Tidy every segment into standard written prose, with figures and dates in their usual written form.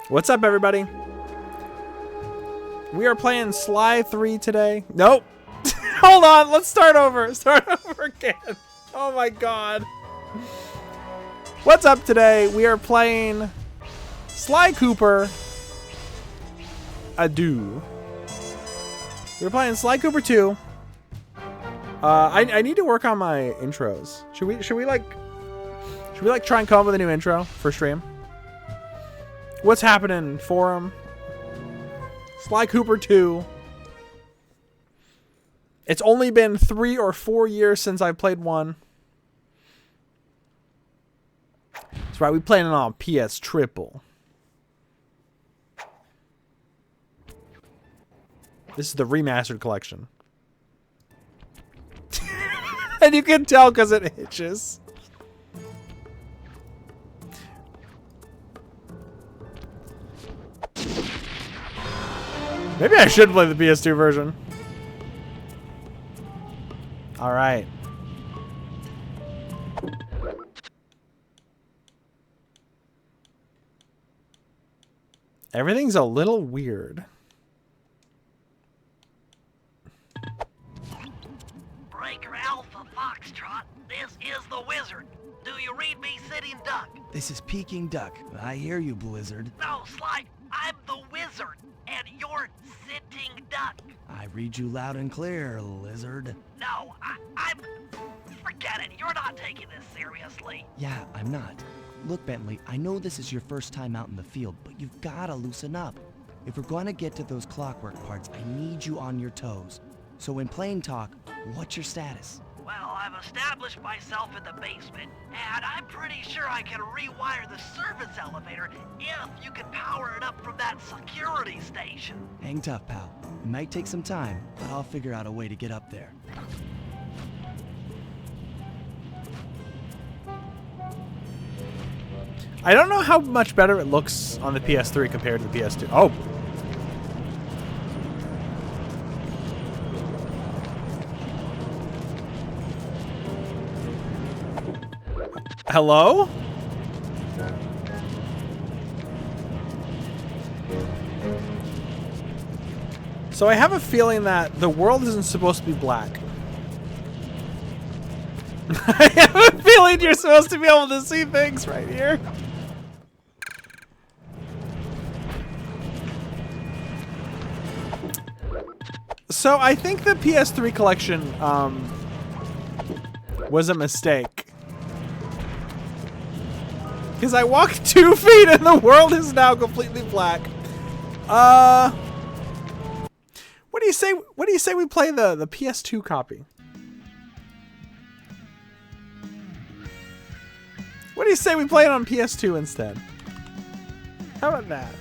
What's up, everybody? We are playing Sly 3 today. Nope. Hold on. Let's start over. Start over again. Oh my god. What's up today? We are playing Sly Cooper Adieu. We're playing Sly Cooper 2. I need to work on my intros. Should we like try and come up with a new intro for stream? What's happening, forum? Sly Cooper 2. It's only been 3 or 4 years since I played 1. That's right, we playing it on PS Triple. This is the remastered collection. And you can tell because it hitches. Maybe I should play the PS2 version. Alright. Everything's a little weird. Breaker Alpha Foxtrot, this is the Wizard. Do you read me, Sitting Duck? This is Peking Duck. I hear you, Blizzard. No, Sly, I'm the Wizard, and you're Sitting Duck. I read you loud and clear, Lizard. No, I'm... Forget it, you're not taking this seriously. Yeah, I'm not. Look, Bentley, I know this is your first time out in the field, but you've gotta loosen up. If we're gonna get to those clockwork parts, I need you on your toes. So in plain talk, what's your status? Well, I've established myself in the basement, and I'm pretty sure I can rewire the service elevator if you can power it up from that security station. Hang tough, pal. It might take some time, but I'll figure out a way to get up there. I don't know how much better it looks on the PS3 compared to the PS2. Oh. Hello? So I have a feeling that the world isn't supposed to be black. I have a feeling you're supposed to be able to see things right here. So I think the PS3 collection was a mistake. Because I walked 2 feet and the world is now completely black. What do you say? What do you say we play the PS2 copy? What do you say we play it on PS2 instead? How about that?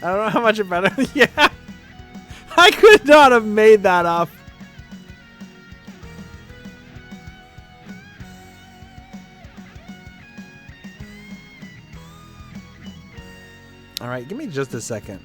I don't know how much it better. Yeah. I could not have made that up. All right, give me just a second.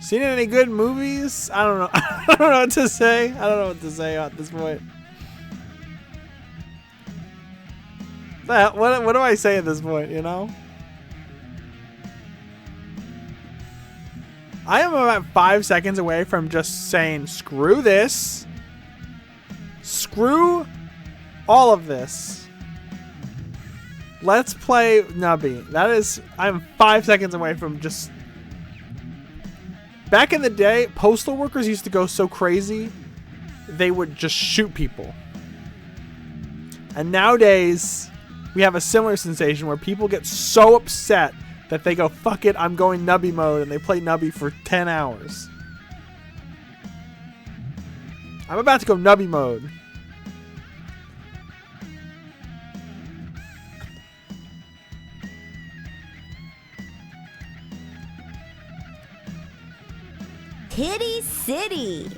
Seen any good movies? I don't know. I don't know what to say. I don't know what to say at this point. What do I say at this point, you know? I am about 5 seconds away from just saying, screw this. Screw all of this. Let's play Nubby. I'm 5 seconds away from just... Back in the day, postal workers used to go so crazy, they would just shoot people. And nowadays, we have a similar sensation where people get so upset that they go, fuck it, I'm going Nubby mode, and they play Nubby for 10 hours. I'm about to go Nubby mode. Kitty City.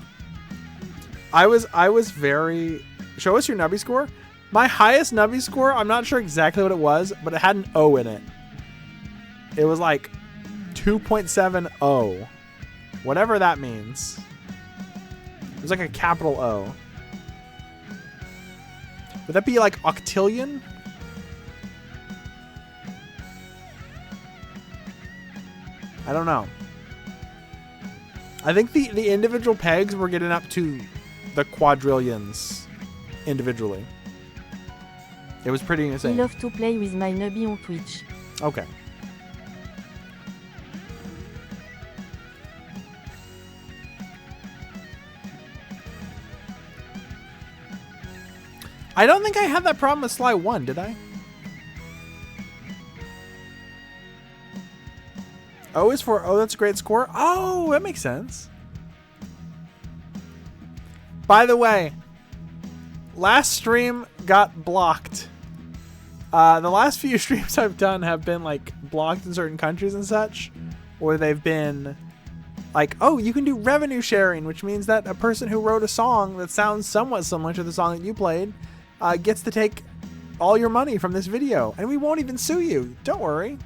I was very... Show us your Nubby score. My highest Nubby score, I'm not sure exactly what it was, but it had an O in it. It was like 2.70. Whatever that means. It was like a capital O. Would that be like octillion? I don't know. I think the individual pegs were getting up to the quadrillions individually. It was pretty I insane. love to play with my nubby on Twitch. Okay. I don't think I had that problem with Sly 1, did I? O is for, oh, that's a great score. Oh, that makes sense. By the way, last stream got blocked. The last few streams I've done have been like blocked in certain countries and such, or they've been like, oh, you can do revenue sharing, which means that a person who wrote a song that sounds somewhat similar to the song that you played gets to take all your money from this video, and we won't even sue you. Don't worry.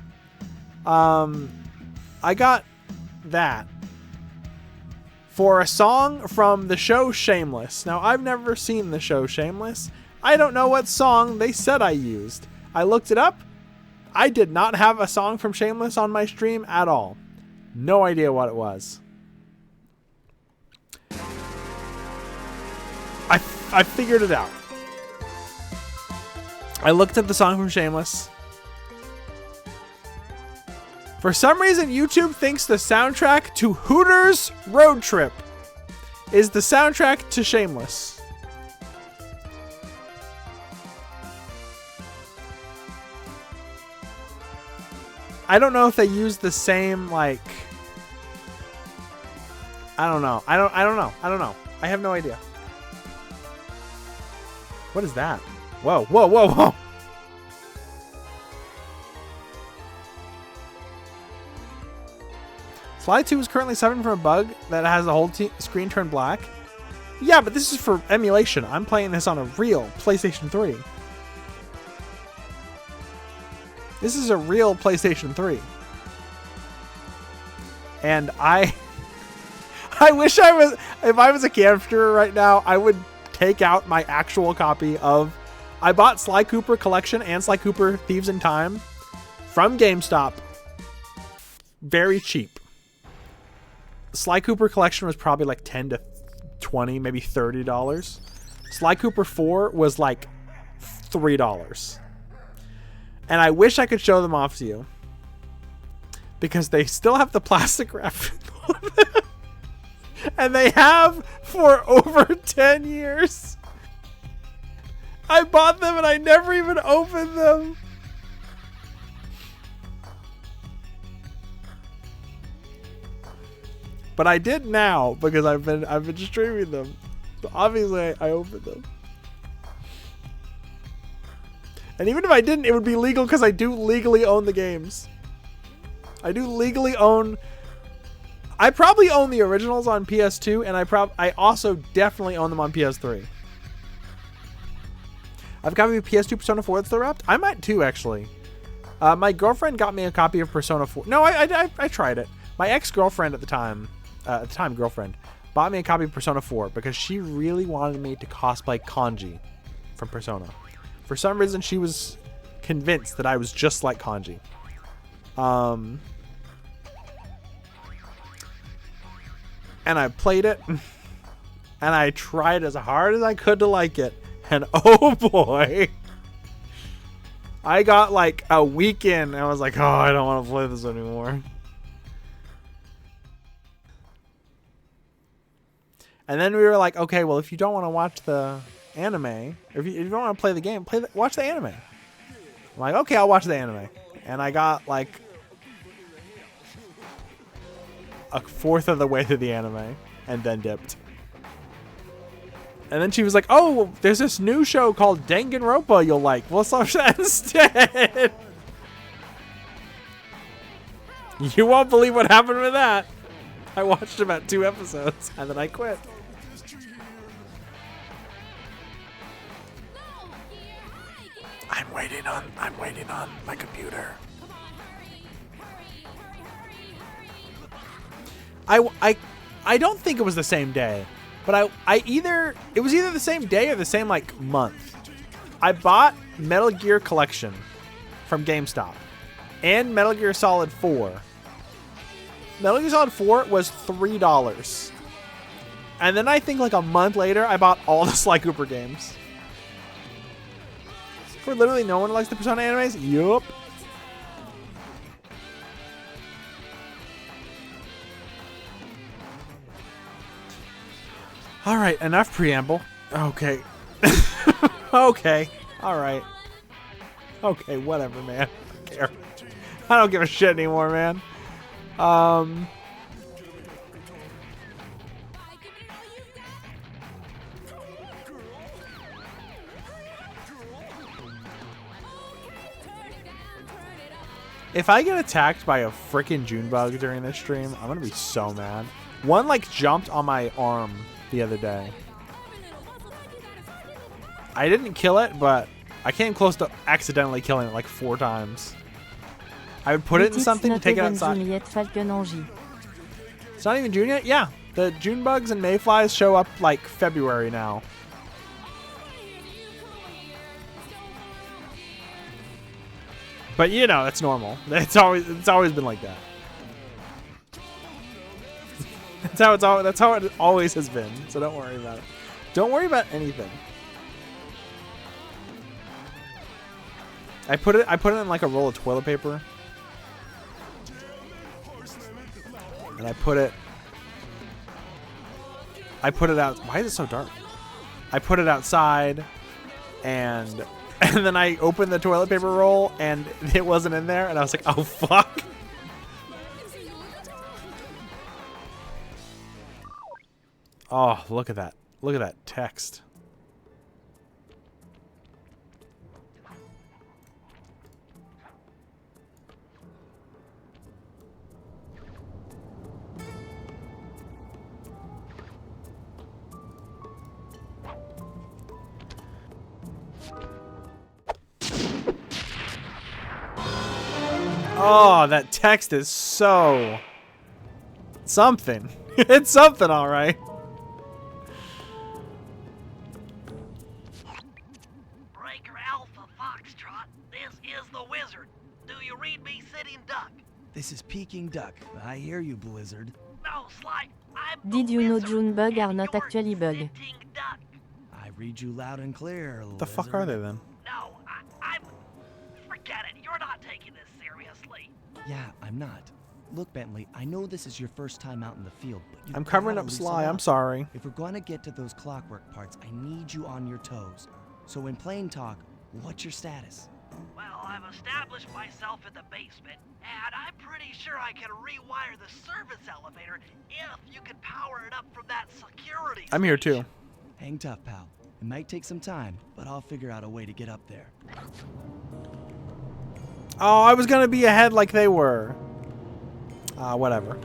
I got that for a song from the show Shameless. Now, I've never seen the show Shameless. I don't know what song they said I used. I looked it up. I did not have a song from Shameless on my stream at all. No idea what it was. I figured it out. I looked at the song from Shameless. For some reason, YouTube thinks the soundtrack to Hooters Road Trip is the soundtrack to Shameless. I don't know if they use the same, like, I don't know. I don't know. I have no idea. What is that? Whoa, whoa, whoa, whoa. Sly 2 is currently suffering from a bug that has the whole screen turned black. Yeah, but this is for emulation. I'm playing this on a real PlayStation 3. This is a real PlayStation 3. And I wish I was, if I was a camster right now, I would take out my actual copy of, I bought Sly Cooper Collection and Sly Cooper Thieves in Time from GameStop. Very cheap. Sly Cooper Collection was probably like 10 to 20, maybe $30. Sly Cooper 4 was like $3. And I wish I could show them off to you, because they still have the plastic wrap on them. And they have for over 10 years. I bought them and I never even opened them. But I did now because I've been streaming them. So obviously I opened them. And even if I didn't, it would be legal because I do legally own the games. I do legally own. I probably own the originals on PS2, and I also definitely own them on PS3. I've got a PS2 Persona 4 that's still wrapped. I might too, actually. My girlfriend got me a copy of Persona 4. No, I tried it. My ex-girlfriend at the time girlfriend, bought me a copy of Persona 4 because she really wanted me to cosplay Kanji from Persona. For some reason, she was convinced that I was just like Kanji. And I played it, and I tried as hard as I could to like it, and oh boy, I got like a week in, and I was like, oh, I don't want to play this anymore. And then we were like, okay, well, if you don't want to watch the anime, if you don't want to play the game, watch the anime. I'm like, okay, I'll watch the anime. And I got like a fourth of the way through the anime and then dipped. And then she was like, oh, there's this new show called Danganronpa you'll like. Well, let's watch that instead. You won't believe what happened with that. I watched about 2 episodes and then I quit. I'm waiting on my computer. I don't think it was the same day, but it was either the same day or the same like month. I bought Metal Gear Collection from GameStop and Metal Gear Solid 4. Metal Gear Solid 4 was $3. And then I think like a month later, I bought all the Sly Cooper games. For literally no one likes the Persona animes? Yup. Alright, enough preamble. Okay. Okay. Alright. Okay, whatever, man. I don't care. I don't give a shit anymore, man. If I get attacked by a freaking June bug during this stream, I'm gonna be so mad. One like jumped on my arm the other day. I didn't kill it, but I came close to accidentally killing it like 4 times. I would put it in something to take it outside. It's not even June yet? Yeah. The June bugs and mayflies show up like February now. But you know, that's normal. It's always been like that. That's how it always has been. So don't worry about it. Don't worry about anything. I put it in like a roll of toilet paper. And I put it out. Why is it so dark? I put it outside and then I opened the toilet paper roll and it wasn't in there and I was like, "Oh fuck." Oh, look at that. Look at that text. Oh, that text is so something. It's something, all right. Breaker Alpha Foxtrot, this is the Wizard. Do you read me, Sitting Duck? This is Peking Duck. I hear you, Blizzard. No, Sly, I'm Did the you know Wizard, June bug are and not you're actually bug? Sitting Duck. I read you loud and clear, What the fuck are they then? No, I'm... Forget it, you're not taking this seriously. Yeah, I'm not. Look, Bentley, I know this is your first time out in the field, but you've I'm covering gotta up loosen Sly. I'm up. sorry. If we're going to get to those clockwork parts, I need you on your toes. So in plain talk, what's your status? Well, I've established myself in the basement, and I'm pretty sure I can rewire the service elevator if you can power it up from that security I'm here station. too. Hang tough, pal. It might take some time, but I'll figure out a way to get up there. Oh, I was gonna be ahead like they were. Whatever.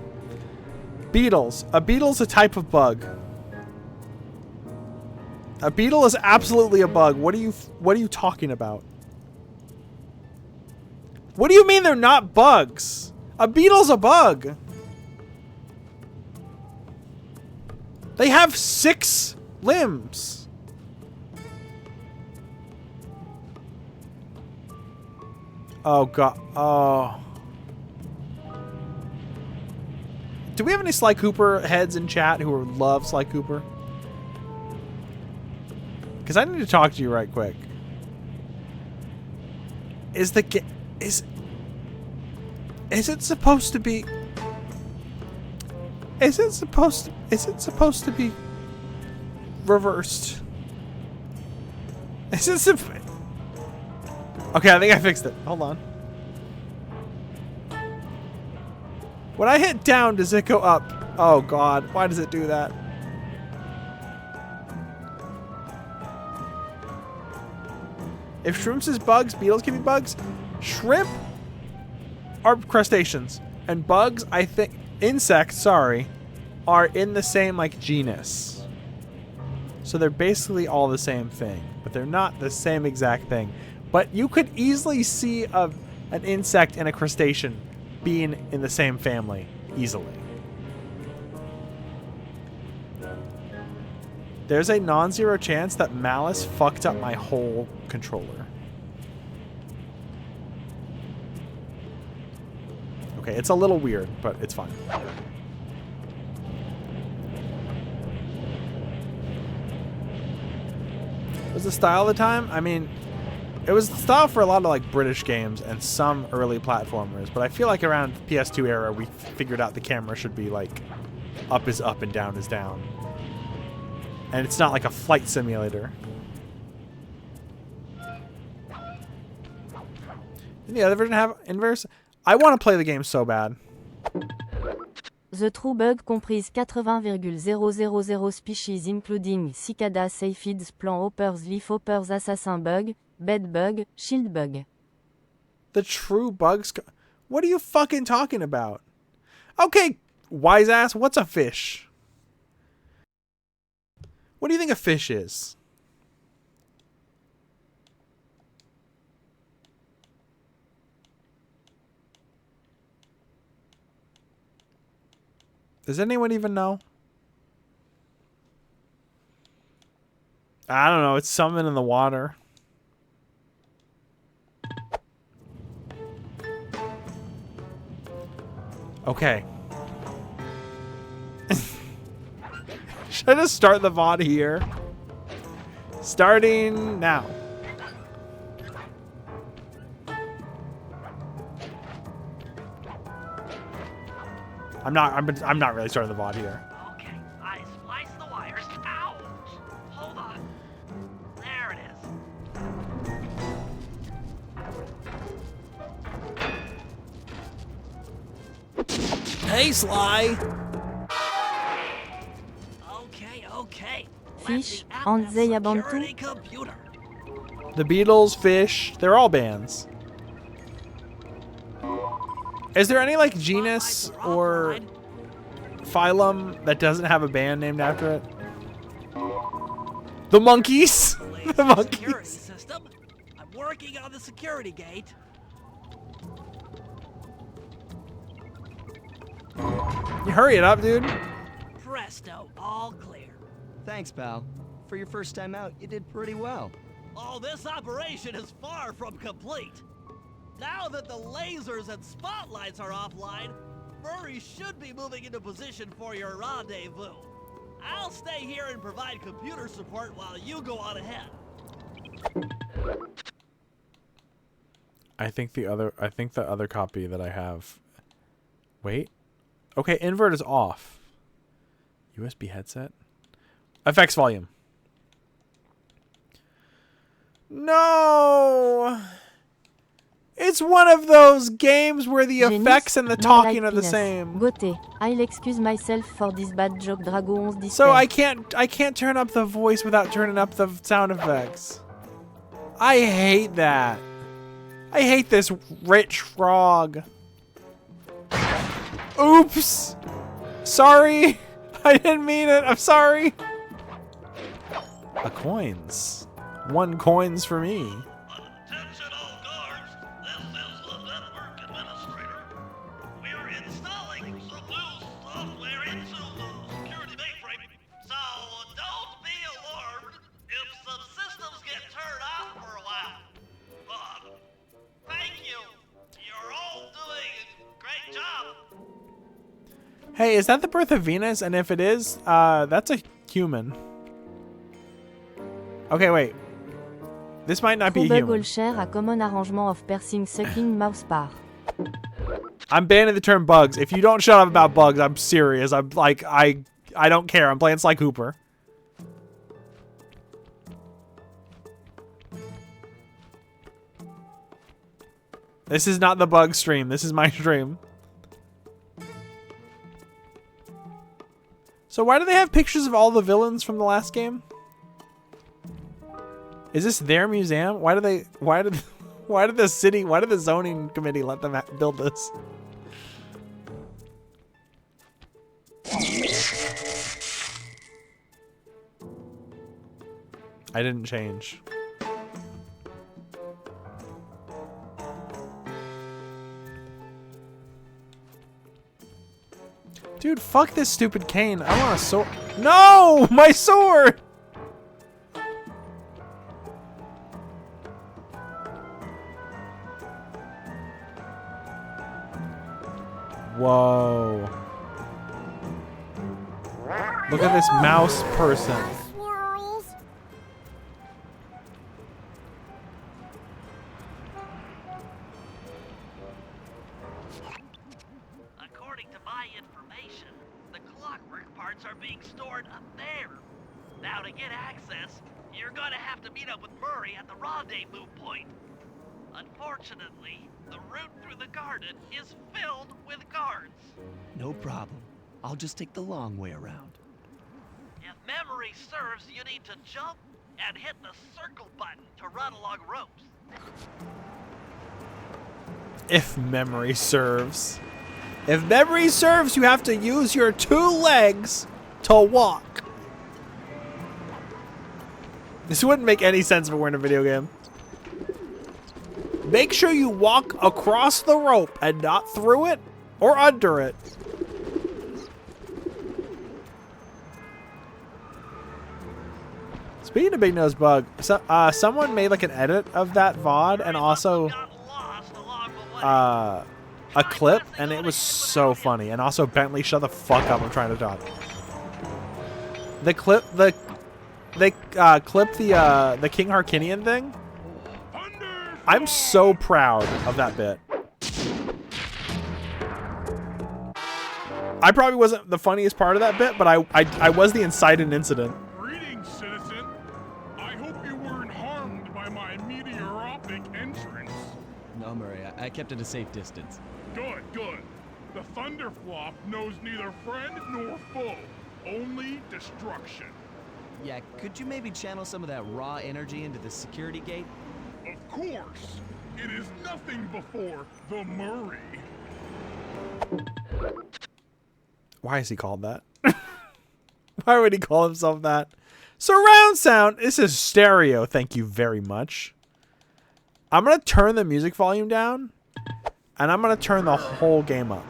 Beetles. A beetle's a type of bug. A beetle is absolutely a bug. What are you talking about? What do you mean they're not bugs? A beetle's a bug. They have 6 limbs. Oh god. Oh. Do we have any Sly Cooper heads in chat who love Sly Cooper? Because I need to talk to you right quick. Is the is it supposed to be? Is it supposed to be reversed? Is it okay, I think I fixed it. Hold on. When I hit down, does it go up? Oh god, why does it do that? If shrimps is bugs, beetles can be bugs. Shrimp are crustaceans. And bugs, I think, insects, sorry, are in the same, like, genus. So they're basically all the same thing. But they're not the same exact thing. But you could easily see an insect and a crustacean being in the same family easily. There's a non-zero chance that Malice fucked up my whole controller. Okay, it's a little weird, but it's fine. Was the style of the time? I mean, it was the style for a lot of like British games and some early platformers, but I feel like around PS2 era we figured out the camera should be like up is up and down is down. And it's not like a flight simulator. Did the other version have inverse? I want to play the game so bad. The true bug comprise 80,000 species including cicadas, aphids, plant hoppers, leaf hoppers, assassin bug, bed bug, shield bug. The true bugs? What are you fucking talking about? Okay, wise ass, what's a fish? What do you think a fish is? Does anyone even know? I don't know. It's something in the water. Okay. Should I just start the VOD here? Starting now. I'm not really starting the VOD here. Okay, I spliced the wires. Ouch! Hold on. There it is. Hey, Sly. Okay. Fish, and they abantu? Security computer. The Beatles, Fish, they're all bands. Is there any like genus or phylum that doesn't have a band named after it? The Monkeys. The Security Monkeys. system. I'm working on the security gate. You hurry it up, dude. Presto, all clear. Thanks, pal. For your first time out, you did pretty well. Oh, this operation is far from complete. Now that the lasers and spotlights are offline, Murray should be moving into position for your rendezvous. I'll stay here and provide computer support while you go on ahead. I think the other copy that I have. Wait. Okay, invert is off. USB headset. Effects volume. No. It's one of those games where the effects and the talking are the same. Gote, I'll excuse myself for this bad joke, Drago 11 disper. So I can't turn up the voice without turning up the sound effects. I hate that. I hate this rich frog. Oops. Sorry. I didn't mean it. I'm sorry. A coins. 1 coins for me. Attention all guards. This is the network administrator. We are installing some new software into the security mainframe. So don't be alarmed if some systems get turned off for a while. Thank you. You're all doing a great job. Hey, is that the birth of Venus? And if it is, that's a human. Okay, wait. This might not be a Bug human. all share a common arrangement of piercing sucking mouse par. I'm banning the term bugs. If you don't shut up about bugs, I'm serious. I'm like, I don't care. I'm playing Sly Cooper. This is not the bug stream. This is my stream. So why do they have pictures of all the villains from the last game? Is this their museum? Why did the zoning committee let them build this? I didn't change. Dude, fuck this stupid cane. I want a sword. No! My sword! Whoa. Look at this mouse person. Swirls. According to my information, the clockwork parts are being stored up there. Now to get access, you're gonna have to meet up with Murray at the rendezvous point. Unfortunately, the route through the garden is filled with guards. No problem. I'll just take the long way around. If memory serves, you need to jump and hit the circle button to run along ropes. If memory serves. If memory serves, you have to use your 2 legs to walk. This wouldn't make any sense if it weren't a video game. Make sure you walk across the rope and not through it or under it. Speaking of Big Nose Bug, so, someone made like an edit of that VOD and also Got lost along the way. a clip, and it was so funny. And also, Bentley, shut the fuck up! I'm trying to talk. They clipped the King Harkinian thing. I'm so proud of that bit. I probably wasn't the funniest part of that bit, but I was the inciting incident. Greetings, citizen. I hope you weren't harmed by my meteoropic entrance. No, Murray, I kept at a safe distance. Good, good. The Thunderflop knows neither friend nor foe, only destruction. Yeah, could you maybe channel some of that raw energy into the security gate? Of course, it is nothing before the Murray. Why is he called that? Why would he call himself that? Surround sound. This is stereo. Thank you very much. I'm going to turn the music volume down. And I'm going to turn the whole game up.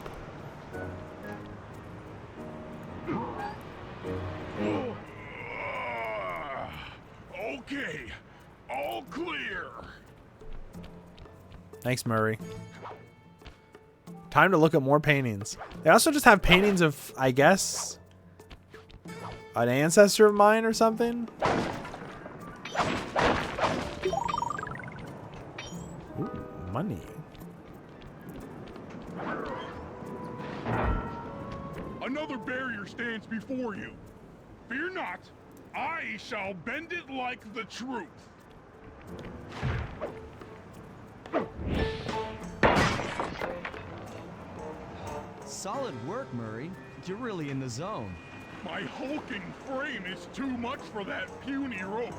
Okay, all clear. Thanks, Murray. Time to look at more paintings. They also just have paintings of, I guess, an ancestor of mine or something. Ooh, money. Another barrier stands before you. Fear not, I shall bend it like the truth. Solid work, Murray. You're really in the zone. My hulking frame is too much for that puny rope.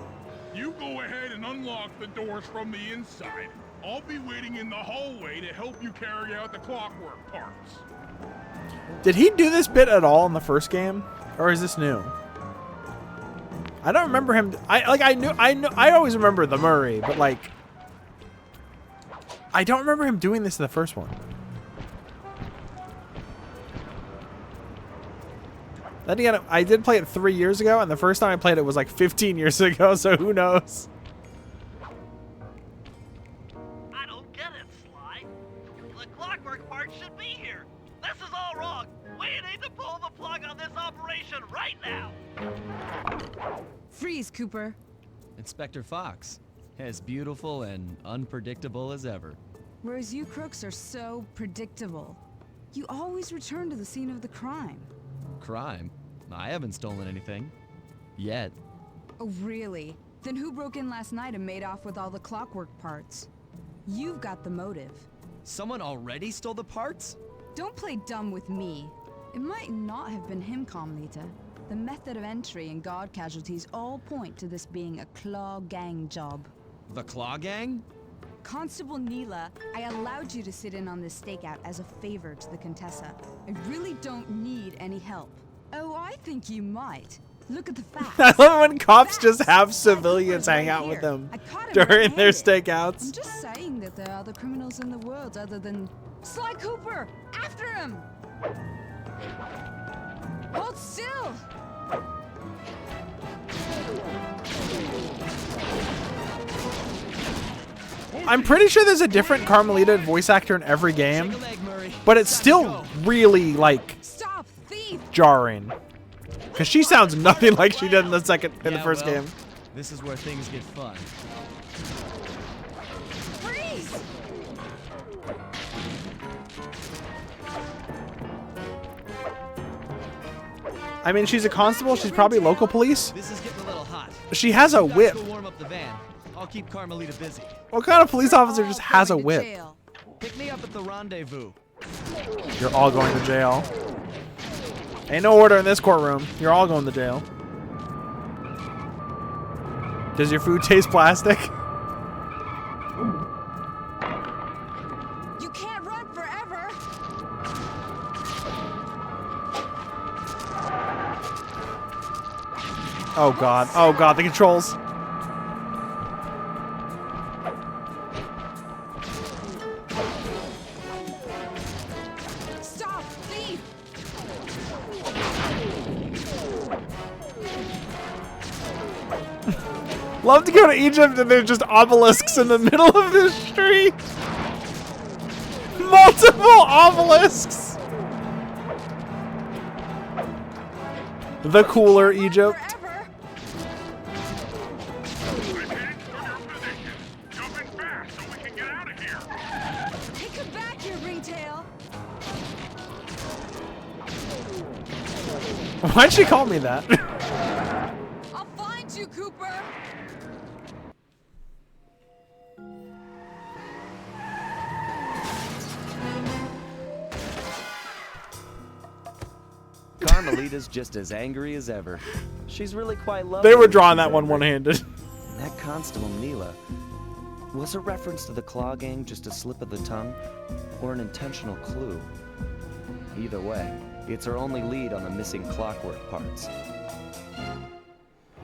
You go ahead and unlock the doors from the inside. I'll be waiting in the hallway to help you carry out the clockwork parts. Did he do this bit at all in the first game? Or is this new? I don't remember him. I always remember the Murray, but like, I don't remember him doing this in the first one. Then again, I did play it 3 years ago, and the first time I played it was like 15 years ago, so who knows? I don't get it, Sly. The clockwork part should be here. This is all wrong. We need to pull the plug on this operation right now. Freeze, Cooper. Inspector Fox. As beautiful and unpredictable as ever. Whereas you crooks are so predictable. You always return to the scene of the crime. Crime? I haven't stolen anything. Yet. Oh, really? Then who broke in last night and made off with all the clockwork parts? You've got the motive. Someone already stole the parts? Don't play dumb with me. It might not have been him, Carmelita. The method of entry and guard casualties all point to this being a Claw Gang job. The Claw Gang? Constable Neela, I allowed you to sit in on this stakeout as a favor to the Contessa. I really don't need any help. Oh, I think you might. Look at the facts. I love when cops just have civilians hang out with them I caught him during their red-handed. stakeouts. I'm just saying that there are other criminals in the world other than Sly Cooper. After him! Hold still! I'm pretty sure there's a different Carmelita voice actor in every game, but it's still really, like, Stop, thief! jarring. Because she sounds nothing like she did in the first game. This is where things get fun. Freeze! I mean, she's a constable. She's probably local police. This is getting a little hot. She has a whip. Go warm up the van. I'll keep Carmelita busy. What kind of police officer just has a Going to whip? jail. Pick me up at the rendezvous. You're all going to jail. Ain't no order in this courtroom. You're all going to jail. Does your food taste plastic? You can't run forever! Oh god. Oh god, the controls. Stop, thief! Love to go to Egypt and there's just obelisks in the middle of the street. Multiple obelisks. The cooler Egypt. Forever! Lieutenant, for your position. Jumping fast so we can get out of here. Hey, come back here, Ringtail! Why'd she call me that? I'll find you, Cooper! Carmelita's just as angry as ever. She's really quite lovely. They were when drawing she's that one angry. one-handed. That Constable Neela. Was a reference to the Claw Gang just a slip of the tongue? Or an intentional clue? Either way, it's our only lead on the missing Clockwork parts.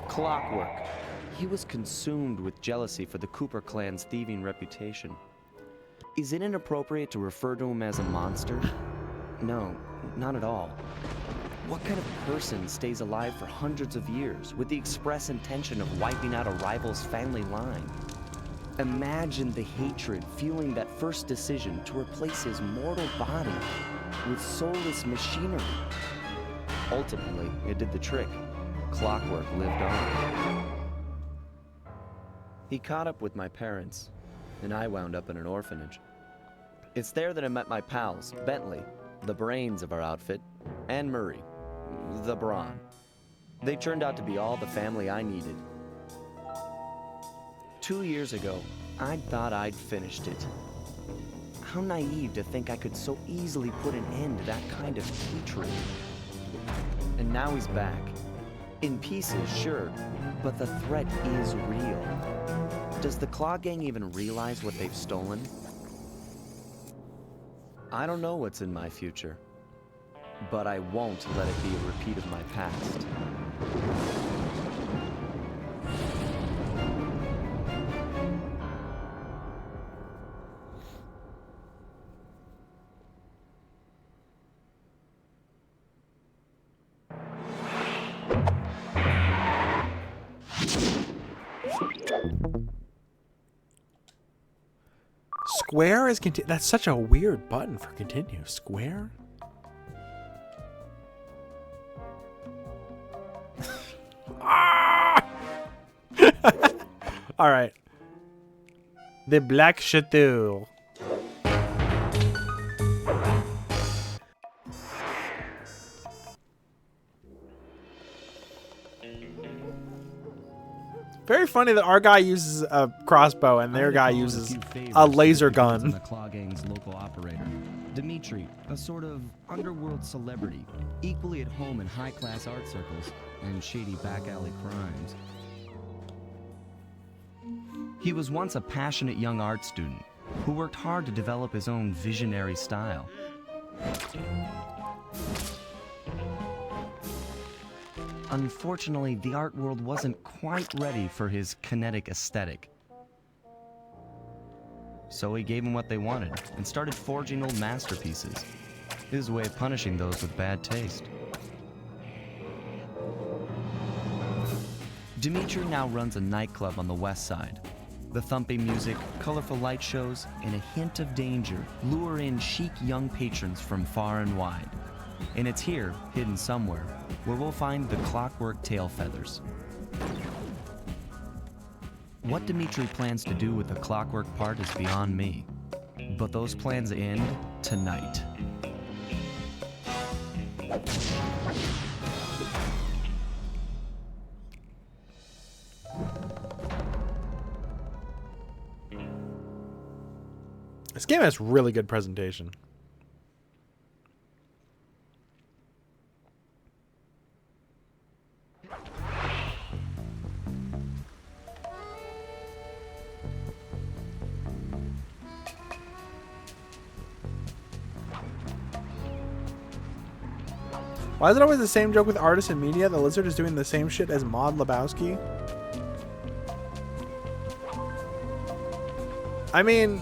Clockwork. He was consumed with jealousy for the Cooper clan's thieving reputation. Is it inappropriate to refer to him as a monster? No, not at all. What kind of person stays alive for hundreds of years with the express intention of wiping out a rival's family line? Imagine the hatred fueling that first decision to replace his mortal body with soulless machinery. Ultimately, it did the trick. Clockwork lived on. He caught up with my parents, and I wound up in an orphanage. It's there that I met my pals, Bentley, the brains of our outfit, and Murray, the brawn. They turned out to be all the family I needed. 2 years ago, I thought I'd finished it. How naive to think I could so easily put an end to that kind of hatred. And now he's back. In pieces, sure, but the threat is real. Does the Claw Gang even realize what they've stolen? I don't know what's in my future, but I won't let it be a repeat of my past. Square is continue. That's such a weird button for continue. Square? Ah! All right. The Black Chateau. Very funny that our guy uses a crossbow and their guy uses a laser gun. The Claw Gang's local operator, Dimitri, a sort of underworld celebrity, equally at home in high-class art circles and shady back-alley crimes. He was once a passionate young art student who worked hard to develop his own visionary style. Unfortunately, the art world wasn't quite ready for his kinetic aesthetic. So he gave them what they wanted and started forging old masterpieces. His way of punishing those with bad taste. Dimitri now runs a nightclub on the west side. The thumping music, colorful light shows, and a hint of danger lure in chic young patrons from far and wide. And it's here, hidden somewhere, where we'll find the clockwork tail feathers. What Dimitri plans to do with the clockwork part is beyond me. But those plans end tonight. This game has really good presentation. Why is it always the same joke with artists and media? The lizard is doing the same shit as Maud Lebowski. I mean,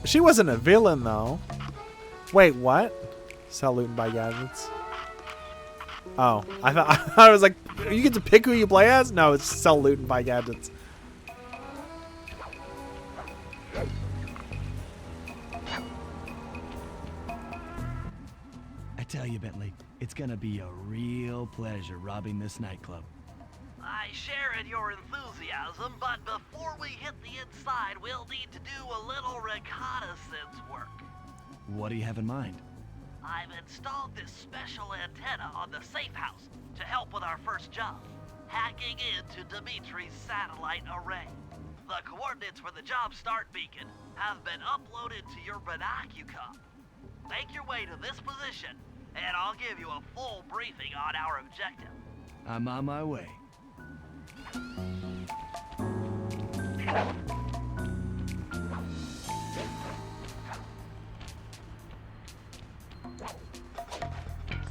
she wasn't a villain though. Wait, what? Sell loot and buy gadgets. Oh, I thought I was like, you get to pick who you play as? No, it's sell loot and buy gadgets. I tell you, Bentley, it's gonna be a real pleasure robbing this nightclub. I share in your enthusiasm, but before we hit the inside, we'll need to do a little reconnaissance work. What do you have in mind? I've installed this special antenna on the safe house to help with our first job, hacking into Dimitri's satellite array. The coordinates for the job start beacon have been uploaded to your binocucom. Make your way to this position, and I'll give you a full briefing on our objective. I'm on my way.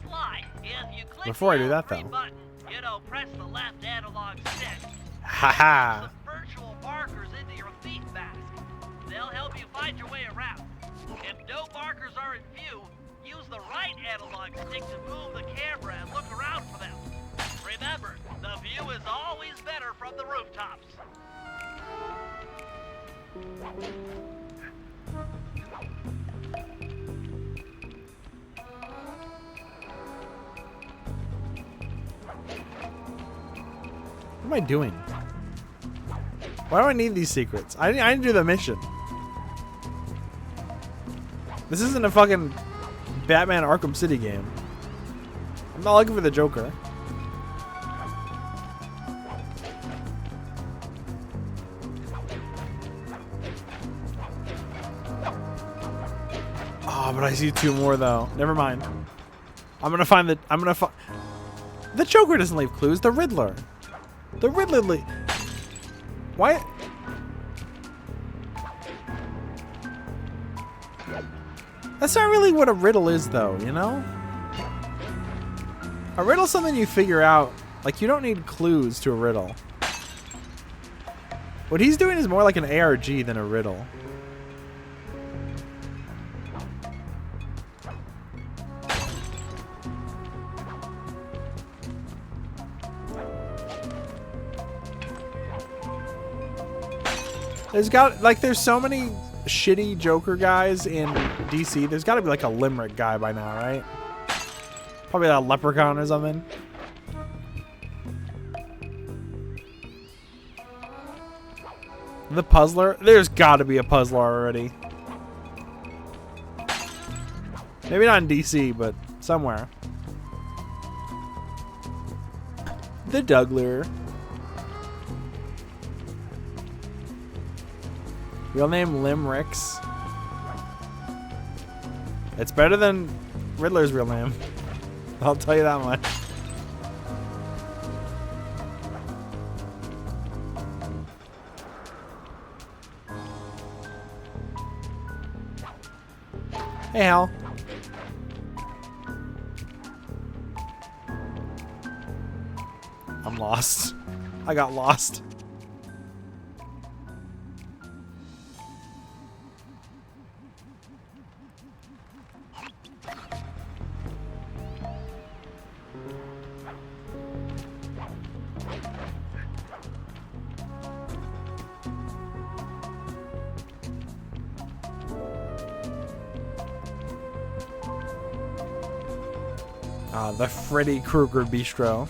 Slide. If you click Before I the do that, L3 though. button, press the left analog stick. Haha. Some virtual markers into your thief mask. They'll help you find your way around. If no markers are in view, use the right analog stick to move the camera and look around for them. Remember, the view is always better from the rooftops. What am I doing? Why do I need these secrets? I need to do the mission. This isn't a fucking Batman Arkham City game. I'm not looking for the Joker. Oh, but I see two more though. Never mind. I'm gonna find the. The Joker doesn't leave clues. The Riddler. The Riddler. Why? That's not really what a riddle is, though, you know? A riddle's something you figure out. Like, you don't need clues to a riddle. What he's doing is more like an ARG than a riddle. There's so many shitty Joker guys in DC. There's got to be like a Limerick guy by now, right? Probably a leprechaun or something. The puzzler? There's got to be a puzzler already. Maybe not in DC, but somewhere. The Dougler. Real name Limericks. It's better than Riddler's real name. I'll tell you that much. Hey, Hal. I'm lost. I got lost. The Freddy Krueger Bistro.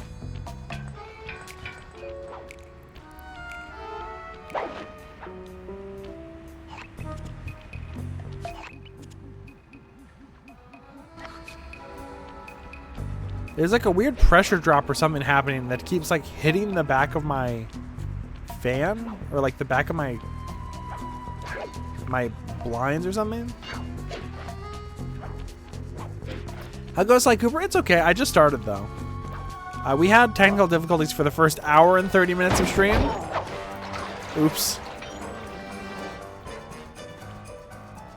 There's like a weird pressure drop or something happening that keeps like hitting the back of my fan or like the back of my blinds or something. How goes Sly Cooper? It's okay. I just started though. We had technical difficulties for the first hour and 30 minutes of stream. Oops.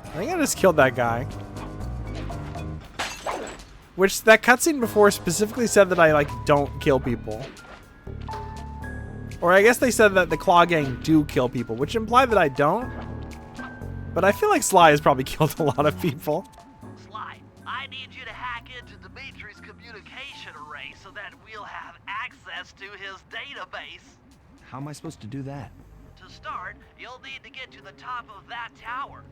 I think I just killed that guy. Which that cutscene before specifically said that I like don't kill people. Or I guess they said that the Claw Gang do kill people, which implied that I don't. But I feel like Sly has probably killed a lot of people. Sly, I need you to hack into Dimitri's communication array so that we'll have access to his database. How am I supposed to do that? To start, you'll need to get to the top of that tower.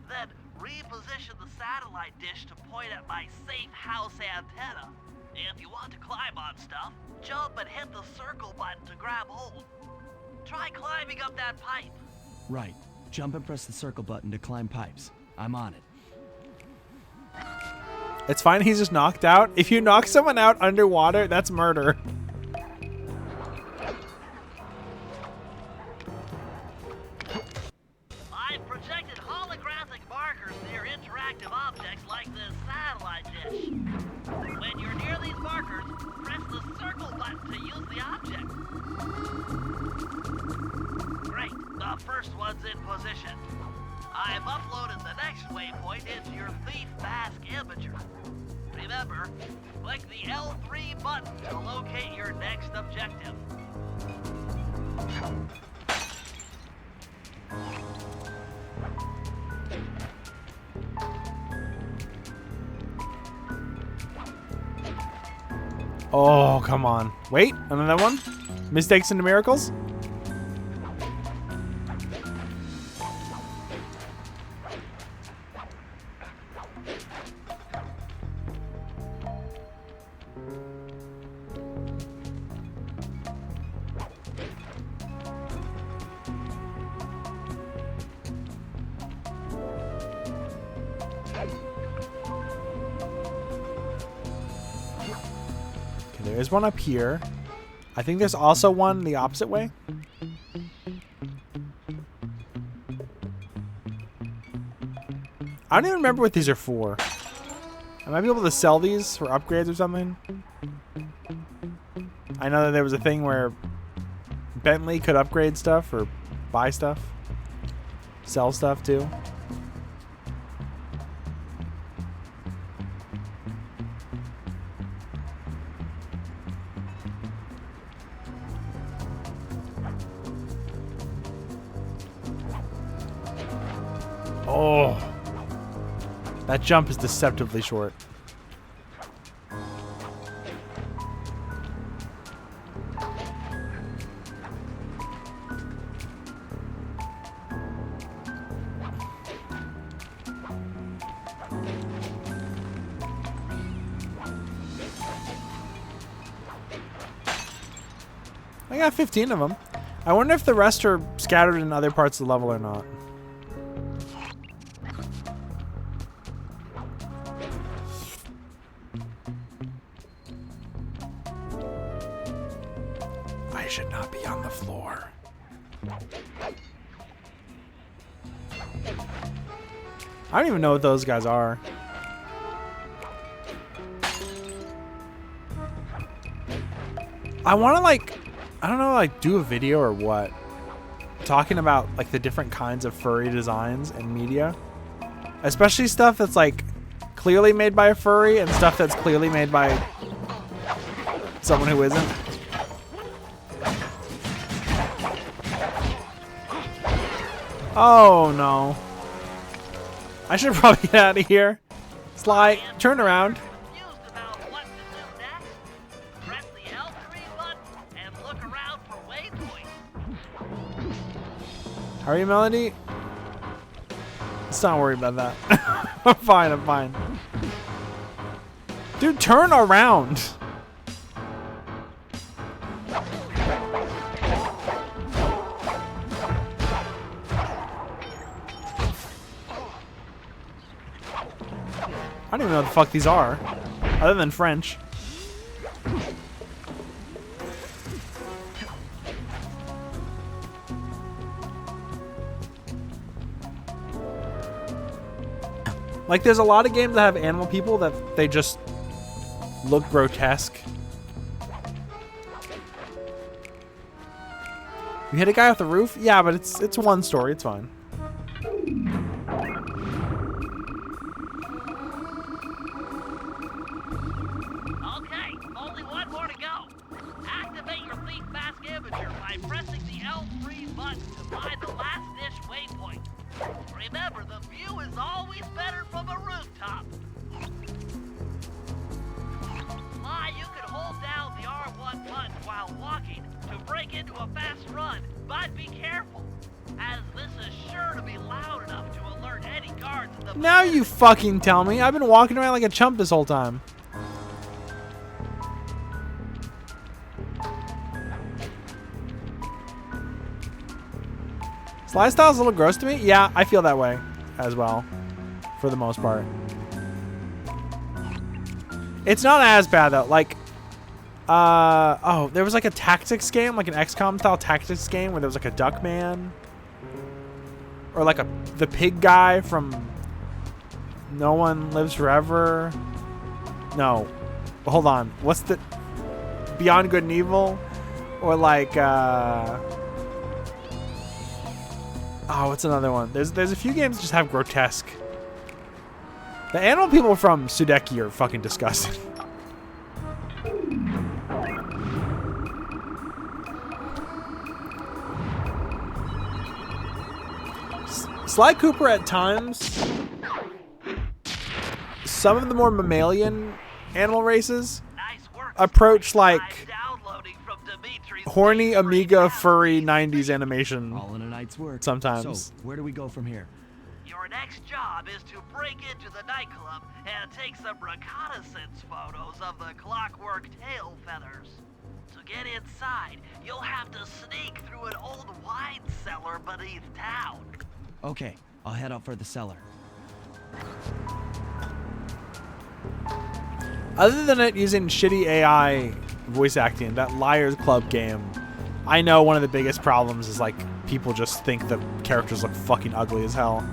Then reposition the satellite dish to point at my safe house antenna. If you want to climb on stuff, jump and hit the circle button to grab hold. Try climbing up that pipe. Right. Jump and press the circle button to climb pipes. I'm on it. It's fine, he's just knocked out. If you knock someone out underwater, that's murder. I've projected holographic markers near interactive objects like this satellite dish. When you're near these markers, press the circle button to use the object. Great, the first one's in position. I've uploaded the next waypoint into your Thief Mask Imager. Remember, click the L3 button to locate your next objective. Oh, come on. Wait, another one? Mistakes into miracles? There's one up here. I think there's also one the opposite way. I don't even remember what these are for. I might be able to sell these for upgrades or something. I know that there was a thing where Bentley could upgrade stuff or buy stuff. Sell stuff too. Oh, that jump is deceptively short. I got 15 of them. I wonder if the rest are scattered in other parts of the level or not. I should not be on the floor. I don't even know what those guys are. I want to I don't know, do a video or what, talking about like the different kinds of furry designs and media, especially stuff that's like clearly made by a furry and stuff that's clearly made by someone who isn't. Oh no. I should probably get out of here. Sly, turn around. Confused about what to do next? Press the L3 button and look around for waypoints. How are you, Melody? Let's not worry about that. I'm fine, I'm fine. Dude, turn around. I don't even know what the fuck these are, other than French. Like, there's a lot of games that have animal people that they just look grotesque. You hit a guy off the roof? Yeah, but it's one story. It's fine. Okay, only one more to go. Activate your thief mask imager by pressing the L3 button to find the last dish waypoint. Remember, the view is always better from a rooftop. Sly, you can hold down the R1 button while walking to break into a fast run, but be careful, as this is sure to be loud enough to alert any guards in the Now you fucking tell me. I've been walking around like a chump this whole time. Slide style's a little gross to me. Yeah, I feel that way as well, for the most part. It's not as bad though. Like, oh, there was like a tactics game, like an XCOM style tactics game where there was like a duck man, or like the pig guy from No One Lives Forever. No, hold on. What's the Beyond Good and Evil, or like oh, what's another one? There's a few games that just have grotesque. The animal people from Sudeki are fucking disgusting. Sly Cooper at times, some of the more mammalian animal races approach like horny Amiga furry 90s animation All in a night's work. sometimes. So, where do we go from here? Your next job is to break into the nightclub and take some reconnaissance photos of the clockwork tail feathers. To get inside, you'll have to sneak through an old wine cellar beneath town. Okay, I'll head out for the cellar. Other than it using shitty AI voice acting, that Liars Club game, I know one of the biggest problems is like people just think the characters look fucking ugly as hell.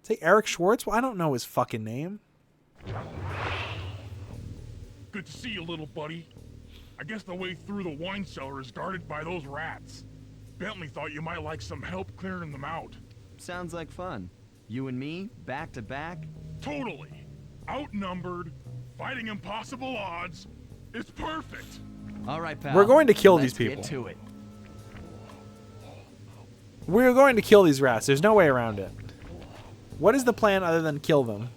Say Eric Schwartz? Well, I don't know his fucking name. Good to see you, little buddy. I guess the way through the wine cellar is guarded by those rats. Bentley thought you might like some help clearing them out. Sounds like fun. You and me, back to back? Totally. Outnumbered, fighting impossible odds. It's perfect. All right, pal. We're going to kill Let's these people. Get to it. We're going to kill these rats. There's no way around it. What is the plan other than kill them?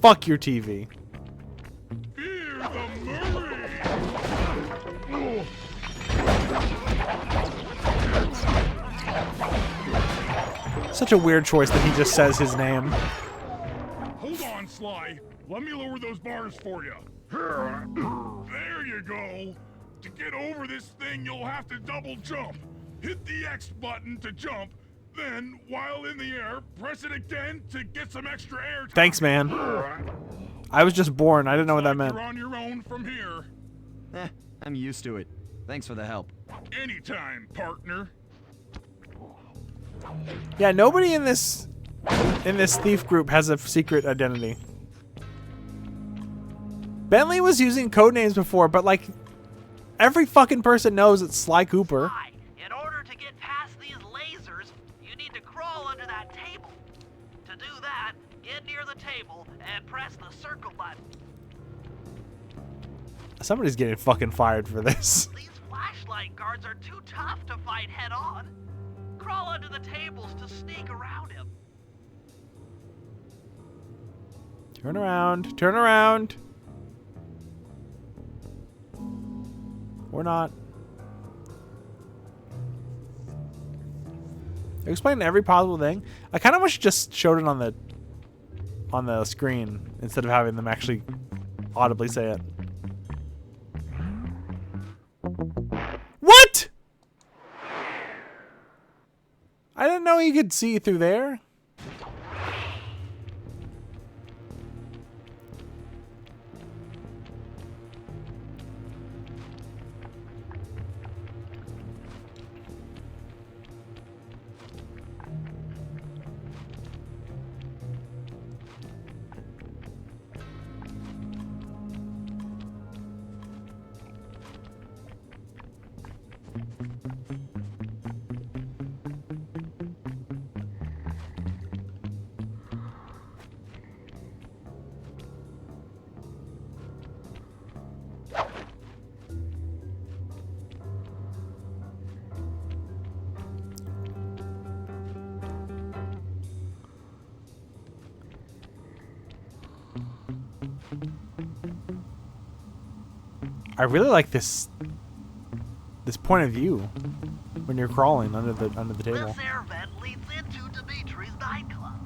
Fuck your TV. Fear the Murray! Such a weird choice that he just says his name. Hold on, Sly. Let me lower those bars for you. There you go. To get over this thing, you'll have to double jump. Hit the X button to jump, then, while in the air, press it again to get some extra air time. Thanks, man. I was just born. I didn't know what that meant. You're on your own from here. I'm used to it. Thanks for the help. Anytime, partner. Yeah, nobody in this thief group has a secret identity. Bentley was using code names before, but like every fucking person knows it's Sly Cooper. Sly, in order to get past these lasers, you need to crawl under that table. To do that, get near the table and press the circle button. Somebody's getting fucking fired for this. These flashlight guards are too tough to fight head on. Crawl under the tables to sneak around him. Turn around. Turn around. Or not. They're explaining every possible thing. I kind of wish it just showed it on the screen instead of having them actually audibly say it. What? I didn't know you could see through there. I really like this point of view when you're crawling under the table. This air vent leads into Dimitri's nightclub.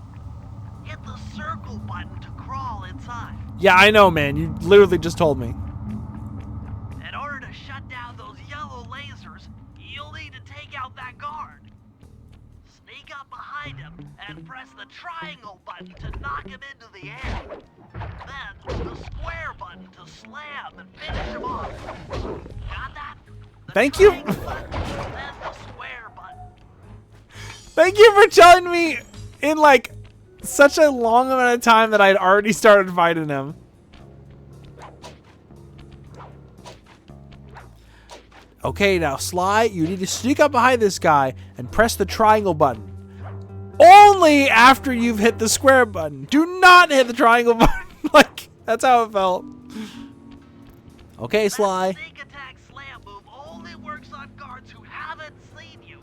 Hit the circle button to crawl inside. Yeah, I know, man. You literally just told me. In order to shut down those yellow lasers, you'll need to take out that guard. Sneak up behind him and press the triangle button to knock him into the air. Then the square button to slam and finish him off. Got that? The Thank you. triangle button, then the square button. Thank you for telling me in like such a long amount of time that I'd already started fighting him. Okay, now Sly, you need to sneak up behind this guy and press the triangle button. Only after you've hit the square button. Do not hit the triangle button. Like, that's how it felt. Okay, Sly. That sneak attack slam move only works on guards who haven't seen you.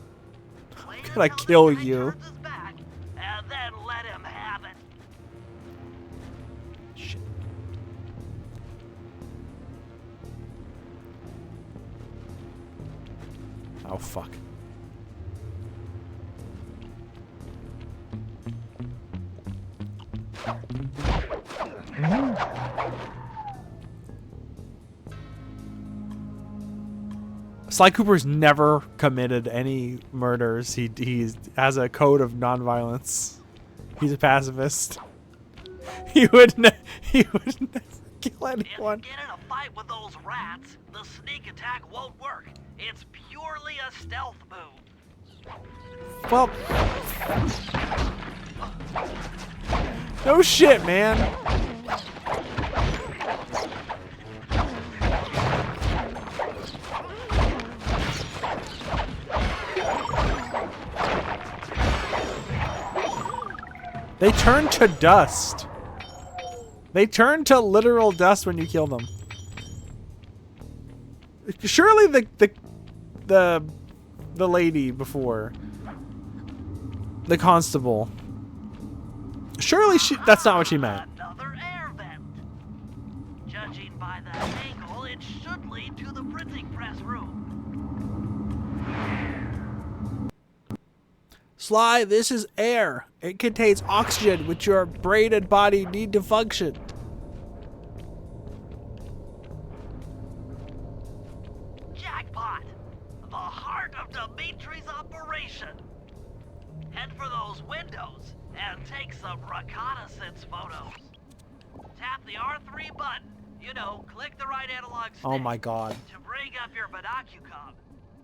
Wait Gonna until kill the guy you. turns his back, and then let him have it. Shit. Oh, fuck. Sly Cooper's never committed any murders. He has a code of nonviolence. He's a pacifist. He would never kill anyone. If you get in a fight with those rats, the sneak attack won't work. It's purely a stealth move. Well, no shit, man. They turn to dust. They turn to literal dust when you kill them. Surely the lady before, the constable. Surely that's not what she meant. Another air vent. Judging by the angle, it should lead to the printing press room. Sly, this is air. It contains oxygen which your brain and body need to function. Jackpot! The heart of Dimitri's operation. Head for those windows and take some reconnaissance photos. Tap the R3 button. You know, click the right analog stick. Oh my god. To bring up your binocucom.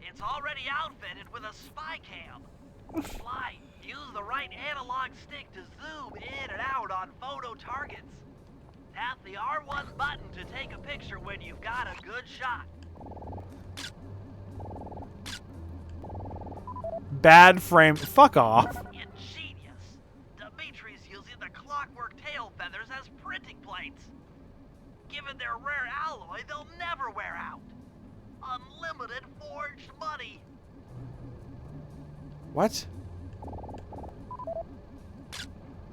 It's already outfitted with a spy cam. Sly, use the right analog stick to zoom in and out on photo targets. Tap the R1 button to take a picture when you've got a good shot. Bad frame. Fuck off. Ingenious. Dimitri's using the clockwork tail feathers as printing plates. Given their rare alloy, they'll never wear out. Unlimited forged money. What?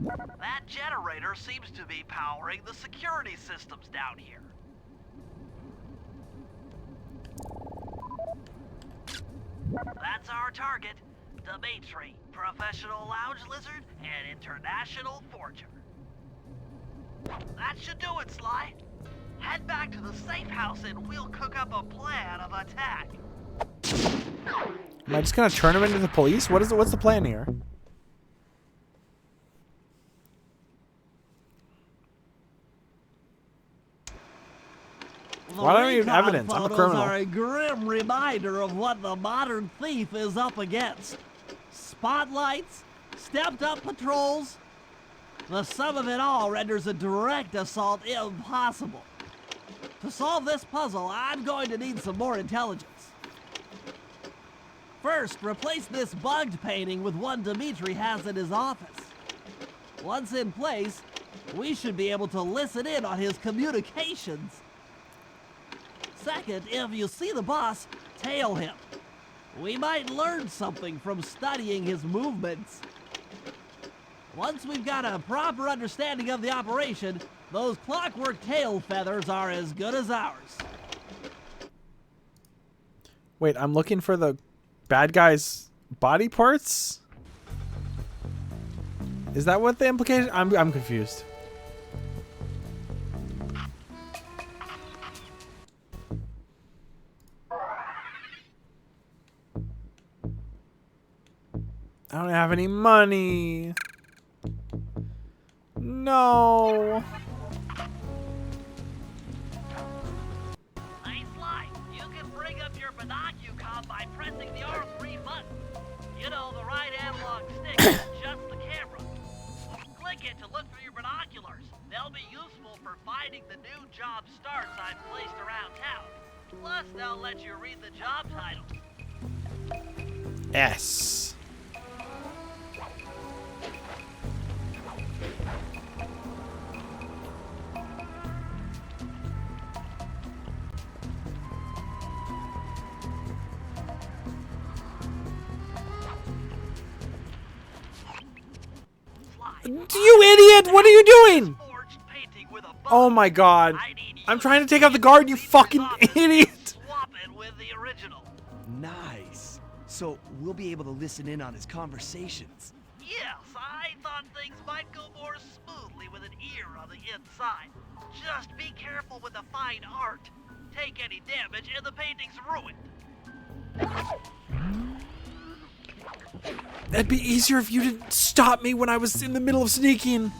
That generator seems to be powering the security systems down here. That's our target. Dimitri, professional lounge lizard and international forger. That should do it, Sly. Head back to the safe house and we'll cook up a plan of attack. Am I just gonna turn him into the police? What's the plan here? Why don't you have evidence? I'm a criminal. Are a grim reminder of what the modern thief is up against. Spotlights, stepped-up patrols. The sum of it all renders a direct assault impossible. To solve this puzzle, I'm going to need some more intelligence. First, replace this bugged painting with one Dimitri has in his office. Once in place, we should be able to listen in on his communications. Second, if you see the boss, tail him. We might learn something from studying his movements. Once we've got a proper understanding of the operation, those clockwork tail feathers are as good as ours. Wait, I'm looking for the bad guy's body parts? Is that what the implication? I'm confused. I don't have any money. No. Hey, Sly, you can bring up your binocular by pressing the R3 button. You know, the right analog stick adjusts the camera. Click it to look through your binoculars. They'll be useful for finding the new job starts I've placed around town. Plus, they'll let you read the job title. S. You idiot! What are you doing? Forged painting with a bug. Oh my god. I need you I'm trying to take out the guard, you fucking idiot! Swap it with the original. Nice. So we'll be able to listen in on his conversations. Yes, I thought things might go more smoothly with an ear on the inside. Just be careful with the fine art. Take any damage and the painting's ruined. That'd be easier if you didn't stop me when I was in the middle of sneaking.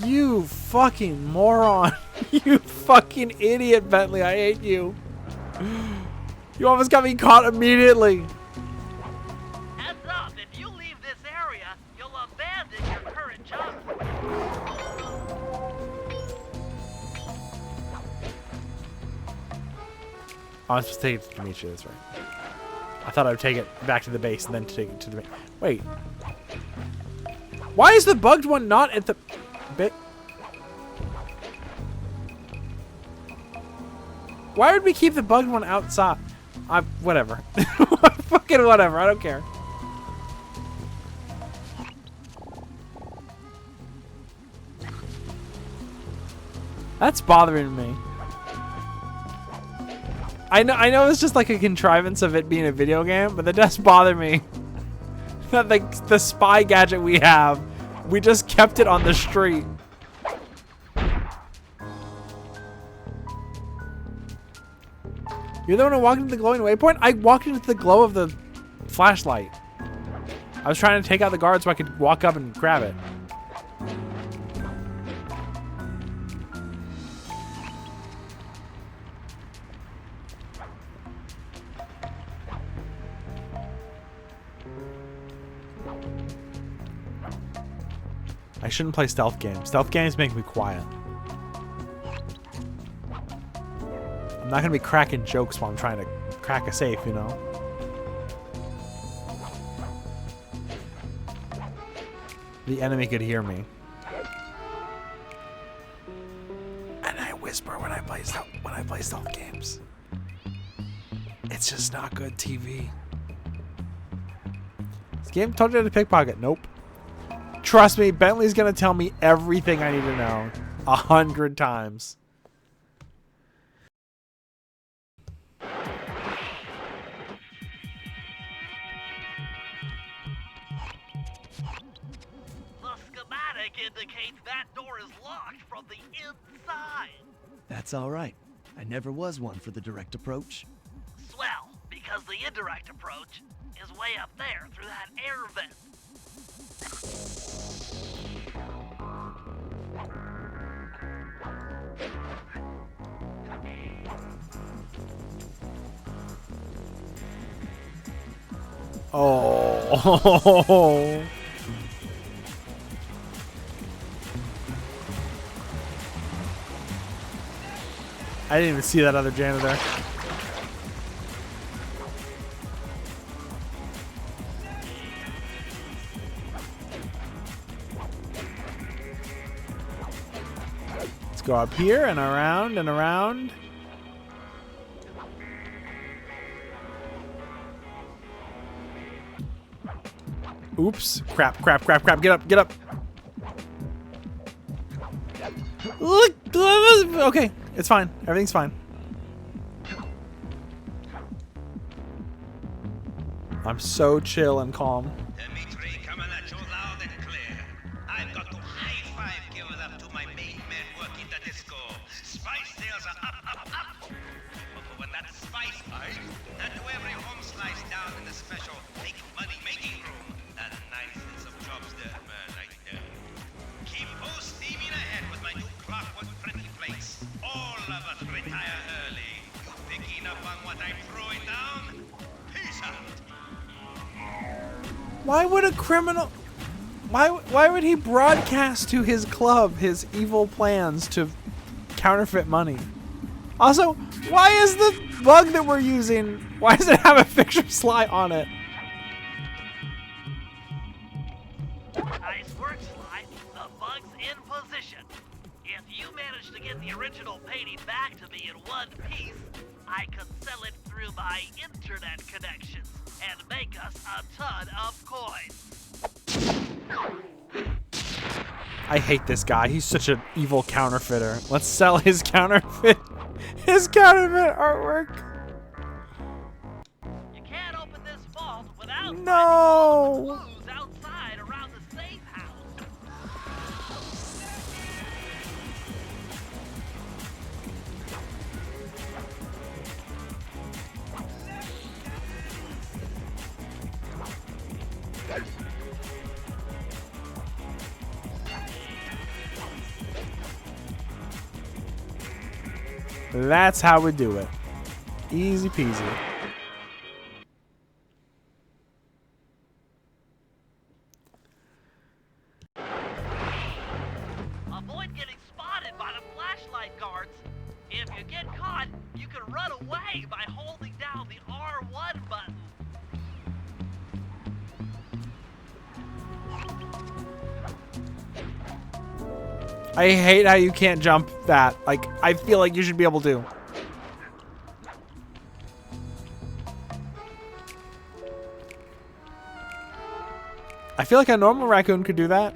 You fucking moron. You fucking idiot, Bentley. I hate you. You almost got me caught immediately. Heads up, if you leave this area, you'll abandon your current job. Oh, I'm supposed to take it to Dimitri, that's right. I thought I would take it back to the base and then take it to the... Wait. Why is the bugged one not at the... Why would we keep the bugged one outside? Whatever. Fucking whatever, I don't care. That's bothering me. I know it's just like a contrivance of it being a video game, but that does bother me. That the spy gadget we have, we just kept it on the street. You're the one who walked into the glowing waypoint? I walked into the glow of the flashlight. I was trying to take out the guard so I could walk up and grab it. I shouldn't play stealth games. Stealth games make me quiet. I'm not gonna be cracking jokes while I'm trying to crack a safe, you know? The enemy could hear me. And I whisper when I play stealth games. It's just not good TV. This game told you to pickpocket. Nope. Trust me, Bentley's gonna tell me everything I need to know 100 times. That door is locked from the inside. That's all right. I never was one for the direct approach. Swell, because the indirect approach is way up there through that air vent. Oh. I didn't even see that other janitor. Let's go up here and around and around. Oops. Crap, crap, crap, crap. Get up, get up. Look. Okay, it's fine. Everything's fine. I'm so chill and calm. Dimitri, coming at you loud and clear. I've got to high-five give it up to my main man working the disco. Spice sales are up, up, up. But when that spice high, and to every home slice down in the special big money-making room. That nicest of jobs there, man, I tell you. Keep on steaming ahead with my new clockwork printing plates. All of us retire early. You picking up on what I'm throwing down? Peace out. Why would a criminal... Why would he broadcast to his club his evil plans to counterfeit money? Also, why is the bug that we're using... Why does it have a picture slide on it? Nice work, Sly. The bug's in position. If you manage to get the original painting back to me in one piece, I can sell it through my internet connections and make us a ton of coins. I hate this guy. He's such an evil counterfeiter. Let's sell his counterfeit artwork. You can't open this vault without No. finding all the clues outside around the safe house. That's how we do it. Easy peasy. Avoid getting spotted by the flashlight guards. If you get caught, you can run away by holding down the R1 button. I hate how you can't jump that. Like, I feel like you should be able to. I feel like a normal raccoon could do that.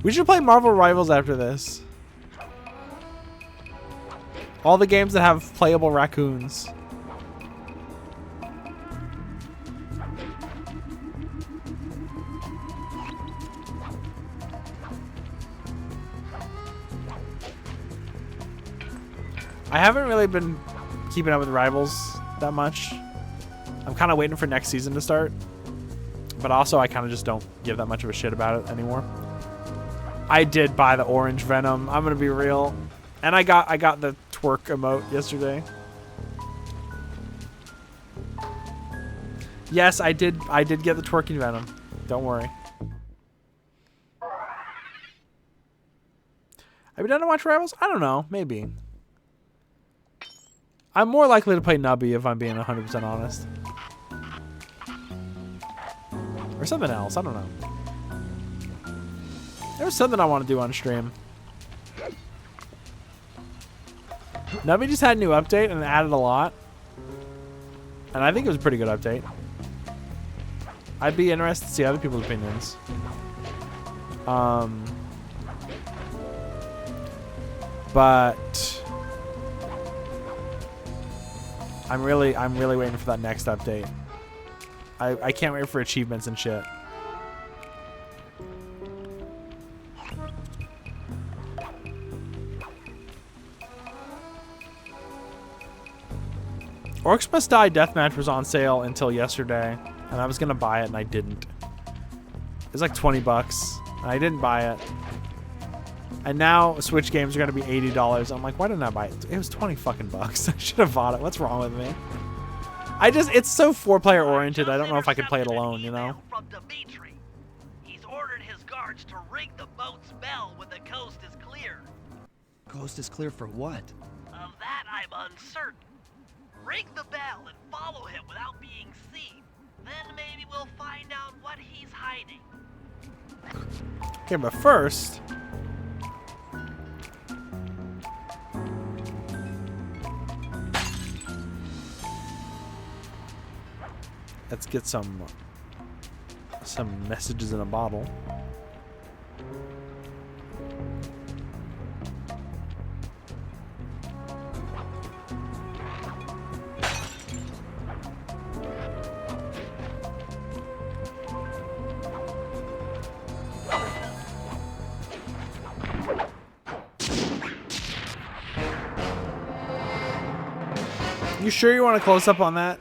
We should play Marvel Rivals after this. All the games that have playable raccoons. I haven't really been keeping up with Rivals that much. I'm kind of waiting for next season to start. But also, I kind of just don't give that much of a shit about it anymore. I did buy the orange Venom. I'm gonna be real, and I got the twerk emote yesterday. Yes, I did get the twerking Venom. Don't worry. Have you done to watch Rivals? I don't know. Maybe. I'm more likely to play Nubby if I'm being 100% honest. Or something else. I don't know. There was something I want to do on stream. Nubby just had a new update and added a lot. And I think it was a pretty good update. I'd be interested to see other people's opinions. But I'm really waiting for that next update. I can't wait for achievements and shit. Orcs Must Die Deathmatch was on sale until yesterday, and I was gonna buy it and I didn't. It was like 20 bucks, and I didn't buy it. And now Switch games are gonna be $80. I'm like, why didn't I buy it? It was 20 fucking bucks. I should have bought it. What's wrong with me? It's so 4-player oriented. I don't know if I could play it alone, you know? From Dimitri. He's ordered his guards to ring the boat's bell when the coast is clear. Coast is clear for what? Of that I'm uncertain. Ring the bell and follow him without being seen. Then maybe we'll find out what he's hiding. Okay, but first... let's get some messages in a bottle. You sure you want to close up on that?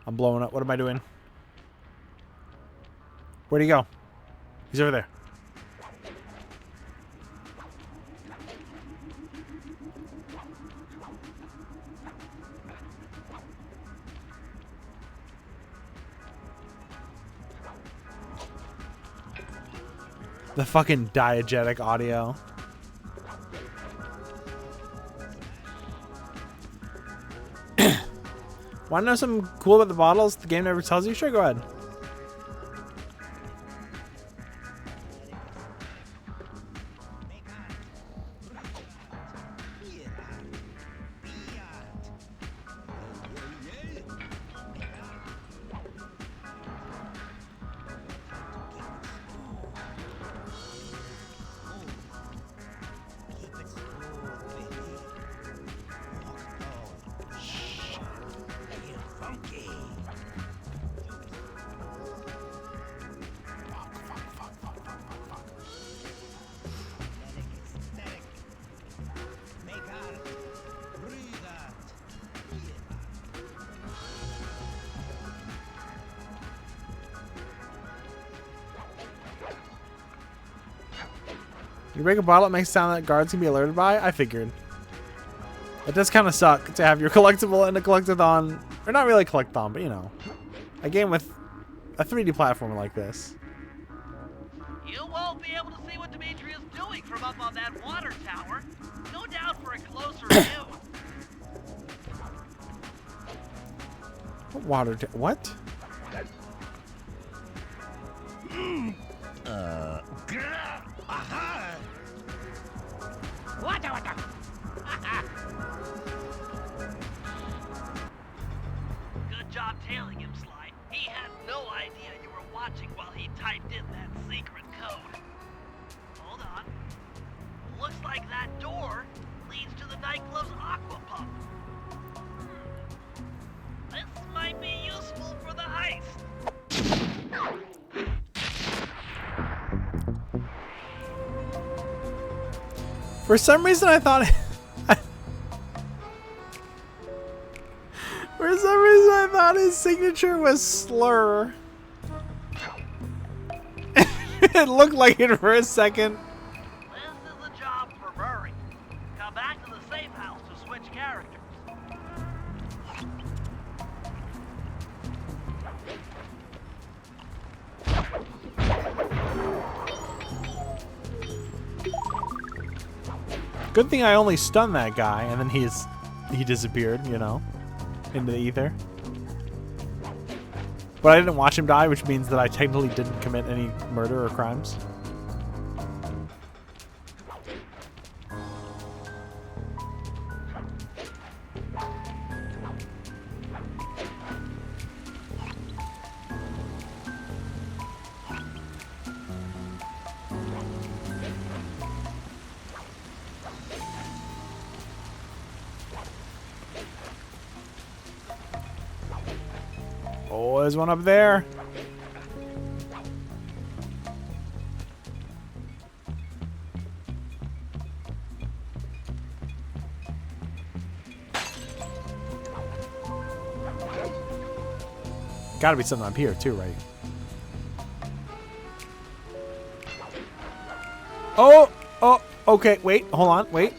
I'm blowing up. What am I doing? Where'd he go? He's over there. The fucking diegetic audio. Want to know something cool about the bottles the game never tells you? Sure, go ahead. You break a bottle, it makes a sound that guards can be alerted by? I figured. It does kind of suck to have your collectible in a collectathon, or not really a collectathon, but you know, a game with a 3D platformer like this. You won't be able to see what Dimitri is doing from up on that water tower. Go down for a closer view. What what? Good job tailing him, Sly. He had no idea you were watching while he typed in that secret code. Hold on. Looks like that door leads to the nightclub's aqua pump. This might be useful for the heist. For some reason I thought for some reason I thought his signature was slur. It looked like it for a second. This is a job for Murray. Come back to the safe house to switch characters. Good thing I only stunned that guy and then he disappeared, you know, into the ether. But I didn't watch him die, which means that I technically didn't commit any murder or crimes. there's one up there. Gotta be something up here too, right? Oh! Oh! Okay, wait. Hold on. Wait.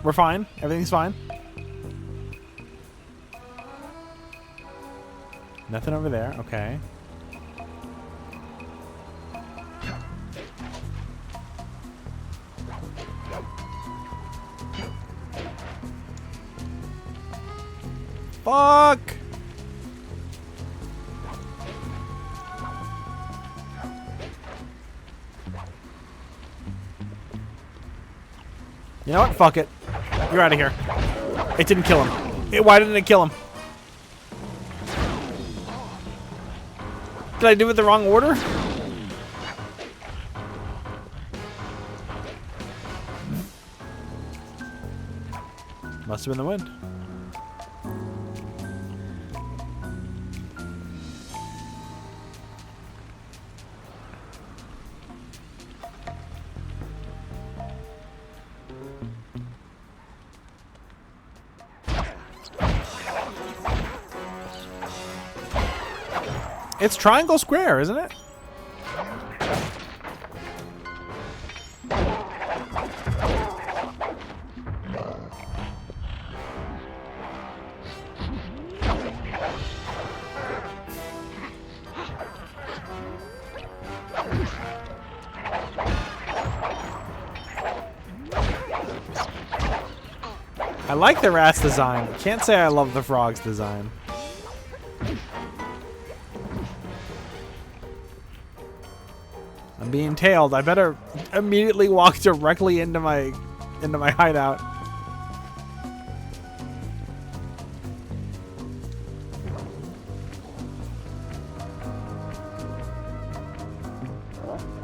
We're fine. Everything's fine. Nothing over there. Okay. Fuck! You know what? Fuck it. You're out of here. It didn't kill him. Why didn't it kill him? Did I do it the wrong order? Must have been the wind. It's triangle square, isn't it? I like the rat's design. Can't say I love the frog's design. I'm being tailed. I better immediately walk directly into my hideout.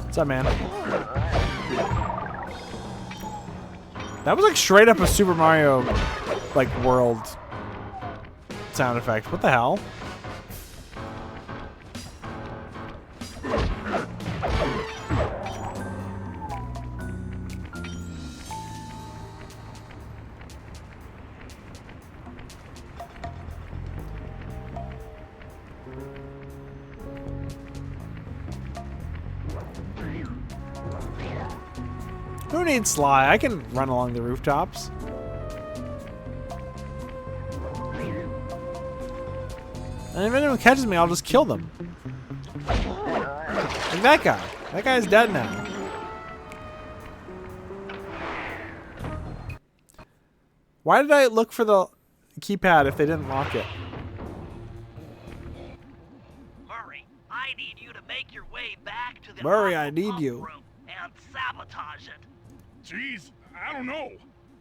What's up, man? That was like straight up a Super Mario like world sound effect. What the hell? Who needs Sly? I can run along the rooftops. And if anyone catches me, I'll just kill them. Like that guy. That guy's dead now. Why did I look for the keypad if they didn't lock it? Murray, I need you to make your way back to the Murray, I aqua need pump you. room and sabotage it. Jeez, I don't know.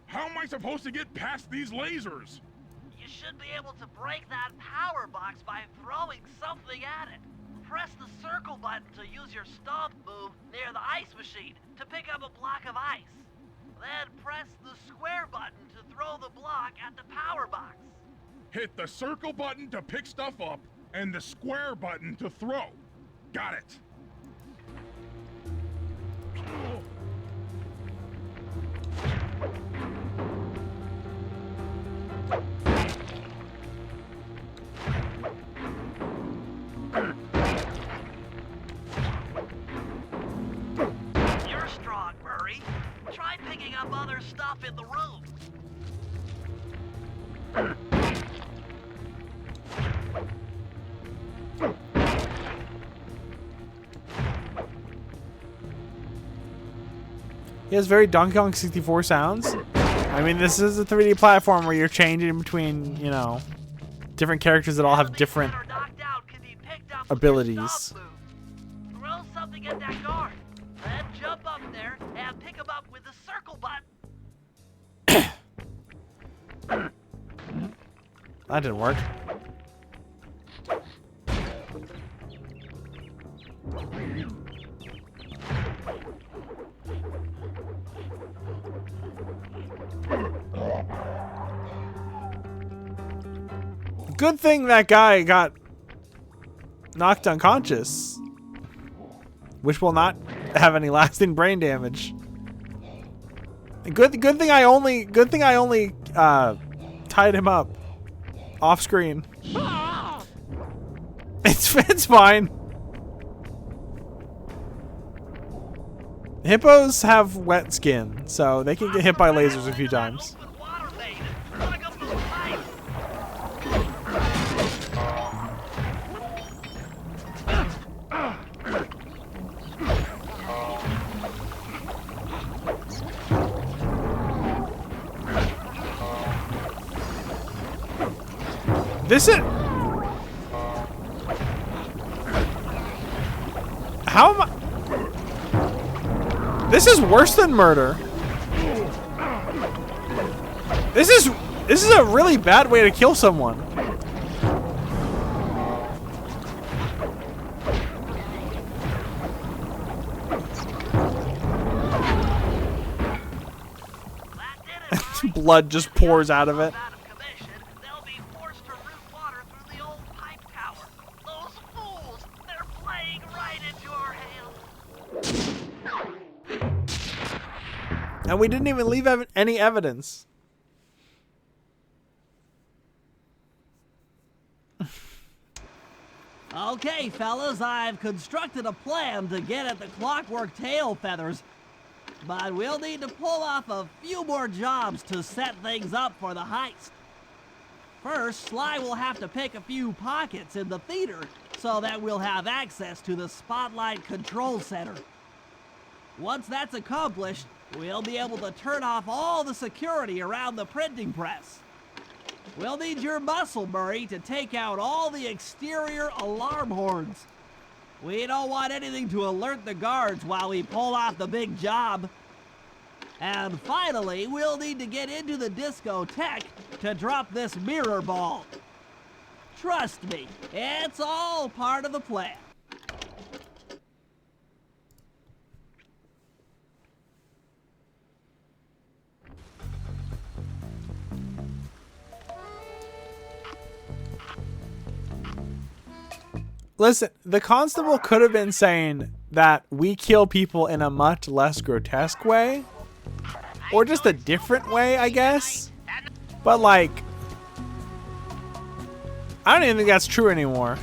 How am I supposed to get past these lasers? You should be able to break that power box by throwing something at it. Press the circle button to use your stomp move near the ice machine to pick up a block of ice. Then press the square button to throw the block at the power box. Hit the circle button to pick stuff up and the square button to throw. Got it. You're strong, Murray. Try picking up other stuff in the room. He has very Donkey Kong 64 sounds. I mean, this is a 3D platform where you're changing between, you know, different characters that all have different abilities. Throw something at that guard, then jump up there and pick him up with the circle button. That didn't work. Good thing that guy got knocked unconscious, which will not have any lasting brain damage. Good thing I only tied him up off screen. It's fine. Hippos have wet skin, so they can get hit by lasers a few times. This is... How am I... This is worse than murder. This is a really bad way to kill someone. Blood just pours out of it. And we didn't even leave any evidence. Okay, fellas, I've constructed a plan to get at the clockwork tail feathers. But we'll need to pull off a few more jobs to set things up for the heist. First, Sly will have to pick a few pockets in the theater so that we'll have access to the Spotlight Control Center. Once that's accomplished, we'll be able to turn off all the security around the printing press. We'll need your muscle, Murray, to take out all the exterior alarm horns. We don't want anything to alert the guards while we pull off the big job. And finally, we'll need to get into the discotheque to drop this mirror ball. Trust me, it's all part of the plan. Listen, the constable could have been saying that we kill people in a much less grotesque way. Or just a different way, I guess. But like, I don't even think that's true anymore.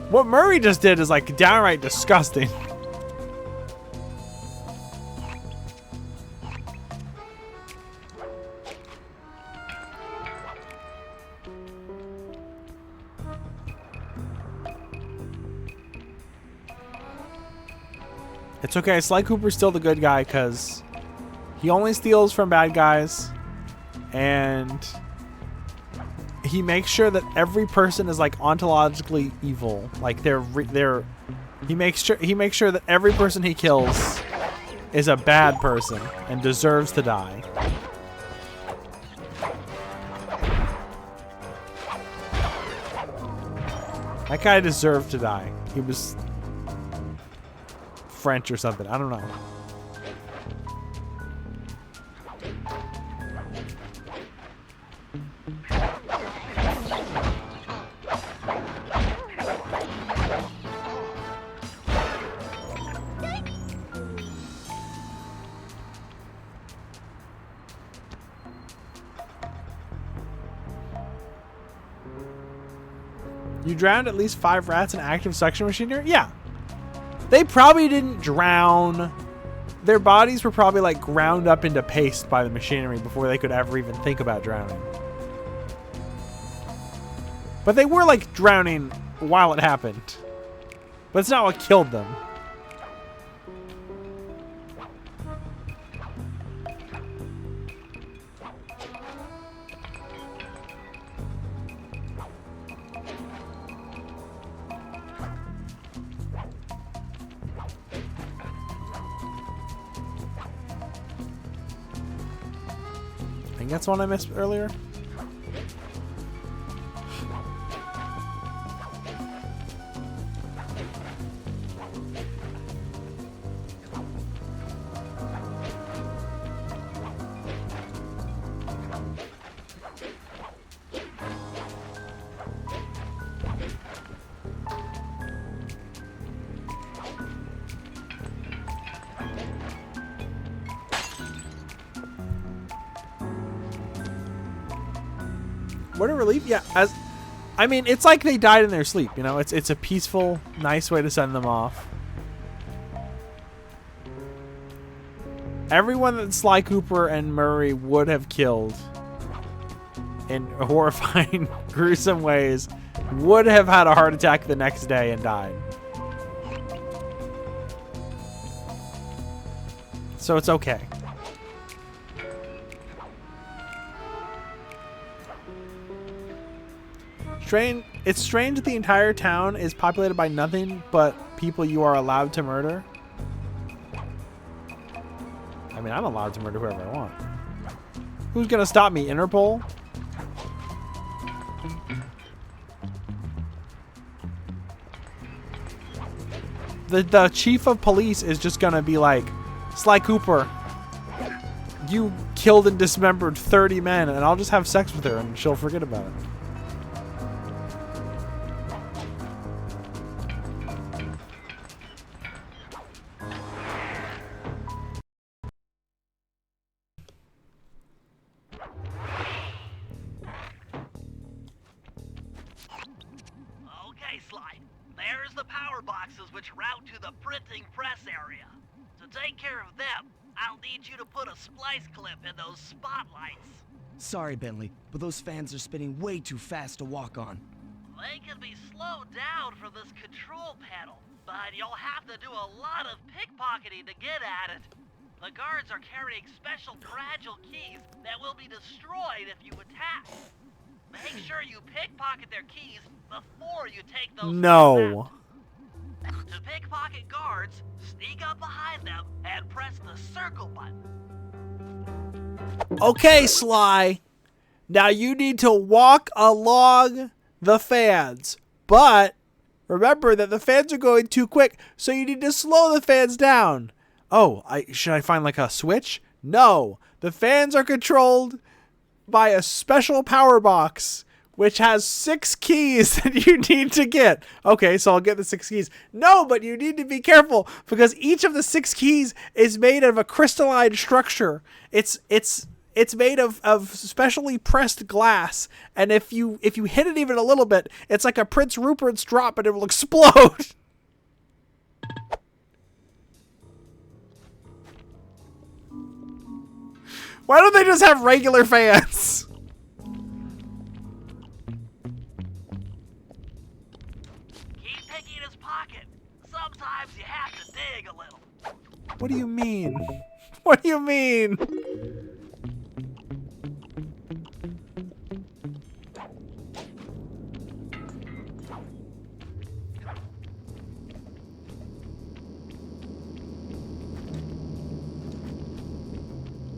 What Murray just did is like downright disgusting. It's okay, Sly Cooper's still the good guy because he only steals from bad guys, and he makes sure that every person is like ontologically evil. Like he makes sure that every person he kills is a bad person and deserves to die. That guy deserved to die. He was French or something. I don't know. You drowned at least 5 rats in active suction machinery? Yeah. They probably didn't drown. Their bodies were probably like ground up into paste by the machinery before they could ever even think about drowning. But they were like drowning while it happened. But it's not what killed them. I think that's one I missed earlier. What a relief. Yeah, I mean, it's like they died in their sleep, you know? It's a peaceful, nice way to send them off. Everyone that Sly Cooper and Murray would have killed in horrifying, gruesome ways would have had a heart attack the next day and died. So it's okay. It's strange that the entire town is populated by nothing but people you are allowed to murder. I mean, I'm allowed to murder whoever I want. Who's gonna stop me? Interpol? The chief of police is just gonna be like, Sly Cooper, you killed and dismembered 30 men, and I'll just have sex with her and she'll forget about it. Okay, Sly. There's the power boxes which route to the printing press area. To take care of them, I'll need you to put a splice clip in those spotlights. Sorry, Bentley, but those fans are spinning way too fast to walk on. They can be slowed down from this control panel, but you'll have to do a lot of pickpocketing to get at it. The guards are carrying special fragile keys that will be destroyed if you attack. Make sure you pickpocket their keys before you take those. No. To pickpocket guards, sneak up behind them and press the circle button. Okay, Sly. Now you need to walk along the fans. But remember that the fans are going too quick, so you need to slow the fans down. Oh, should I find like a switch? No. The fans are controlled by a special power box, which has 6 keys that you need to get. Okay, so I'll get the 6 keys. No, but you need to be careful because each of the 6 keys is made of a crystalline structure. It's made of specially pressed glass, and if you hit it even a little bit, it's like a Prince Rupert's drop, and it will explode. Why don't they just have regular fans? Keep picking his pocket. Sometimes you have to dig a little. What do you mean? What do you mean?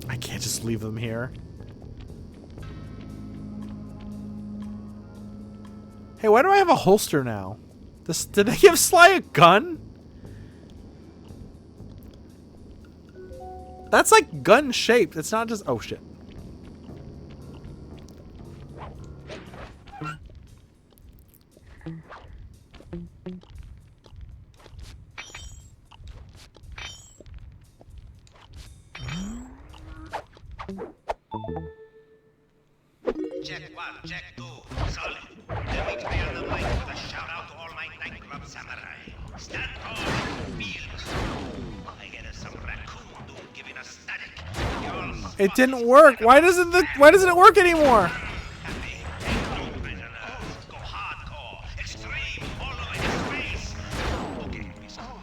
I can't just leave them here. Hey, why do I have a holster now? Did they give Sly a gun? That's like gun shaped. It's not just... Oh, shit. Check 1, check 2, solid. Let me clear the mic with a shout out to all my nightclub samurai. Stand tall, feel good. I get some raccoon dude giving us static. It didn't work. Why doesn't it work anymore? Happy. No prisoners. Go hardcore. Extreme. All over his face. Okay, peace out.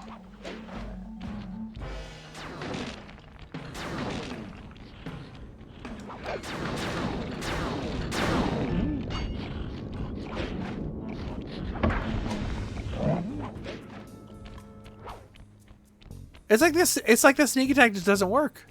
It's like this. It's like the sneak attack just doesn't work.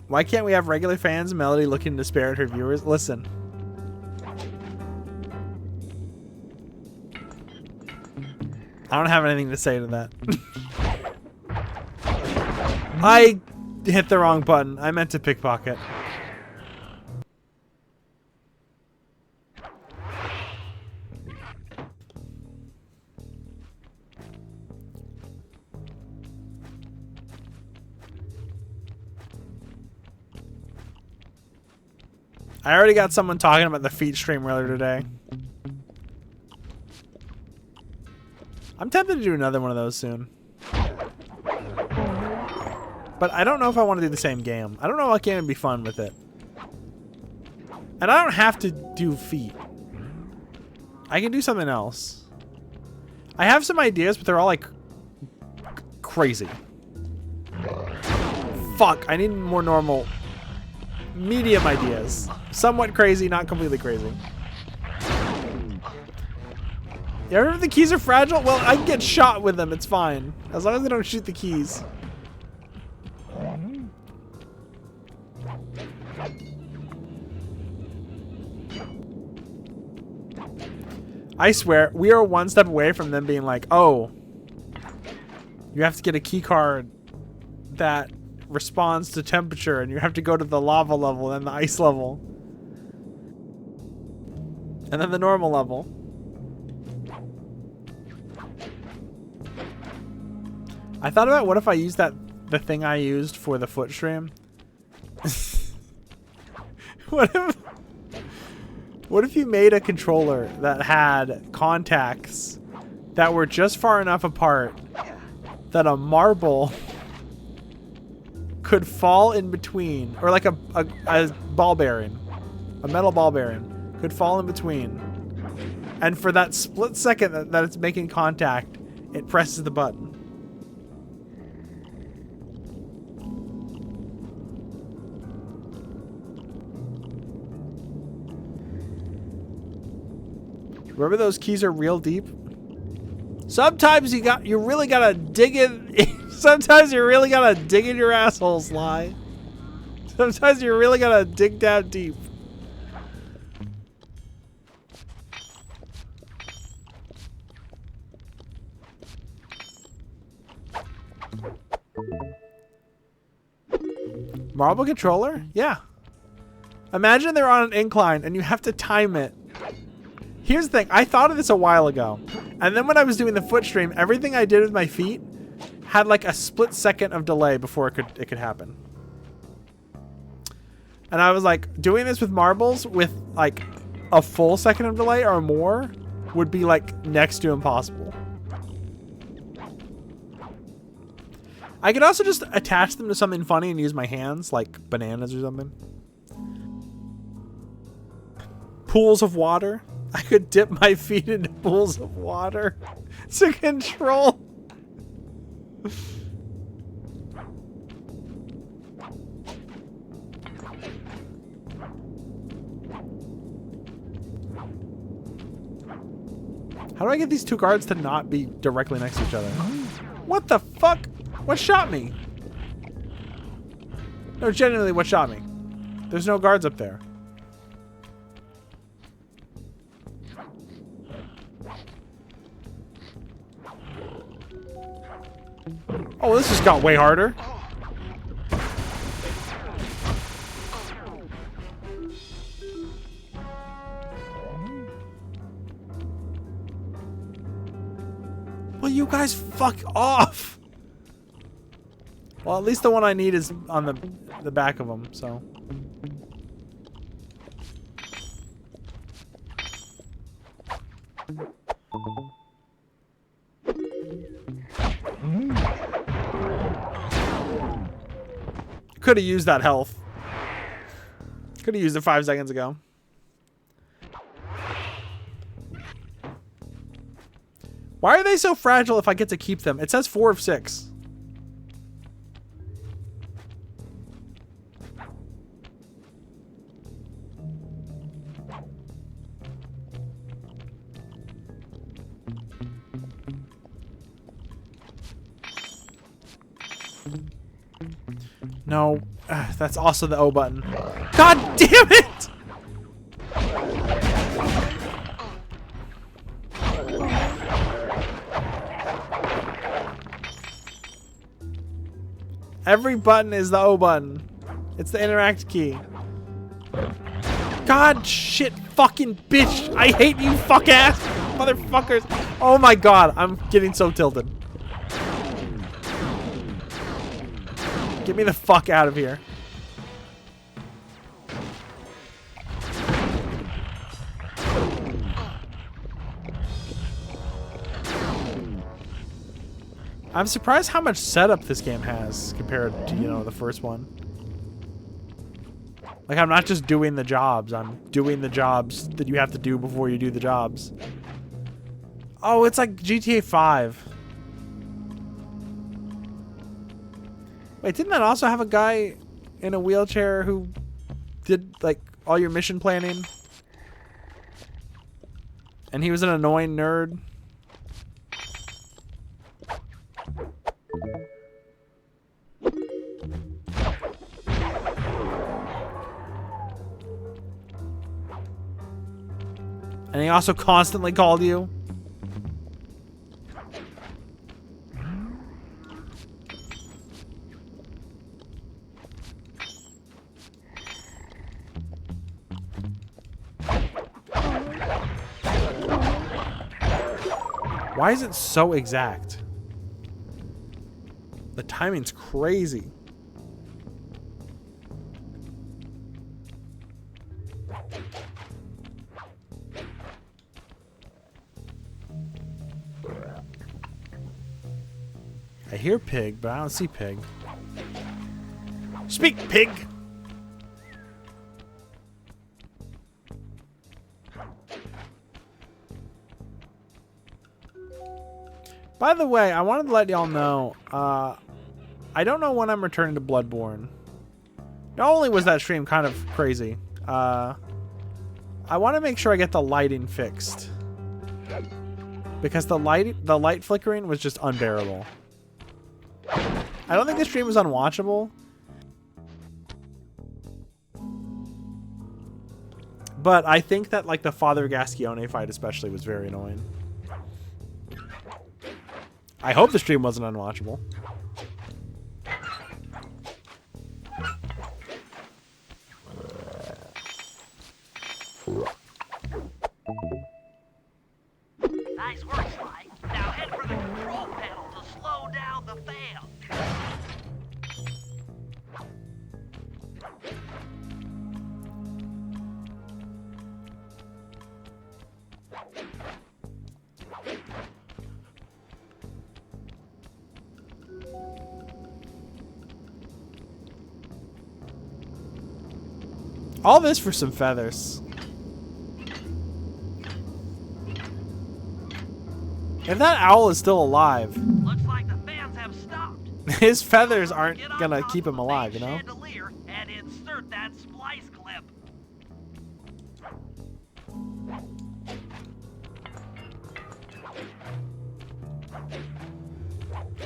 Why can't we have regular fans, Melody looking to stare at her viewers? Listen. I don't have anything to say to that. I hit the wrong button. I meant to pickpocket. I already got someone talking about the feet stream earlier today. I'm tempted to do another one of those soon. But I don't know if I want to do the same game. I don't know what game would be fun with it. And I don't have to do feet. I can do something else. I have some ideas, but they're all like crazy. Fuck, I need more normal, medium ideas. Somewhat crazy, not completely crazy. Yeah, remember the keys are fragile? Well, I can get shot with them, it's fine. As long as they don't shoot the keys. I swear, we are one step away from them being like, oh, you have to get a key card that responds to temperature, and you have to go to the lava level, and the ice level, and then the normal level. I thought about what if I used the thing I used for the foot stream. What if you made a controller that had contacts that were just far enough apart that a marble could fall in between, or like a ball bearing, a metal ball bearing could fall in between, and for that split second that it's making contact, it presses the button. Remember those keys are real deep? Sometimes you really gotta dig in. Sometimes you really gotta dig in your asshole, Sly. Sometimes you really gotta dig down deep. Marble controller? Yeah. Imagine they're on an incline and you have to time it. Here's the thing, I thought of this a while ago, and then when I was doing the foot stream, everything I did with my feet had like a split second of delay before it could happen. And I was like, doing this with marbles with like a full second of delay or more would be like next to impossible. I could also just attach them to something funny and use my hands, like bananas or something. Pools of water. I could dip my feet into pools of water to control. How do I get these two guards to not be directly next to each other? What the fuck? What shot me? No, genuinely, what shot me? There's no guards up there. Oh, this just got way harder. Will you guys fuck off? Well, at least the one I need is on the back of them, so. Could have used that health. Could have used it 5 seconds ago. Why are they so fragile if I get to keep them? It says 4 of 6. No, that's also the O button. God damn it! Every button is the O button. It's the interact key. God, shit, fucking bitch. I hate you, fuck ass motherfuckers. Oh my god, I'm getting so tilted. Get me the fuck out of here. I'm surprised how much setup this game has compared to, you know, the first one. Like, I'm not just doing the jobs. I'm doing the jobs that you have to do before you do the jobs. Oh, it's like GTA 5. Wait, didn't that also have a guy in a wheelchair who did, like, all your mission planning? And he was an annoying nerd? And he also constantly called you? Why is it so exact? The timing's crazy. I hear pig, but I don't see pig. Speak, pig! By the way, I wanted to let y'all know, I don't know when I'm returning to Bloodborne. Not only was that stream kind of crazy, I want to make sure I get the lighting fixed. Because the light flickering was just unbearable. I don't think the stream was unwatchable. But I think that, like, the Father Gascione fight especially was very annoying. I hope the stream wasn't unwatchable. Nice work, Sly. Now head for the control panel to slow down the fan. All this for some feathers. If that owl is still alive, Looks like the fans have stopped. his feathers aren't Get on gonna top keep of him the alive, main you know? chandelier and insert that splice clip.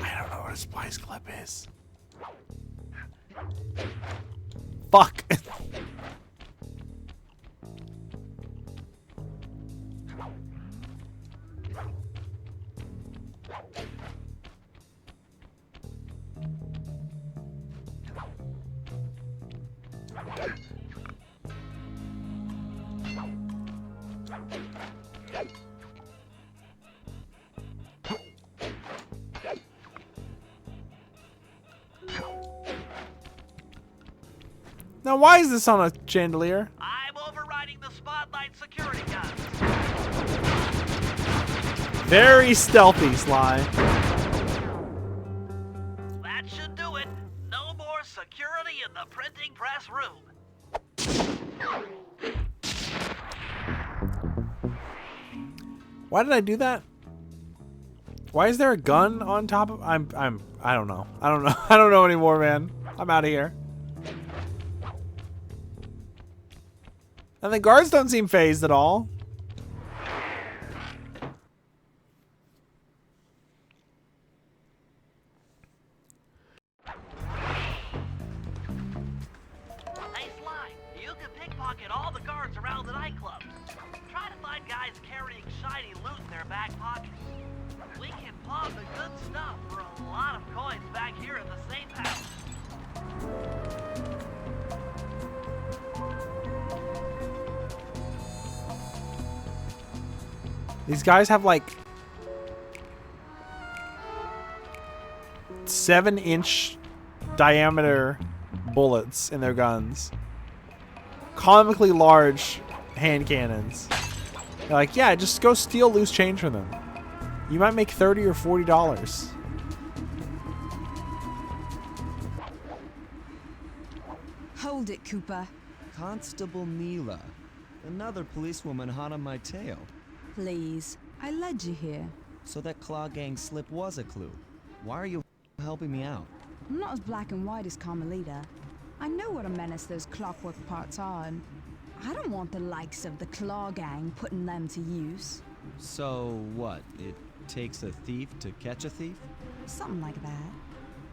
I don't know what a splice clip is. Fuck. Now, why is this on a chandelier? I'm overriding the spotlight security guns. Very stealthy, Sly. That should do it. No more security in the printing press room. Why did I do that? Why is there a gun on top of? I don't know. I don't know. I don't know anymore, man. I'm out of here. And the guards don't seem phased at all. Hey, Sly, you can pickpocket all the guards around the nightclub. Try to find guys carrying shiny loot in their back pockets. We can pawn the good stuff for a lot of coins back here at the safe house. These guys have like 7-inch diameter bullets in their guns. Comically large hand cannons. They're like, yeah, just go steal loose change from them. You might make $30 or $40. Hold it, Cooper. Constable Neela. Another policewoman hot on my tail. Please. I led you here. So that Claw Gang slip was a clue. Why are you helping me out? I'm not as black and white as Carmelita. I know what a menace those clockwork parts are, and I don't want the likes of the Claw Gang putting them to use. So what? It takes a thief to catch a thief? Something like that.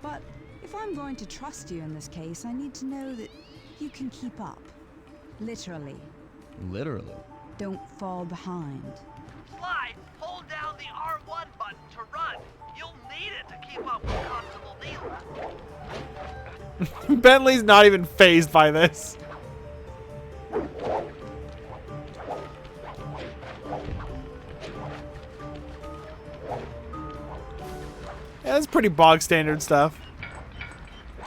But if I'm going to trust you in this case, I need to know that you can keep up. Literally. Literally. Don't fall behind. Sly, hold down the R1 button to run. You'll need it to keep up with Constable Neela. Bentley's not even phased by this. Yeah, that's pretty bog standard stuff.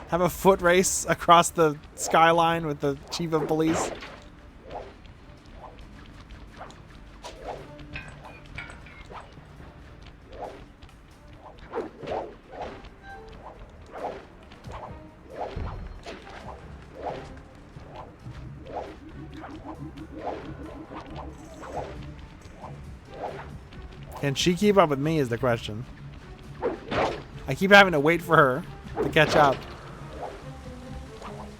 Have a foot race across the skyline with the chief of police. Can she keep up with me is the question. I keep having to wait for her to catch up.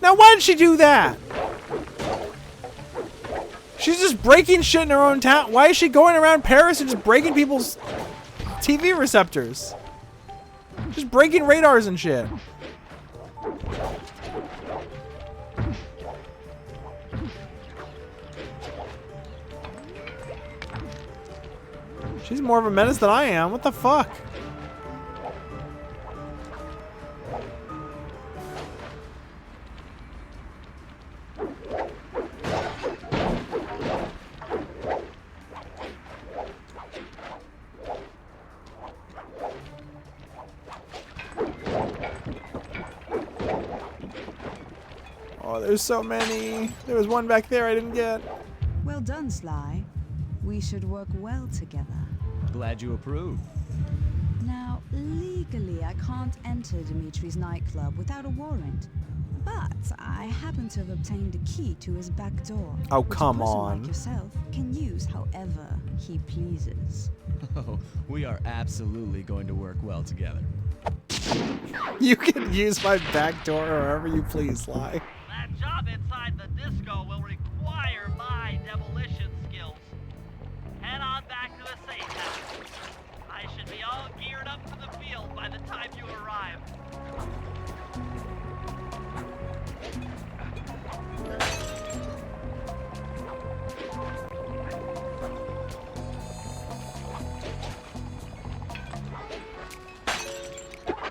Now why did she do that? She's just breaking shit in her own town. Why is she going around Paris and just breaking people's TV receptors? Just breaking radars and shit. She's more of a menace than I am. What the fuck? Oh, there's so many. There was one back there I didn't get. Well done, Sly. We should work well together. Glad you approve. Now, legally, I can't enter Dimitri's nightclub without a warrant. But I happen to have obtained a key to his back door. Oh, which come a person on. like yourself can use however he pleases. Oh, we are absolutely going to work well together. You can use my back door however you please, Sly. That job inside the disco will require my demolition skills. Head on back to the safe house. I should be all geared up for the field by the time you arrive.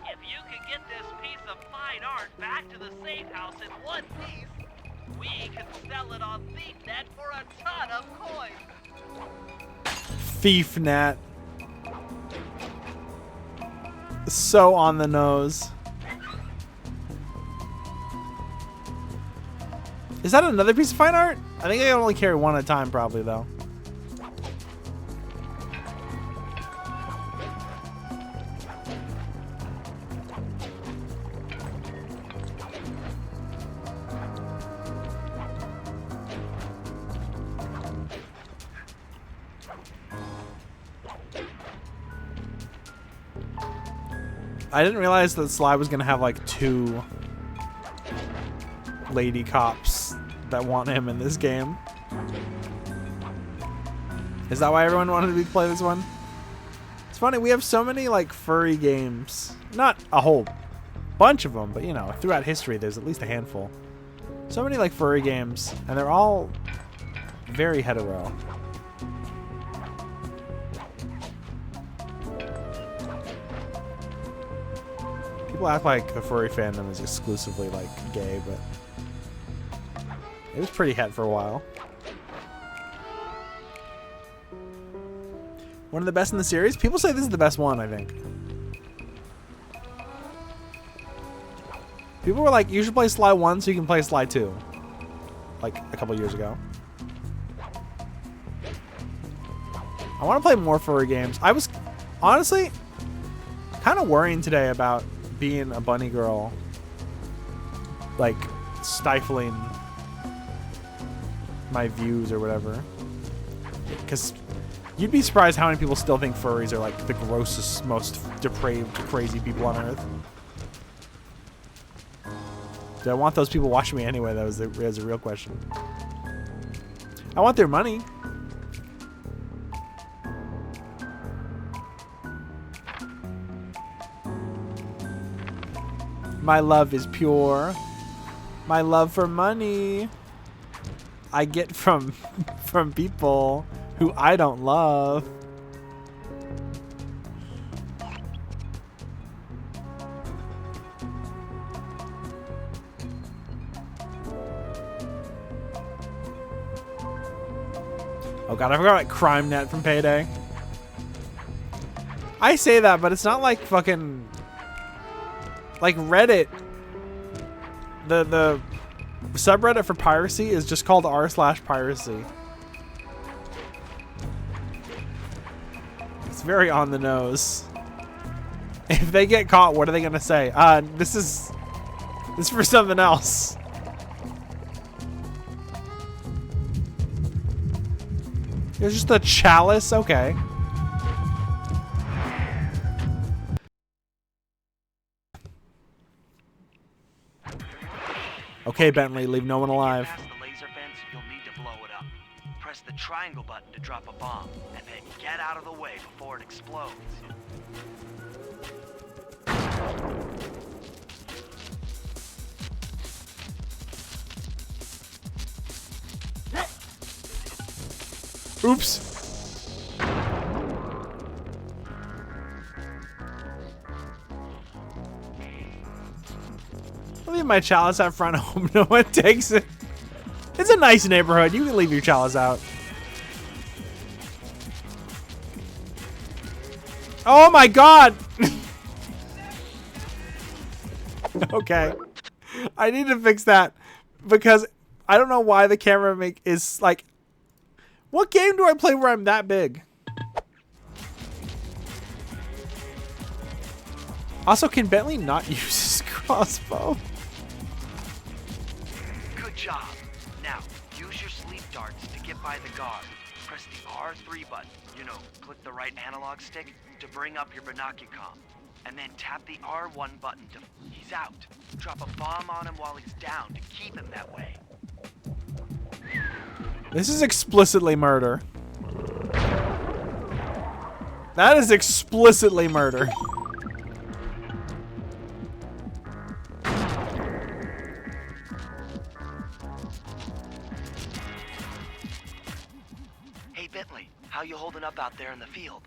If you could get this piece of fine art back to the safe house in one piece, we can sell it on ThiefNet for a ton of coins. Thief Nat. So on the nose. Is that another piece of fine art? I think I can only carry one at a time, probably, though. I didn't realize that Sly was gonna have like 2 lady cops that want him in this game. Is that why everyone wanted me to play this one? It's funny, we have so many like furry games. Not a whole bunch of them, but you know, throughout history there's at least a handful. So many like furry games, and they're all very hetero. People act like the furry fandom is exclusively like gay, but it was pretty het for a while. One of the best in the series? People say this is the best one, I think. People were like, you should play Sly 1 so you can play Sly 2. Like a couple years ago. I want to play more furry games. I was honestly kind of worrying today about being a bunny girl, like stifling my views or whatever. Because you'd be surprised how many people still think furries are like the grossest, most depraved, crazy people on earth. Do I want those people watching me anyway? That was a real question. I want their money. My love is pure. My love for money I get from people who I don't love. Oh god, I forgot about Crime Net from Payday. I say that, but it's not like fucking like Reddit. The subreddit for piracy is just called r/piracy. It's very on the nose. If they get caught, what are they gonna say? This is for something else. It's just a chalice? Okay. Okay, Bentley, leave no one alive. Past the laser fence, you'll need to blow it up. Press the triangle button to drop a bomb, and then get out of the way before it explodes. Oops. I'll leave my chalice out front. I hope no one takes it. It's a nice neighborhood. You can leave your chalice out. Oh my god! Okay. I need to fix that. Because I don't know why the camera is like... What game do I play where I'm that big? Also, can Bentley not use his crossbow? Good job. Now, use your sleep darts to get by the guard. Press the R3 button, click the right analog stick to bring up your binocucom. And then tap the R1 button to... He's out. Drop a bomb on him while he's down to keep him that way. This is explicitly murder. That is explicitly murder. Hey, Bentley, how you holding up out there in the field?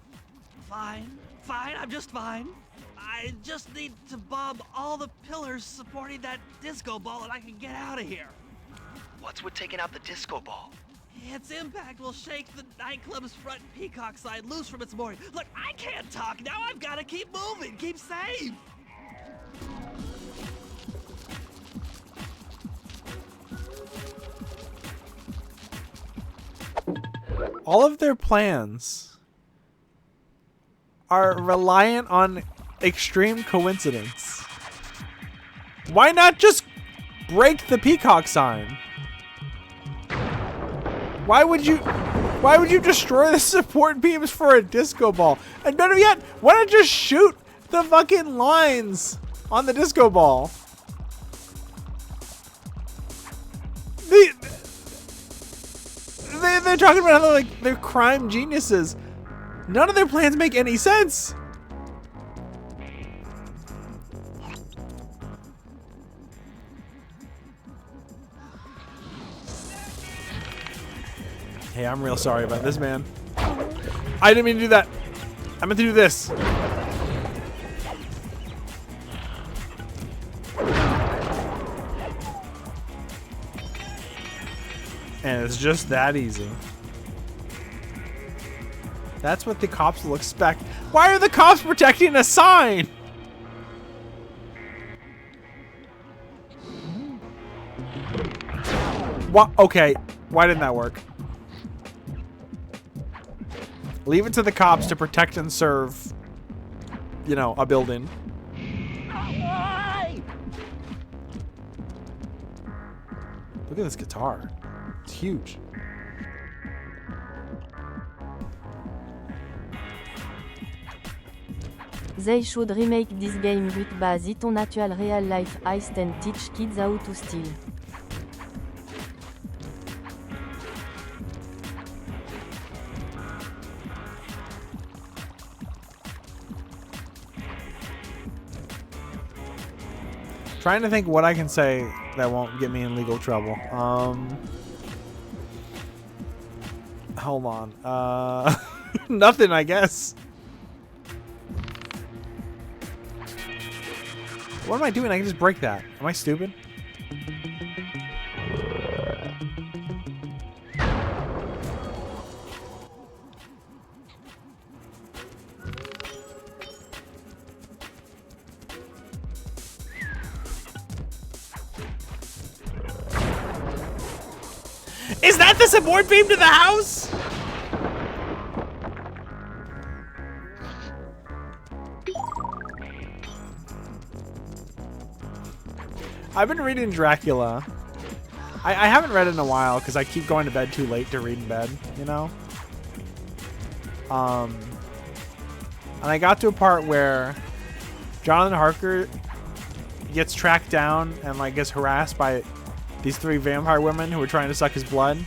Fine, I'm just fine. I just need to bomb all the pillars supporting that disco ball and I can get out of here. What's with taking out the disco ball? Its impact will shake the nightclub's front peacock side loose from its mooring. Look, I can't talk now. I've got to keep moving, keep safe. All of their plans are reliant on extreme coincidence. Why not just break the peacock sign? Why would you destroy the support beams for a disco ball? And better yet, why not just shoot the fucking lines on the disco ball? They're talking about how they're crime geniuses. None of their plans make any sense. Hey, I'm real sorry about this, man. I didn't mean to do that. I meant to do this. And it's just that easy. That's what the cops will expect. Why are the cops protecting a sign? What? Okay. Why didn't that work? Leave it to the cops to protect and serve, a building. Look at this guitar. It's huge. They should remake this game but base it on actual real life heist and teach kids how to steal. Trying to think what I can say that won't get me in legal trouble. Hold on. Nothing, I guess. What am I doing? I can just break that. Am I stupid? Is that the support beam to the house? I've been reading Dracula. I haven't read it in a while because I keep going to bed too late to read in bed, you know? And I got to a part where Jonathan Harker gets tracked down and like gets harassed by these 3 vampire women who were trying to suck his blood.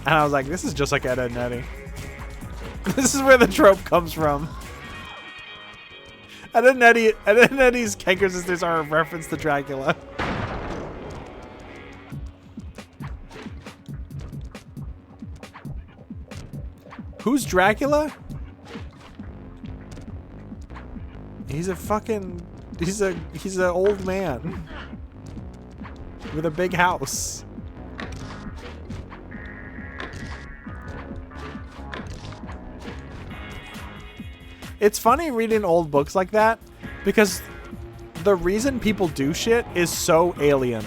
And I was like, this is just like Ed, Edd n Eddy. This is where the trope comes from. Ed, Edd n Eddy's Kanker sisters are a reference to Dracula. Who's Dracula? He's a fucking... He's an old man. With a big house. It's funny reading old books like that because the reason people do shit is so alien.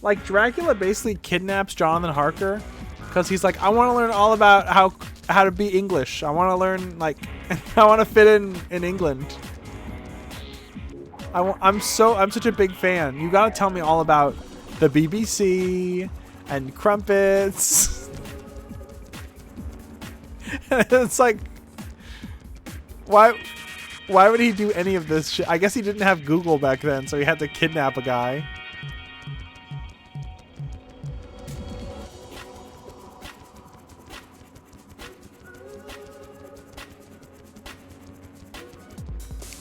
Like Dracula basically kidnaps Jonathan Harker because he's like, I want to learn all about how to be English. I want to learn like I want to fit in England. I'm such a big fan. You gotta tell me all about the BBC and crumpets. It's like, why would he do any of this shit? I guess he didn't have Google back then, so he had to kidnap a guy.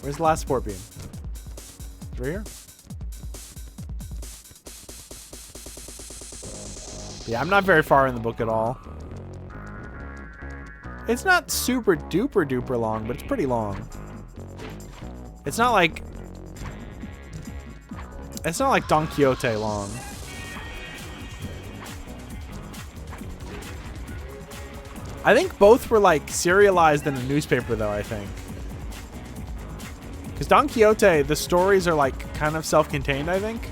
Where's the last support beam? It's right here. Yeah, I'm not very far in the book at all. It's not super duper duper long, but it's pretty long. It's not like Don Quixote long. I think both were like serialized in a newspaper though, I think. Because Don Quixote, the stories are like kind of self-contained, I think.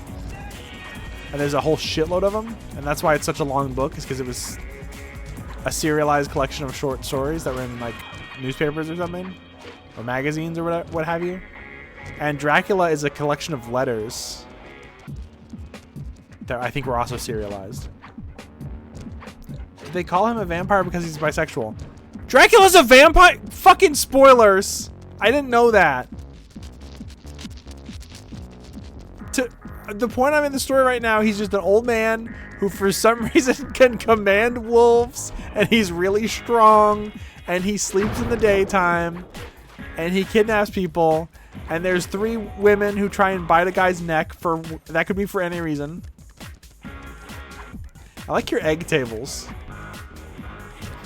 And there's a whole shitload of them. And that's why it's such a long book, is because it was a serialized collection of short stories that were in like newspapers or something, or magazines or what have you. And Dracula is a collection of letters that I think were also serialized. Did they call him a vampire because he's bisexual? Dracula's a vampire? Fucking spoilers! I didn't know that. The point I'm in the story right now, he's just an old man who for some reason can command wolves, and he's really strong, and he sleeps in the daytime, and he kidnaps people, and there's 3 women who try and bite a guy's neck for, that could be for any reason. I like your egg tables.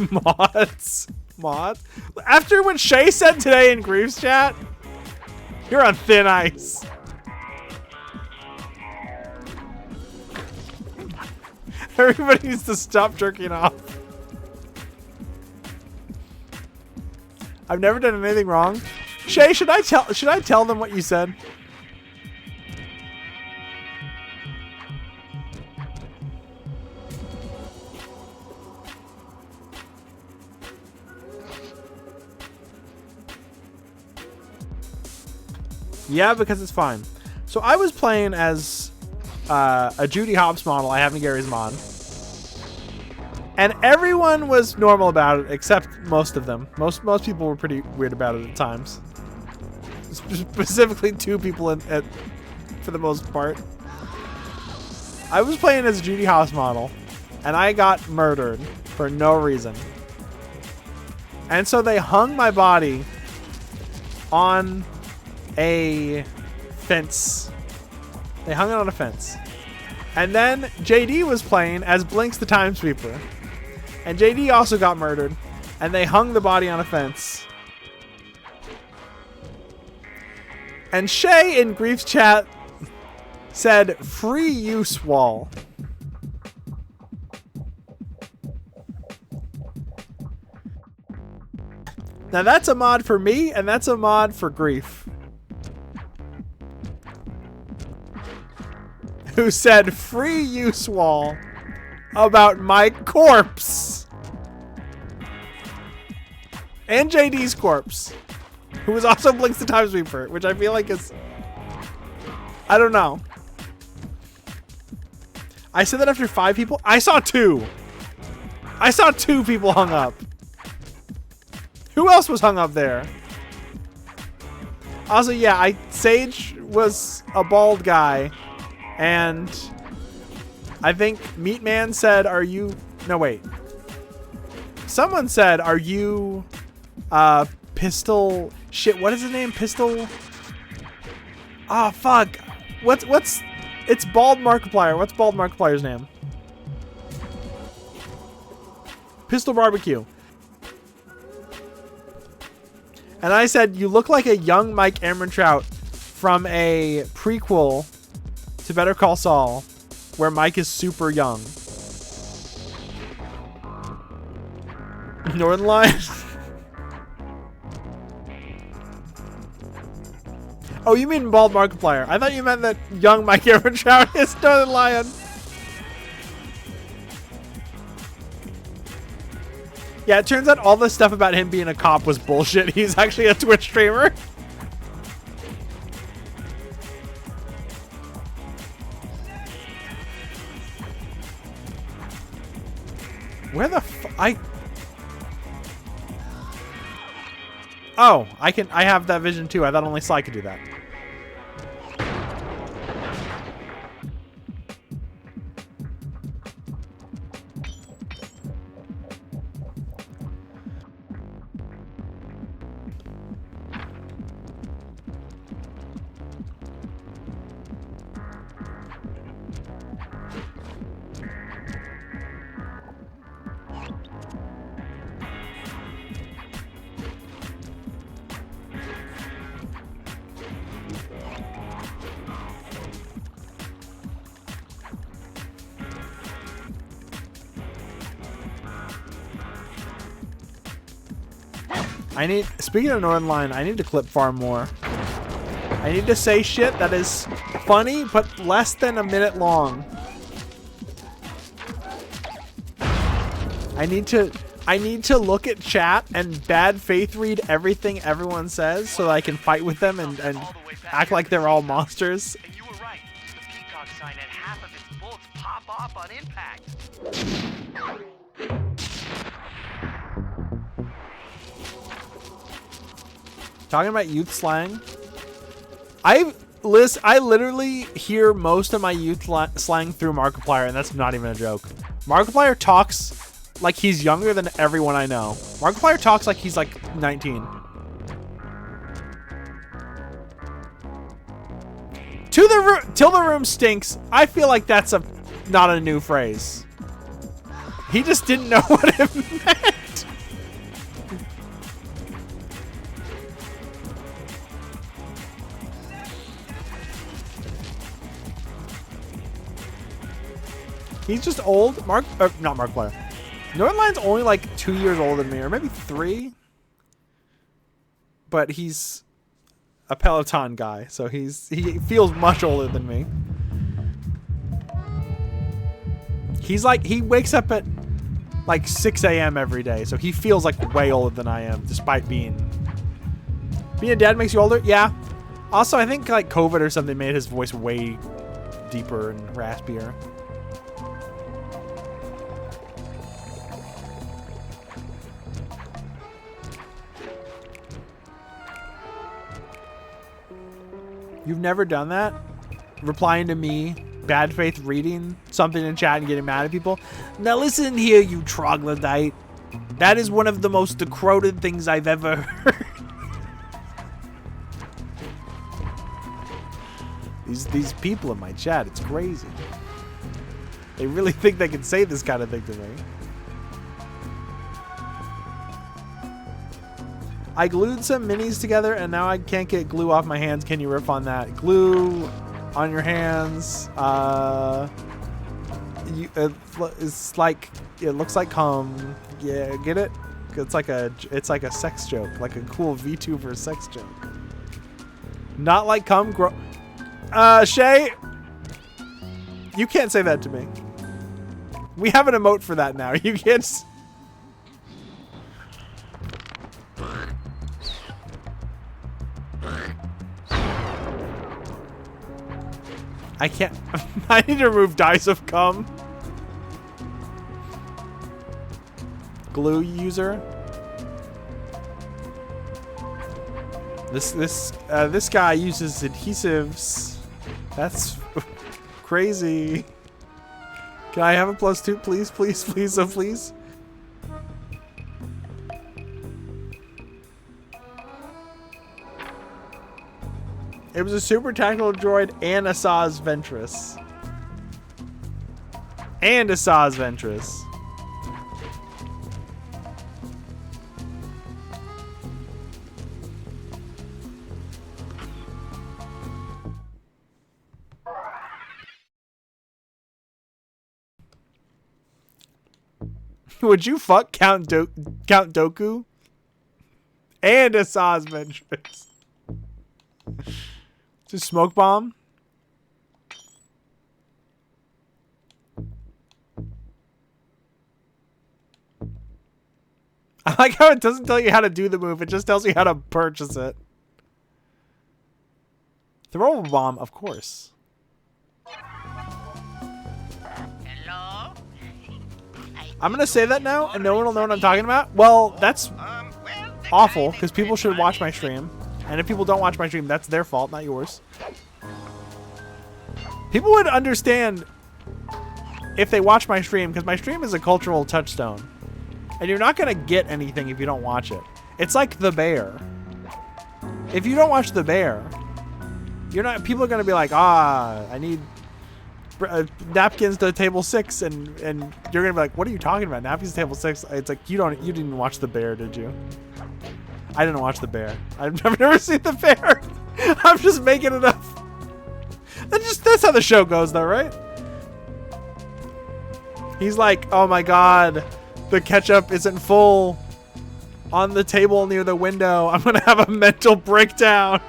Mods. After what Shay said today in Grief's chat, you're on thin ice. Everybody needs to stop jerking off. I've never done anything wrong. Shay, should I tell them what you said? Yeah, because it's fine. So I was playing as a Judy Hopps model. I have Gary's mod. And everyone was normal about it, except most of them. Most people were pretty weird about it at times. Specifically 2 people for the most part. I was playing as a Judy Hopps model, and I got murdered for no reason. And so they hung my body on a fence. They hung it on a fence. And then JD was playing as Blinks the Time Sweeper. And JD also got murdered. And they hung the body on a fence. And Shay in Grief's chat said, free use wall. Now that's a mod for me, and that's a mod for Grief. Who said free use wall about my corpse. And JD's corpse. Who was also Blinks the Time Sweeper, which I feel like is... I don't know. I said that after 5 people? I saw 2. I saw 2 people hung up. Who else was hung up there? Also, yeah, Sage was a bald guy. And I think Meatman said, are you... No, wait. Someone said, are you... Pistol... Shit, what is his name? Pistol... Ah, fuck. What's... It's Bald Markiplier. What's Bald Markiplier's name? Pistol Barbecue. And I said, you look like a young Mike Ehrmantraut from a prequel to Better Call Saul, where Mike is super young. Northern Lion? Oh, you mean Bald Markiplier. I thought you meant that young Mike Ehrmantraut is Northern Lion. Yeah, it turns out all the stuff about him being a cop was bullshit. He's actually a Twitch streamer. Where the Oh, I have that vision too. I thought only Sly could do that. Speaking of Northern Line, I need to clip farm more. I need to say shit that is funny, but less than a minute long. I need to look at chat and bad faith read everything everyone says so that I can fight with them and act like they're all monsters. And you were right. The peacock sign had half of its bullets pop off on impact. Talking about youth slang, I literally hear most of my youth slang through Markiplier, and that's not even a joke. Markiplier talks like he's younger than everyone I know. Markiplier talks like he's like 19. Till the room stinks. I feel like that's not a new phrase. He just didn't know what it meant. He's just old. Not Markiplier. Northline's only like 2 years older than me, or maybe 3. But he's a Peloton guy, so he feels much older than me. He's like, he wakes up at like 6 a.m. every day, so he feels like way older than I am, despite being a dad makes you older. Yeah. Also, I think like COVID or something made his voice way deeper and raspier. You've never done that? Replying to me, bad faith reading something in chat and getting mad at people? Now listen here, you troglodyte. That is one of the most decroded things I've ever heard. These people in my chat, it's crazy. They really think they can say this kind of thing to me. I glued some minis together and now I can't get glue off my hands. Can you riff on that? Glue on your hands. It's like, it looks like cum. Yeah, get it? It's like a sex joke, like a cool VTuber sex joke. Not like cum. Shay, you can't say that to me. We have an emote for that now. You can't. I can't. I need to remove dice of cum. Glue user. This guy uses adhesives. That's crazy. Can I have a +2, please, please, please, oh please? It was a super tactical droid and a Saz Ventress. And a Saz Ventress. Would you fuck Count Dooku? And a Saz Ventress. Just smoke bomb. I like how it doesn't tell you how to do the move. It just tells you how to purchase it. Throw a bomb, of course. Hello? I'm gonna say that now, and no one will know what I'm talking about. Well, that's awful, because people should watch my stream. And if people don't watch my stream, that's their fault, not yours. People would understand if they watch my stream, because my stream is a cultural touchstone. And you're not going to get anything if you don't watch it. It's like The Bear. If you don't watch The Bear, you're not. People are going to be like, I need napkins to table 6, and you're going to be like, what are you talking about? Napkins to table 6? It's like, you didn't watch The Bear, did you? I didn't watch The Bear. I've never seen The Bear. I'm just making it up. That's how the show goes, though, right? He's like, oh my god, the ketchup isn't full on the table near the window. I'm gonna have a mental breakdown.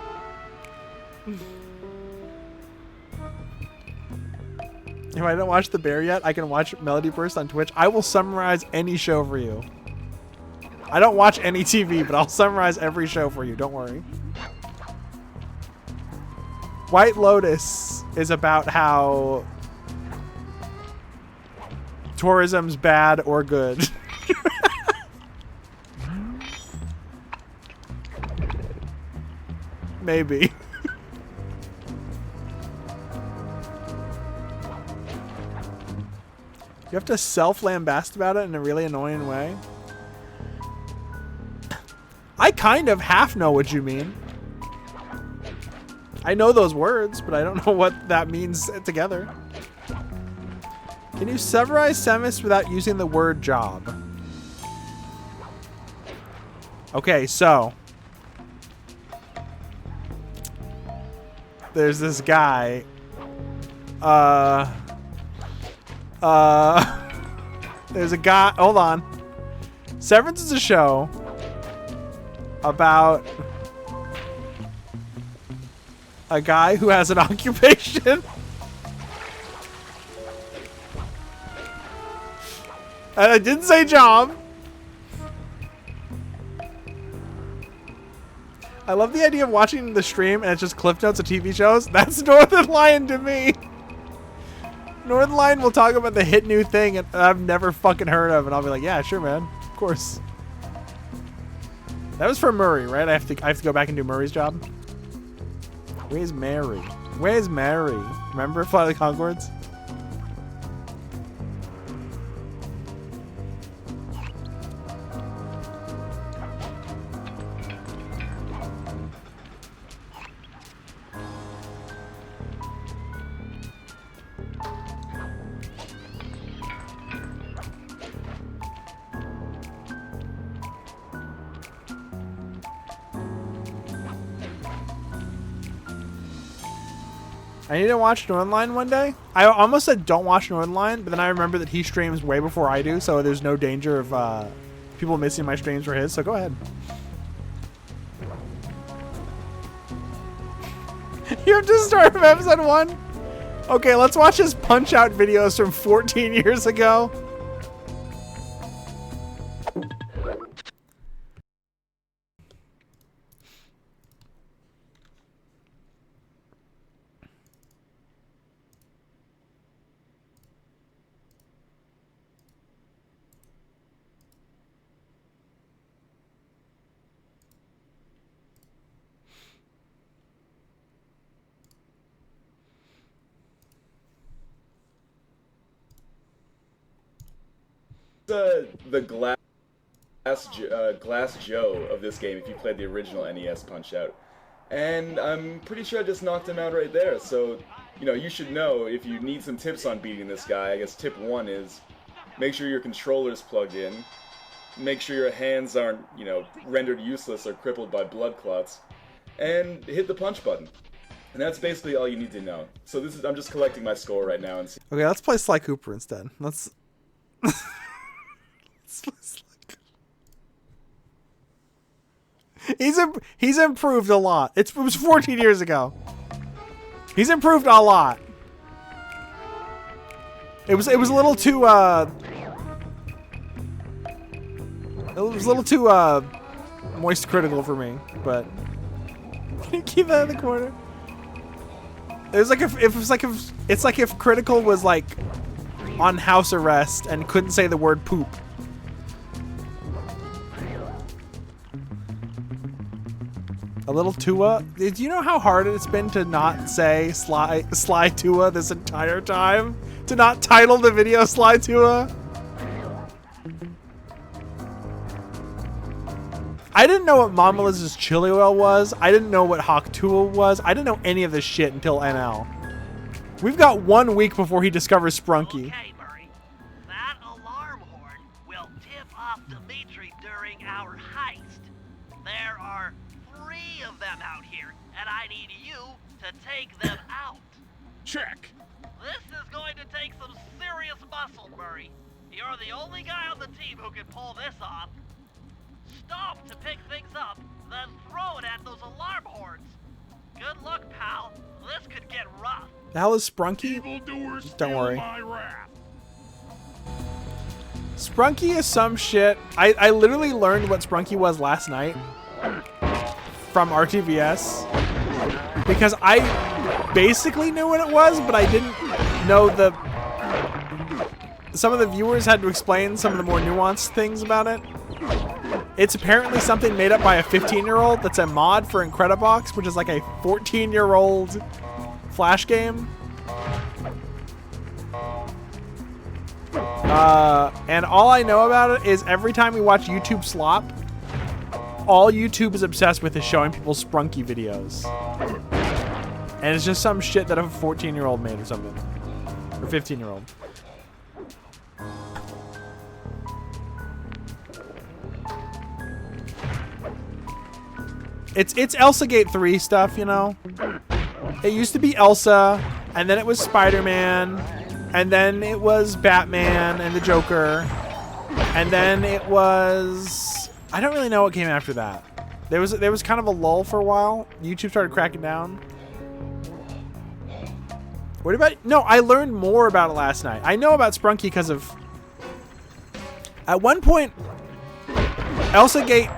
If I don't watch The Bear yet, I can watch Melody Burst on Twitch. I will summarize any show for you. I don't watch any TV, but I'll summarize every show for you. Don't worry. White Lotus is about how tourism's bad or good. Maybe. You have to self-lambast about it in a really annoying way. I kind of half know what you mean. I know those words, but I don't know what that means together. Can you summarize Semis without using the word job? Okay, so there's this guy. There's a guy. Hold on. Severance is a show about a guy who has an occupation. And I didn't say job. I love the idea of watching the stream and it's just clip notes of TV shows. That's Northern Lion to me. Northernlion will talk about the hit new thing and I've never fucking heard of, and I'll be like, yeah, sure, man, of course. That was for Murray, right? I have to go back and do Murray's job. Where's Mary? Where's Mary? Remember Flight of the Conchords? I need to watch Northernlion one day. I almost said don't watch Northernlion, but then I remember that he streams way before I do, so there's no danger of people missing my streams for his, so go ahead. You have to start from episode 1? Okay, let's watch his Punch-Out videos from 14 years ago. The Glass Joe of this game if you played the original NES Punch-Out. And I'm pretty sure I just knocked him out right there, so, you know, you should know if you need some tips on beating this guy. I guess tip 1 is make sure your controller's plugged in, make sure your hands aren't, you know, rendered useless or crippled by blood clots, and hit the punch button. And that's basically all you need to know. So this is, I'm just collecting my score right now. And see. Okay, let's play Sly Cooper instead. Let's play Sly Cooper. He's improved a lot. It was 14 years ago. He's improved a lot. It was a little too moist critical for me, but can you keep that in the corner? It was like it's like if critical was like on house arrest and couldn't say the word poop. A little Tua. Do you know how hard it's been to not say Sly Tua this entire time? To not title the video Sly Tua? I didn't know what Mama Liz's chili oil was. I didn't know what Hawk Tua was. I didn't know any of this shit until NL. We've got 1 week before he discovers Sprunky. Okay, Murray. That alarm horn will tip off Dimitri during our heist. There are 3 of them out here, and I need you to take them out. Check. This is going to take some serious muscle, Murray. You're the only guy on the team who can pull this off. Stop to pick things up, then throw it at those alarm horns. Good luck, pal. This could get rough. The hell is Sprunky? Evildoers Don't feel worry. my wrath. Sprunky is some shit. I literally learned what Sprunky was last night from RTVS because I basically knew what it was, but I didn't know the... Some of the viewers had to explain some of the more nuanced things about it. It's apparently something made up by a 15-year-old that's a mod for Incredibox, which is like a 14-year-old Flash game. And all I know about it is every time we watch YouTube slop, all YouTube is obsessed with is showing people Sprunky videos. And it's just some shit that a 14-year-old made or something. Or 15-year-old. It's Elsa Gate 3 stuff, you know? It used to be Elsa, and then it was Spider-Man, and then it was Batman and the Joker, and then it was... I don't really know what came after that. There was kind of a lull for a while. YouTube started cracking down. What about... No, I learned more about it last night. I know about Sprunky because of... At one point, Elsa Gate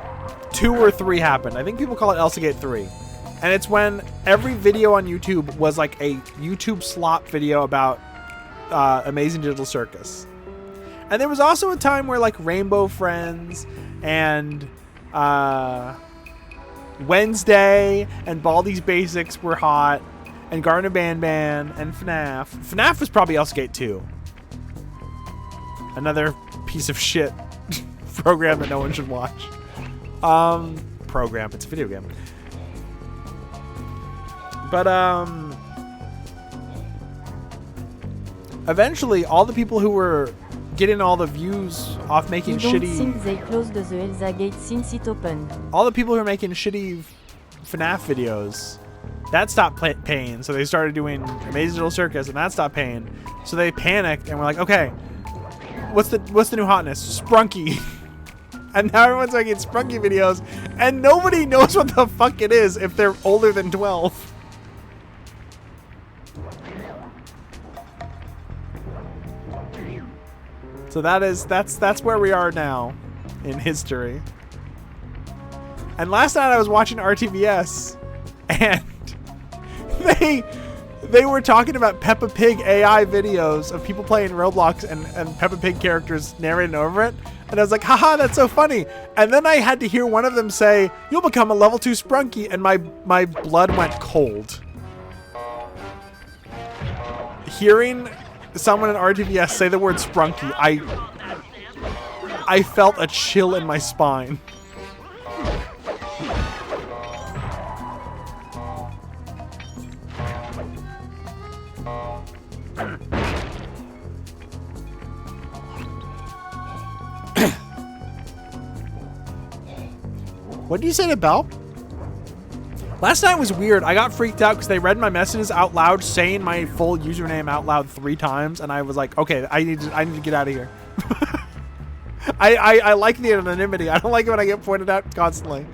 2 or 3 happened. I think people call it Elsa Gate 3. And it's when every video on YouTube was like a YouTube slop video about Amazing Digital Circus. And there was also a time where like Rainbow Friends and Wednesday and Baldi's Basics were hot, and Garden Ban and FNAF. FNAF was probably Elfgate 2. Another piece of shit program that no one should watch. Program. It's a video game. But eventually, all the people who were getting all the views off making You don't shitty. think they closed the Elsa gate since it opened. All the people who were making shitty FNAF videos, that stopped paying. So they started doing Amazing Digital Circus, and that stopped paying. So they panicked and were like, okay, what's the new hotness? Sprunky. And now everyone's making Sprunky videos, and nobody knows what the fuck it is if they're older than 12. So that's where we are now in history. And last night I was watching RTVS, and they were talking about Peppa Pig AI videos of people playing Roblox and Peppa Pig characters narrating over it. And I was like, haha, that's so funny. And then I had to hear one of them say, you'll become a level 2 Sprunky, and my blood went cold. Hearing someone in RTVS say the word Sprunky, I felt a chill in my spine. What did you say to Bell? Last night was weird. I got freaked out because they read my messages out loud, saying my full username out loud 3 times, and I was like, okay, I need to get out of here. I like the anonymity. I don't like it when I get pointed out constantly.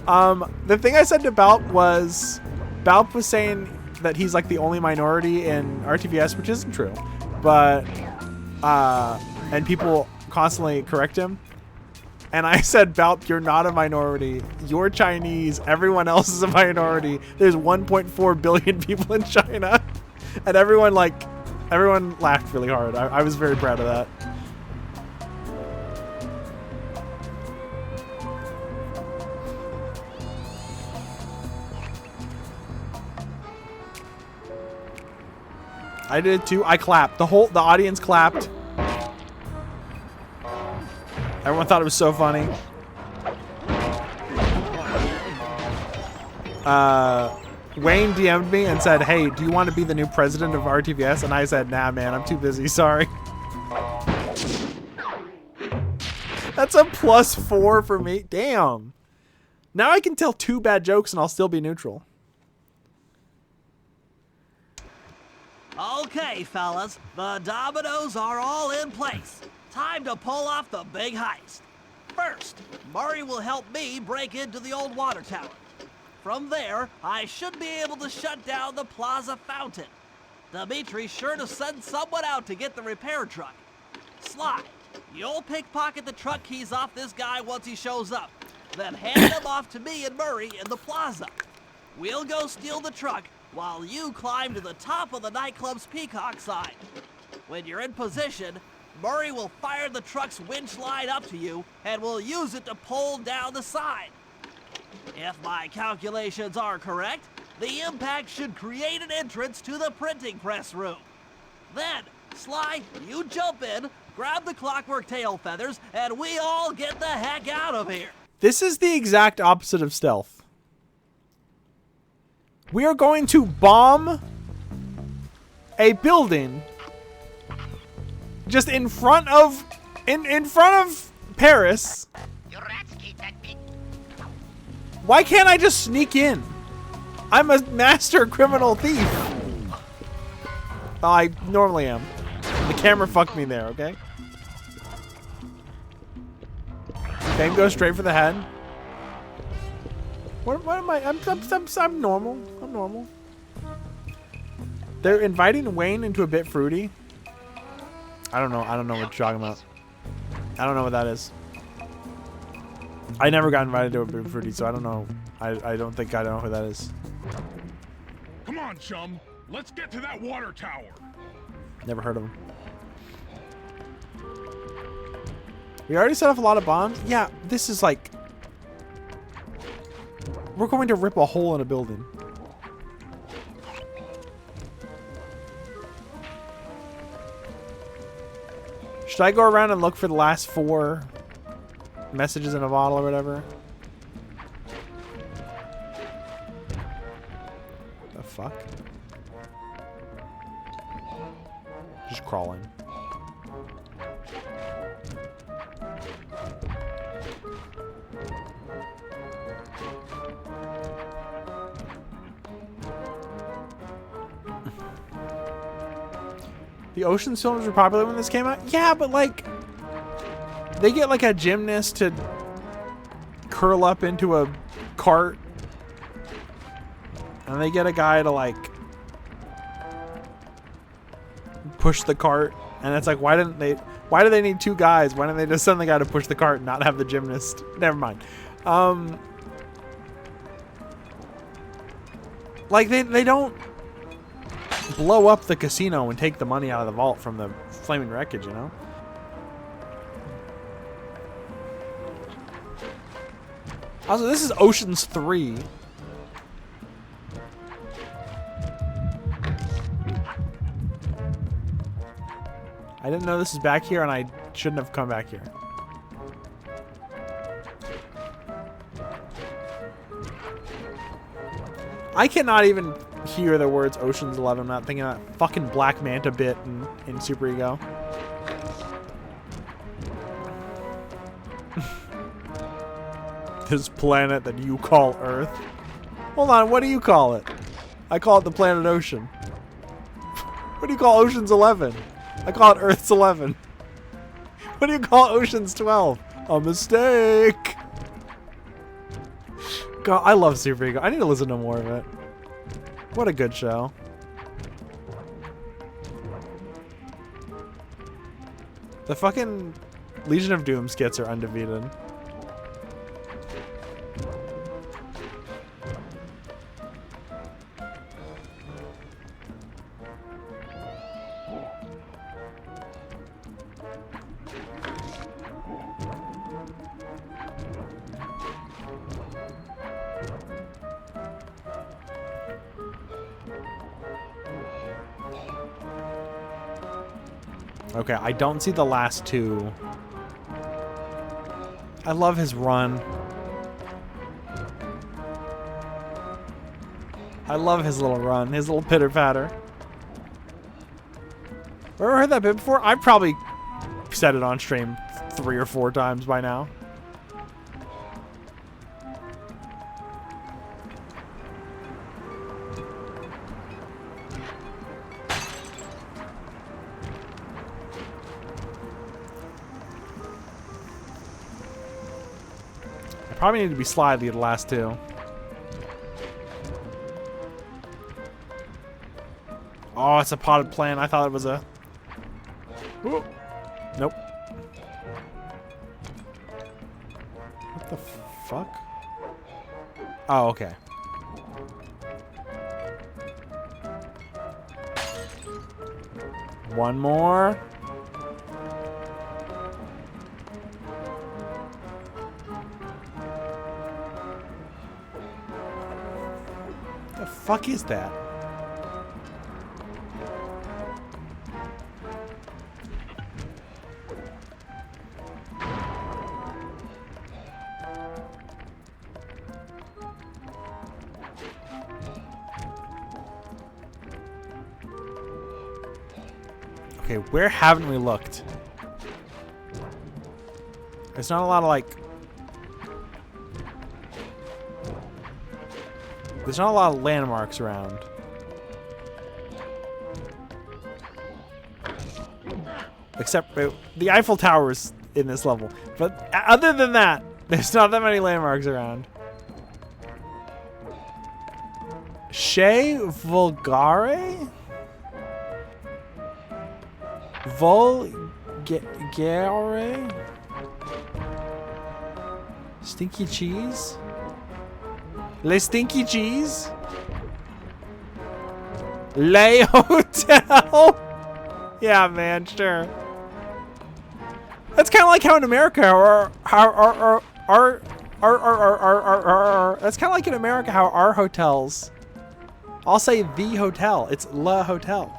The thing I said to Balp was saying that he's like the only minority in RTVS, which isn't true, but and people constantly correct him. And I said, Balp, you're not a minority. You're Chinese. Everyone else is a minority. There's 1.4 billion people in China. And everyone laughed really hard. I was very proud of that. I did too. I clapped. The audience clapped. Everyone thought it was so funny. Wayne DM'd me and said, hey, do you want to be the new president of RTVS? And I said, nah, man, I'm too busy. Sorry. That's a +4 for me. Damn. Now I can tell 2 bad jokes and I'll still be neutral. Okay, fellas, the dominoes are all in place. Time to pull off the big heist. First, Murray will help me break into the old water tower. From there, I should be able to shut down the plaza fountain. Dimitri's sure to send someone out to get the repair truck. Sly, you'll pickpocket the truck keys off this guy once he shows up. Then hand them off to me and Murray in the plaza. We'll go steal the truck while you climb to the top of the nightclub's peacock sign. When you're in position, Murray will fire the truck's winch line up to you and will use it to pull down the sign. If my calculations are correct, the impact should create an entrance to the printing press room. Then, Sly, you jump in, grab the clockwork tail feathers, and we all get the heck out of here. This is the exact opposite of stealth. We are going to bomb a building just in front of Paris. Why can't I just sneak in? I'm a master criminal thief. Oh, I normally am. The camera fucked me there, okay? Fame goes straight for the head. What am I? I'm normal. I'm normal. They're inviting Wayne into a bit fruity. I don't know what you're talking about. I don't know what that is. I never got invited to a bit fruity, so I don't know. I don't think I know who that is. Come on, chum. Let's get to that water tower. Never heard of him. We already set off a lot of bombs. Yeah, this is like... We're going to rip a hole in a building. Should I go around and look for the last 4 messages in a bottle or whatever? The fuck? Just crawling. The Ocean's films were popular when this came out? Yeah, but like... They get like a gymnast to curl up into a cart. And they get a guy to like... push the cart. And it's like, why do they need 2 guys? Why didn't they just send the guy to push the cart and not have the gymnast? Never mind. Like, they don't blow up the casino and take the money out of the vault from the flaming wreckage, you know? Also, this is Ocean's 3. I didn't know this is back here, and I shouldn't have come back here. I cannot even hear the words Ocean's 11. I'm not thinking of that fucking Black Manta bit in Super Ego. This planet that you call Earth. Hold on, what do you call it? I call it the planet Ocean. What do you call Ocean's 11? I call it Earth's 11. What do you call Ocean's 12? A mistake. God, I love Super Ego. I need to listen to more of it. What a good show. The fucking Legion of Doom skits are undefeated. Okay, I don't see the last 2. I love his run. I love his little run, his little pitter patter. Ever heard that bit before? I probably said it on stream 3 or 4 times by now. Probably need to be slidely the last 2. Oh, it's a potted plant. I thought it was a... Ooh. Nope. What the fuck? Oh, okay. One more. The fuck is that? Okay, where haven't we looked? There's not a lot of like... There's not a lot of landmarks around. Except the Eiffel Tower's in this level. But other than that, there's not that many landmarks around. Che Vulgare? Vulgare? Stinky cheese? Le Stinky Cheese? Le Hotel? Yeah, man, sure. That's kind of like how in America, that's kind of like in America how our hotels. I'll say the hotel. It's Le Hotel.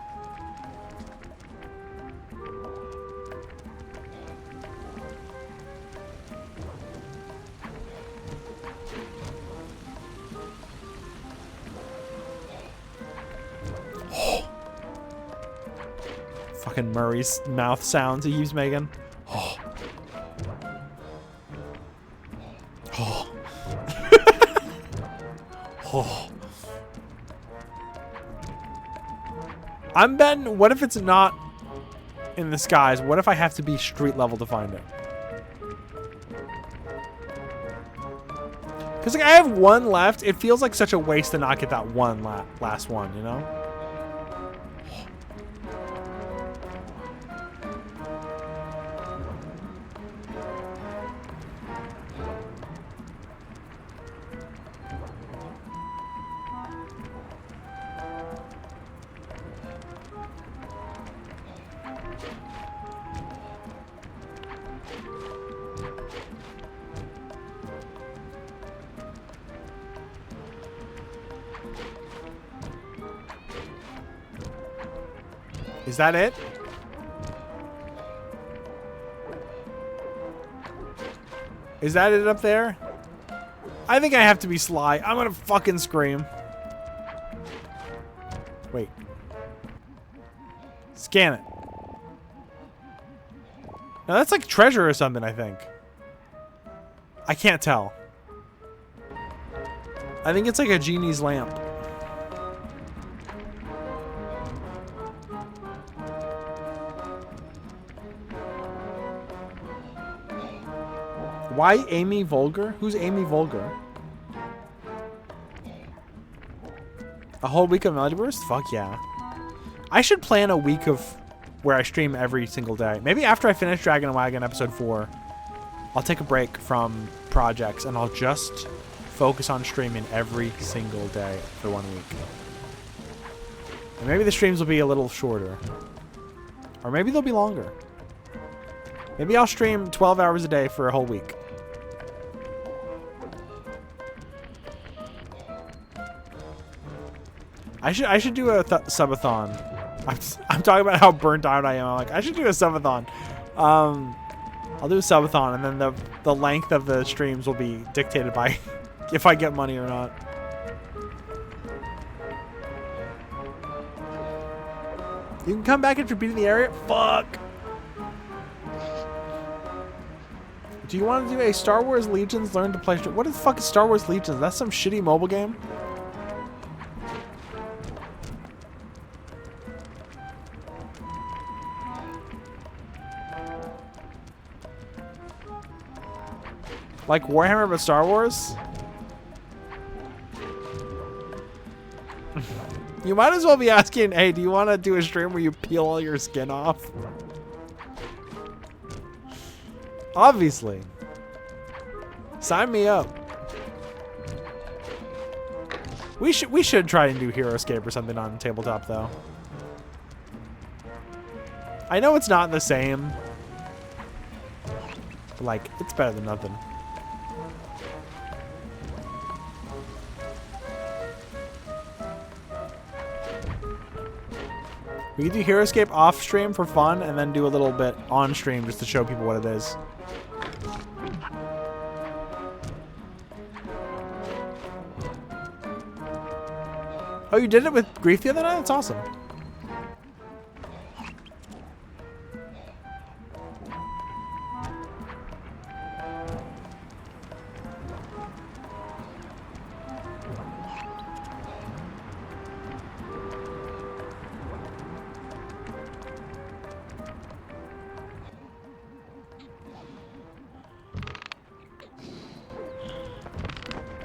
Fucking Murray's mouth sounds he keeps making. Oh. Oh. Oh. I'm betting, what if it's not in the skies? What if I have to be street level to find it? Because like, I have one left. It feels like such a waste to not get that one last one, you know? Is that it? Is that it up there? I think I have to be sly. I'm gonna fucking scream. Wait. Scan it. Now that's like treasure or something, I think. I can't tell. I think it's like a genie's lamp. Why Amy Vulgar? Who's Amy Vulgar? A whole week of Melody Burst? Fuck yeah. I should plan a week of where I stream every single day. Maybe after I finish Dragon and Wagon episode 4, I'll take a break from projects and I'll just focus on streaming every single day for 1 week. And maybe the streams will be a little shorter. Or maybe they'll be longer. Maybe I'll stream 12 hours a day for a whole week. I should do a subathon. I'm talking about how burnt out I am. I'm like, I should do a subathon. I'll do a subathon, and then the length of the streams will be dictated by if I get money or not. You can come back if you're beating the area? Fuck! Do you want to do a Star Wars Legions Learn to Play? What the fuck is Star Wars Legions? That's some shitty mobile game? Like Warhammer but Star Wars? You might as well be asking, hey, do you want to do a stream where you peel all your skin off? Obviously. Sign me up. We should try and do Hero Escape or something on tabletop though. I know it's not the same. But like, it's better than nothing. We can do Hero Escape off stream for fun and then do a little bit on stream just to show people what it is. Oh, you did it with Grief the other night? That's awesome.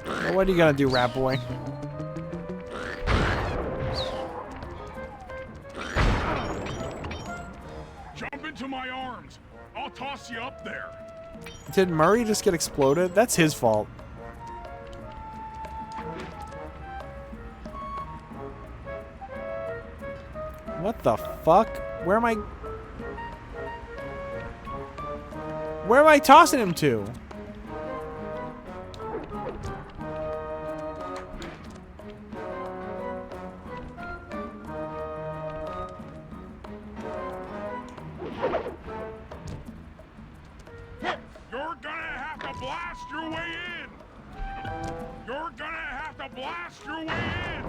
Well, what are you gonna do, Rat Boy? Jump into my arms. I'll toss you up there. Did Murray just get exploded? That's his fault. What the fuck? Where am I tossing him to? You're gonna have to blast your way in! You're gonna have to blast your way in!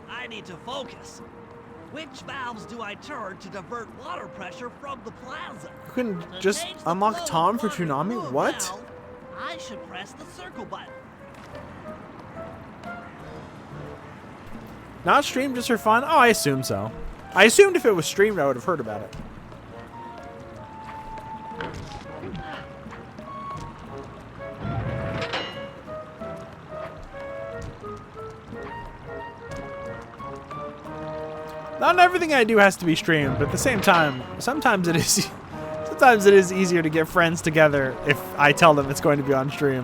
I need to focus. Which valves do I turn to divert water pressure from the plaza? You couldn't To just change the unlock flow of Tom for water through Toonami? a What? valve, I should press the circle button. Not streamed just for fun? Oh, I assume so. I assumed if it was streamed, I would have heard about it. Not everything I do has to be streamed, but at the same time, sometimes it is sometimes it is easier to get friends together if I tell them it's going to be on stream.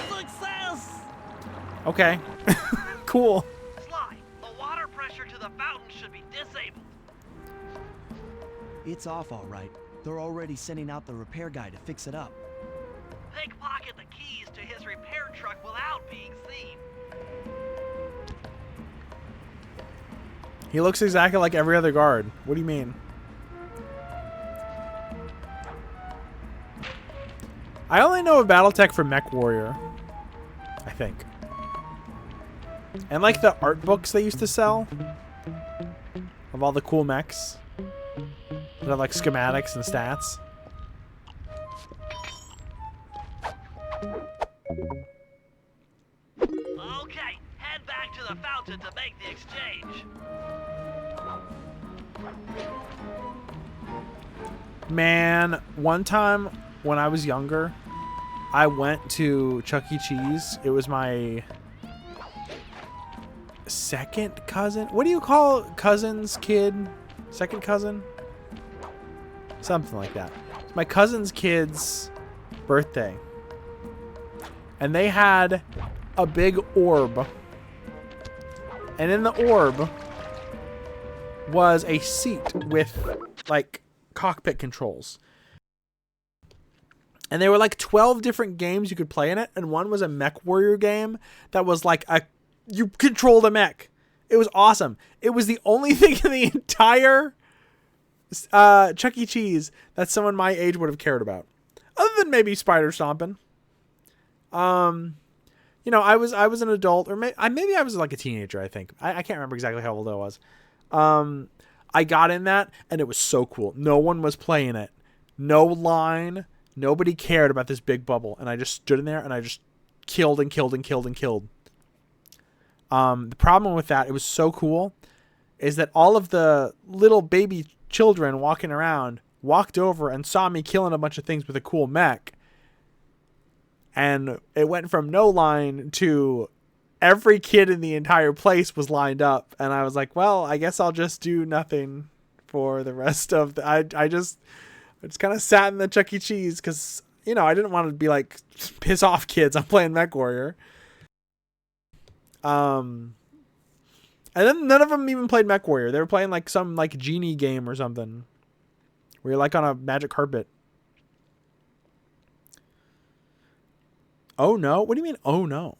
Success! Okay. Cool. Sly, the water pressure to the fountain should be disabled. It's off all right. They're already sending out the repair guy to fix it up. Pickpocket the keys to his repair truck without being seen. He looks exactly like every other guard. What do you mean? I only know of Battletech from Mech Warrior, I think. And like the art books they used to sell of all the cool mechs that have like schematics and stats. Okay, head back to the fountain to make the exchange. Man, one time when I was younger, I went to Chuck E. Cheese. It was my second cousin. What do you call cousin's kid? Second cousin? Something like that. It's my cousin's kid's birthday. And they had a big orb. And in the orb was a seat with like cockpit controls. And there were like 12 different games you could play in it, and one was a Mech Warrior game that was like you controlled a mech. It was awesome. It was the only thing in the entire Chuck E. Cheese that someone my age would have cared about, other than maybe spider stomping. You know, I was an adult, or maybe I was like a teenager. I think I can't remember exactly how old I was. I got in that, and it was so cool. No one was playing it. No line. Nobody cared about this big bubble, and I just stood in there and I just killed and killed and killed and killed. The problem with that, it was so cool, is that all of the little baby children walking around walked over and saw me killing a bunch of things with a cool mech. And it went from no line to every kid in the entire place was lined up. And I was like, well, I guess I'll just do nothing for the rest of the... I just kind of sat in the Chuck E. Cheese because, you know, I didn't want to be like, piss off kids. I'm playing Mech Warrior. And then none of them even played Mech Warrior. They were playing like some like genie game or something, where you're like on a magic carpet. Oh no! What do you mean? Oh no!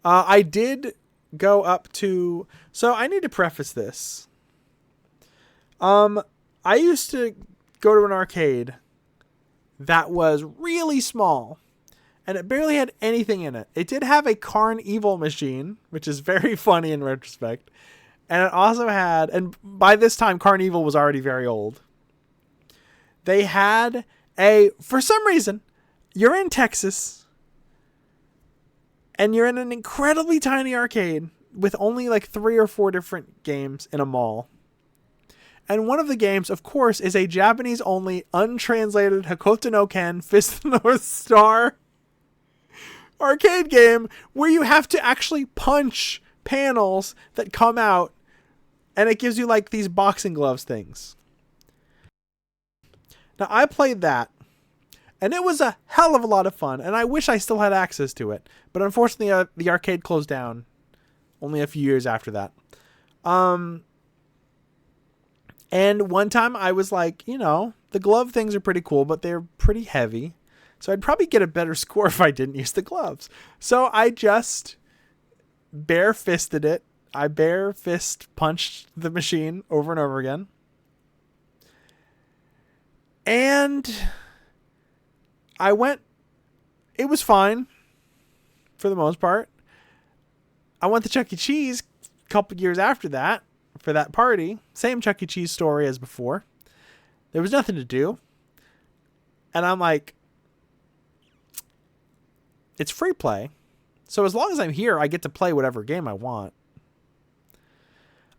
I did go up to. So I need to preface this. I used to go to an arcade that was really small, and it barely had anything in it. It did have a Carnival machine, which is very funny in retrospect. And it also had, and by this time, Carnival was already very old. They had for some reason, you're in Texas, and you're in an incredibly tiny arcade with only like 3 or 4 different games in a mall. And one of the games, of course, is a Japanese-only, untranslated Hokuto no Ken Fist of the North Star arcade game where you have to actually punch panels that come out, and it gives you like these boxing gloves things. Now, I played that, and it was a hell of a lot of fun, and I wish I still had access to it. But unfortunately, the arcade closed down only a few years after that. And one time I was like, you know, the glove things are pretty cool, but they're pretty heavy. So I'd probably get a better score if I didn't use the gloves. So I just bare-fisted it. I bare fist punched the machine over and over again. And it was fine for the most part. I went to Chuck E. Cheese a couple years after that for that party. Same Chuck E. Cheese story as before. There was nothing to do. And I'm like, it's free play. So as long as I'm here, I get to play whatever game I want.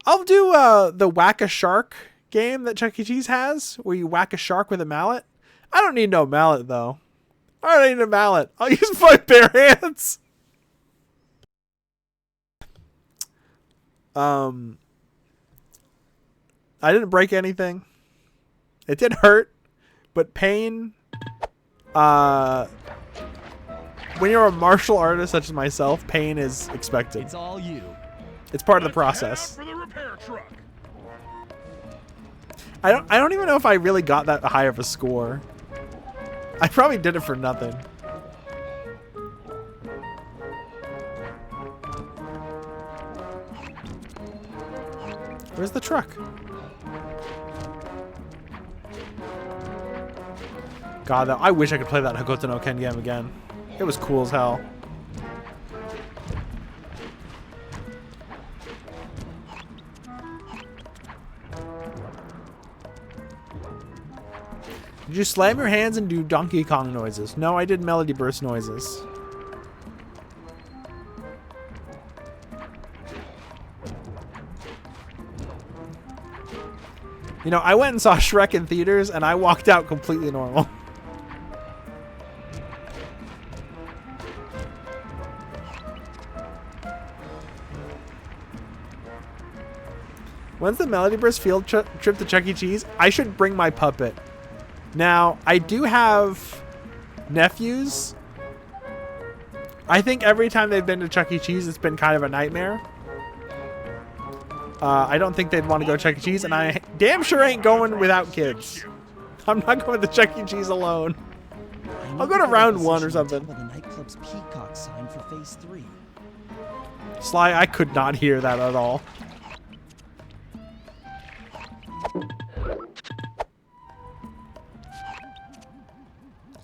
I'll do the Whack a Shark game that Chuck E. Cheese has, where you whack a shark with a mallet. I don't need no mallet, though. I don't need a mallet. I'll use my bare hands. I didn't break anything. It did hurt, but pain. When you're a martial artist such as myself, pain is expected. It's all you. It's part of the process. For the repair truck. I don't even know if I really got that high of a score. I probably did it for nothing. Where's the truck? God, I wish I could play that Hokuto no Ken game again. It was cool as hell. Did you slam your hands and do Donkey Kong noises? No, I did Melody Burst noises. You know, I went and saw Shrek in theaters, and I walked out completely normal. When's the Melody Burst field trip to Chuck E. Cheese? I should bring my puppet. Now, I do have nephews. I think every time they've been to Chuck E. Cheese, it's been kind of a nightmare. I don't think they'd want to go to Chuck E. Cheese, and I damn sure ain't going without kids. I'm not going to Chuck E. Cheese alone. I'll go to round 1 or something. The nightclub's peacock sign for phase 3. Sly, I could not hear that at all.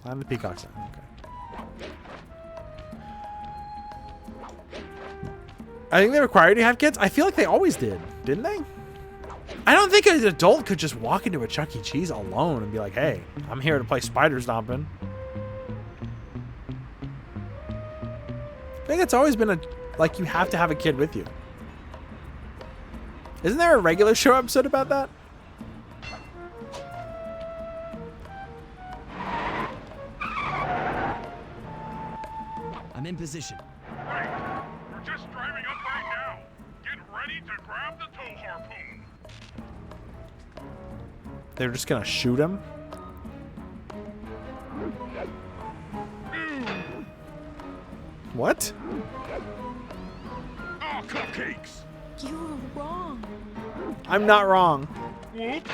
I'm the peacock sign. Okay. I think they require you to have kids. I feel like they always did, didn't they? I don't think an adult could just walk into a Chuck E. Cheese alone and be like, hey, I'm here to play Spider Stompin'. I think it's always been like you have to have a kid with you. Isn't there a regular show episode about that? I'm in position. Right. We're just driving up right now. Get ready to grab the tow harpoon. They're just gonna shoot him? What? Oh, cupcakes. You were wrong. I'm not wrong. Whoops.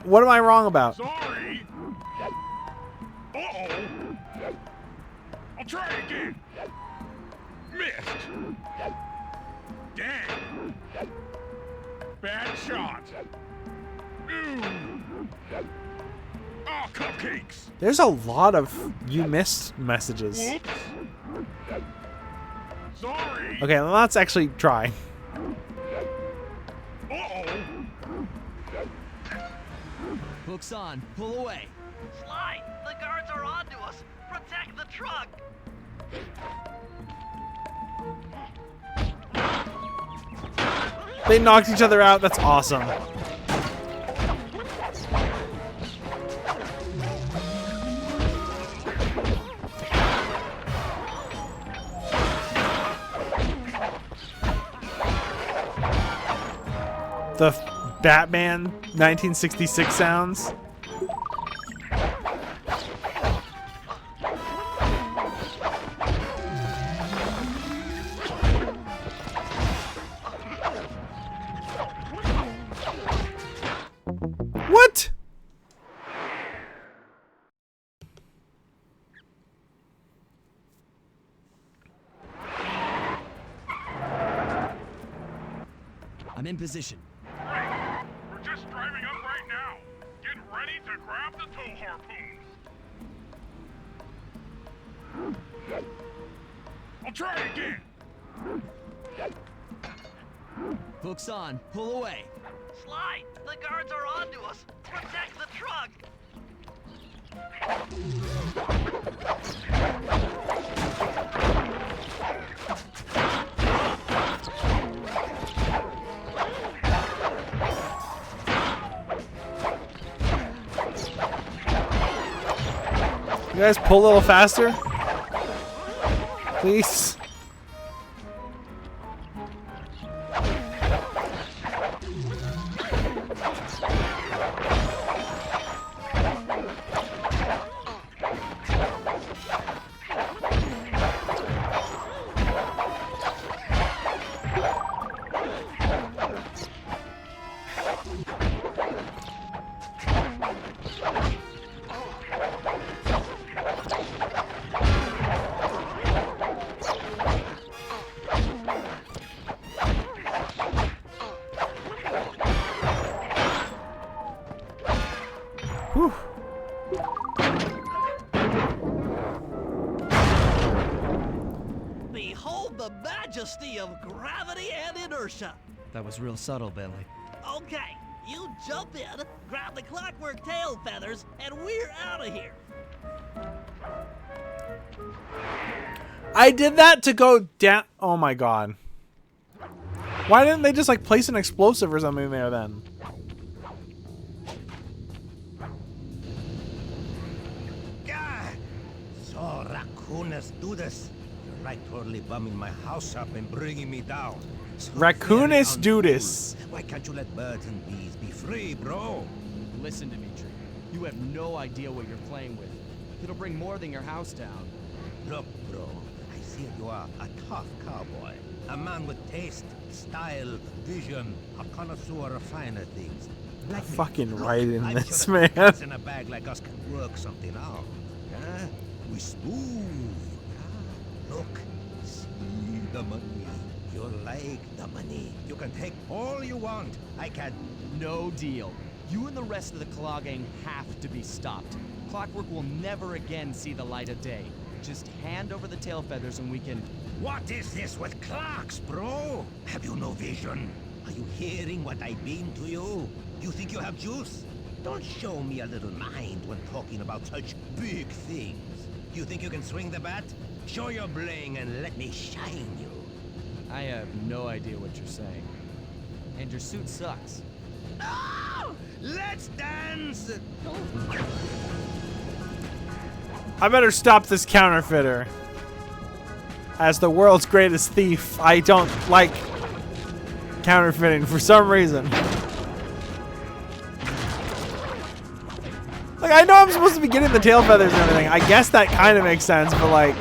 What am I wrong about? Sorry. Uh-oh. I'll try again. Missed. Dang. Bad shot. Ooh. Oh, cupcakes. There's a lot of you missed messages. Whoops. Sorry. Okay, let's actually try. Uh-oh. Hook's on. Pull away. Sly, the guards are onto us. Protect the truck. They knocked each other out. That's awesome. the Batman 1966 sounds. What? I'm in position. We're just driving up right now. Get ready to grab the tow harpoons. I'll try again. Hook's on. Pull away. Sly, the guards are onto us. Protect the truck. You guys pull a little faster? Please. Whew. Behold the majesty of gravity and inertia. That was real subtle, Bentley. Okay, you jump in, grab the clockwork tail feathers, and we're out of here. I did that to go down. Oh my god. Why didn't they just like place an explosive or something there then? God! So raccooners do this. You're right, totally bumming my house up and bringing me down. So Raccoonus very do uncool. this. Why can't you let birds and bees be free, bro? Listen, Dimitri. You have no idea what you're playing with. It'll bring more than your house down. Look, bro, I see you are a tough cowboy. A man with taste, style, vision, a connoisseur of finer things. Like me. Fucking Look, right in I'm this, sure man. cats in a bag like us can work something out. Huh? We smooth. Huh? Look, see the money. You like the money. You can take all you want. I can. No deal. You and the rest of the Claw gang have to be stopped. Clockwork will never again see the light of day. Just hand over the tail feathers and we can... What is this with clocks, bro? Have you no vision? Are you hearing what I mean to you? You think you have juice? Don't show me a little mind when talking about such big things. You think you can swing the bat? Show your bling and let me shine you. I have no idea what you're saying. And your suit sucks. Oh, let's dance! I better stop this counterfeiter. As the world's greatest thief, I don't like counterfeiting for some reason. Like, I know I'm supposed to be getting the tail feathers and everything. I guess that kind of makes sense, but like...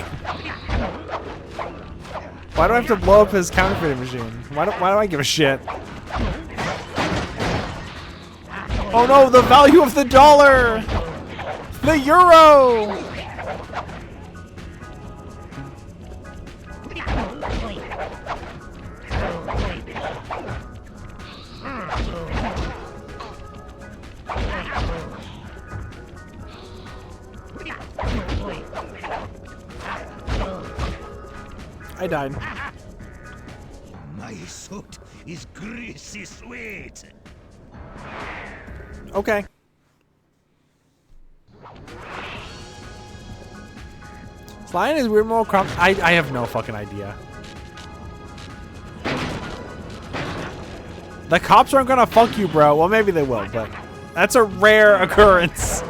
Why do I have to blow up his counterfeiting machine? Why do I give a shit? Oh no, the value of the dollar! The euro! I died. My suit is greasy sweet. Okay. Sly and his weird moral crop. I have no fucking idea. The cops aren't gonna fuck you, bro. Well, maybe they will, but that's a rare occurrence.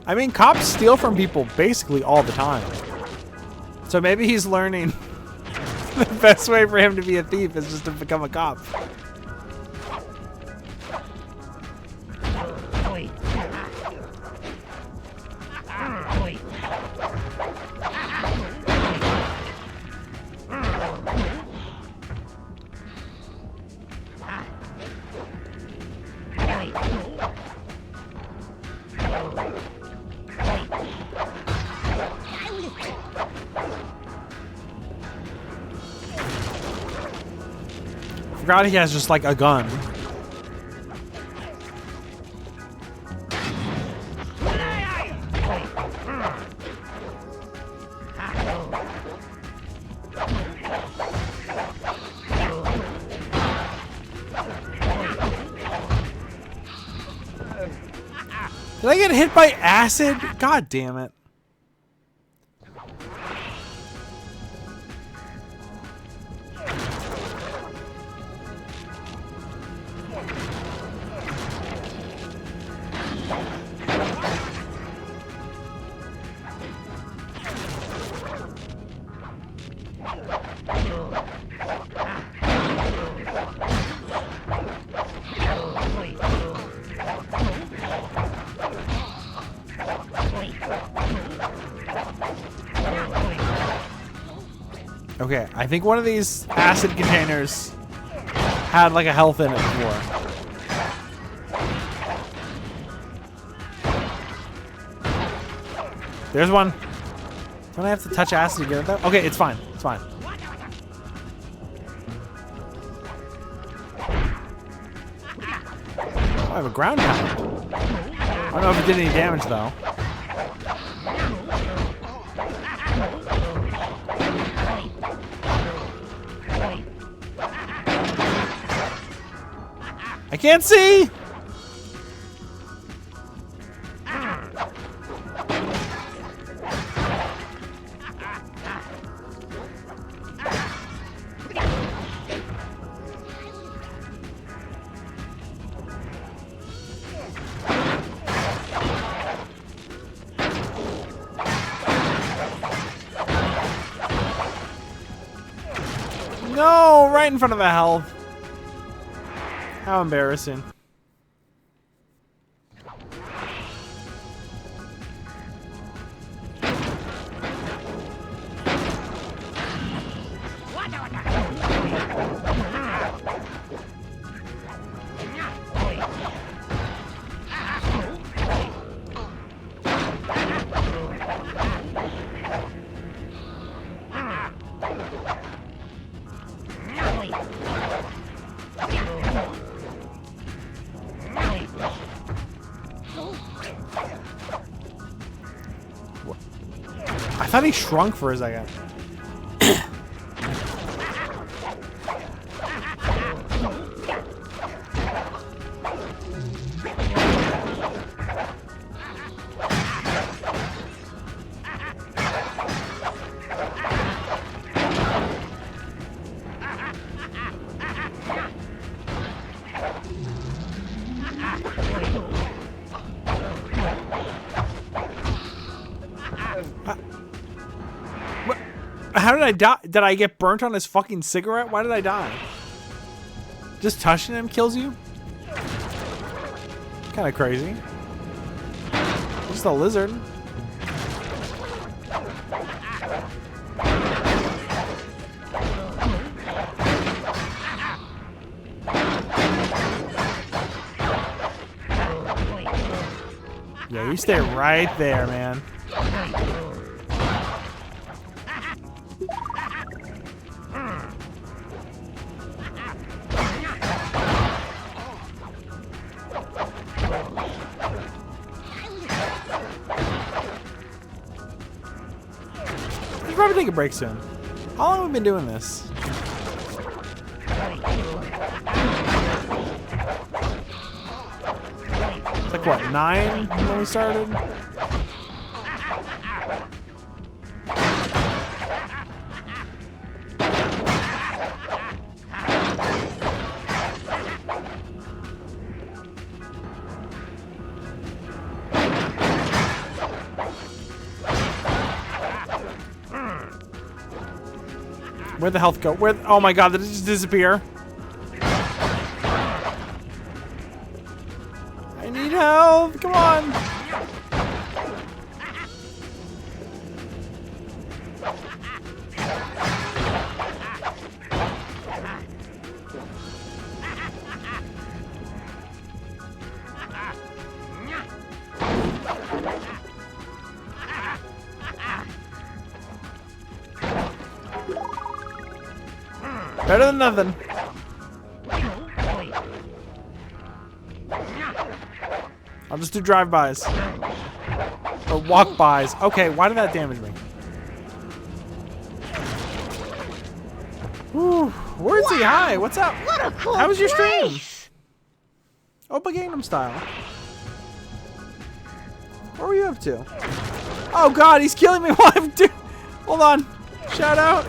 I mean, cops steal from people basically all the time. So maybe he's learning the best way for him to be a thief is just to become a cop. Forgot he has just like a gun. Did I get hit by acid? God damn it. Okay, I think one of these acid containers had like a health in it before. There's one. Don't I have to touch acid to get it though? Okay, it's fine. It's fine. Oh, I have a ground pound. I don't know if it did any damage though. I can't see! No, right in front of the health. How embarrassing. I thought he shrunk for a second. How did I die? Did I get burnt on his fucking cigarette? Why did I die? Just touching him kills you? Kind of crazy. Just a lizard. Yeah, you stay right there, man. Probably take a break soon. How long have we been doing this? It's like what, 9 when we started? Where'd the health go? Where? Oh my god, did it just disappear? I need help. Come on. Better than nothing. I'll just do drive-bys. Or walk-bys. Okay, why did that damage me? Whew. Wordsy, hi, what's up? What a cool How was your stream? place. Opa Gangnam Style. What were you up to? Oh god, he's killing me while I'm doing... Hold on. Shout out.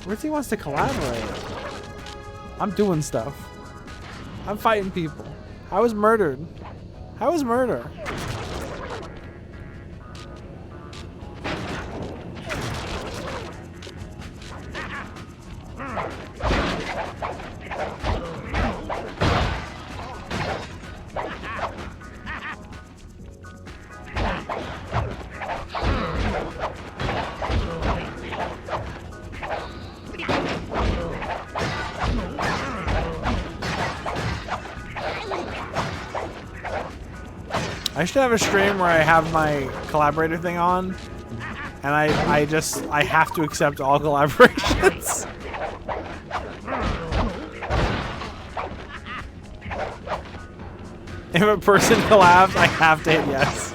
Wordsy wants to collaborate. I'm doing stuff. I'm fighting people. I was murdered. How was murder? I should have a stream where I have my collaborator thing on, and I have to accept all collaborations. If a person collabs, I have to hit yes.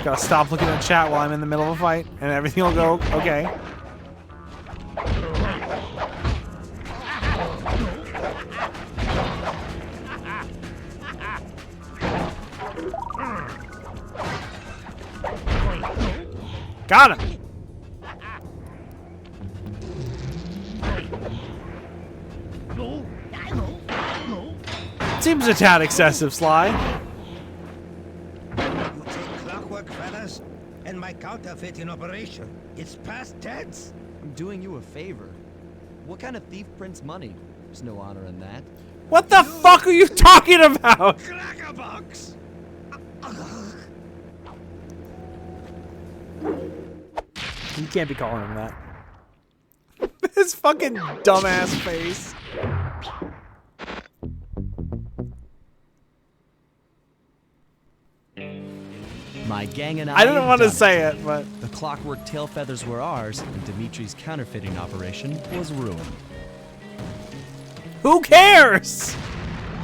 Gotta stop looking at chat while I'm in the middle of a fight, and everything will go okay. Got him! Seems a tad excessive, Sly. And my counterfeiting operation. It's past tense. I'm doing you a favor. What kind of thief prints money? There's no honor in that. What the fuck are you talking about? Crackerbox! You can't be calling him that. His fucking dumbass face. My gang and I don't want to say it, but the clockwork tail feathers were ours, and Dimitri's counterfeiting operation was ruined. Who cares?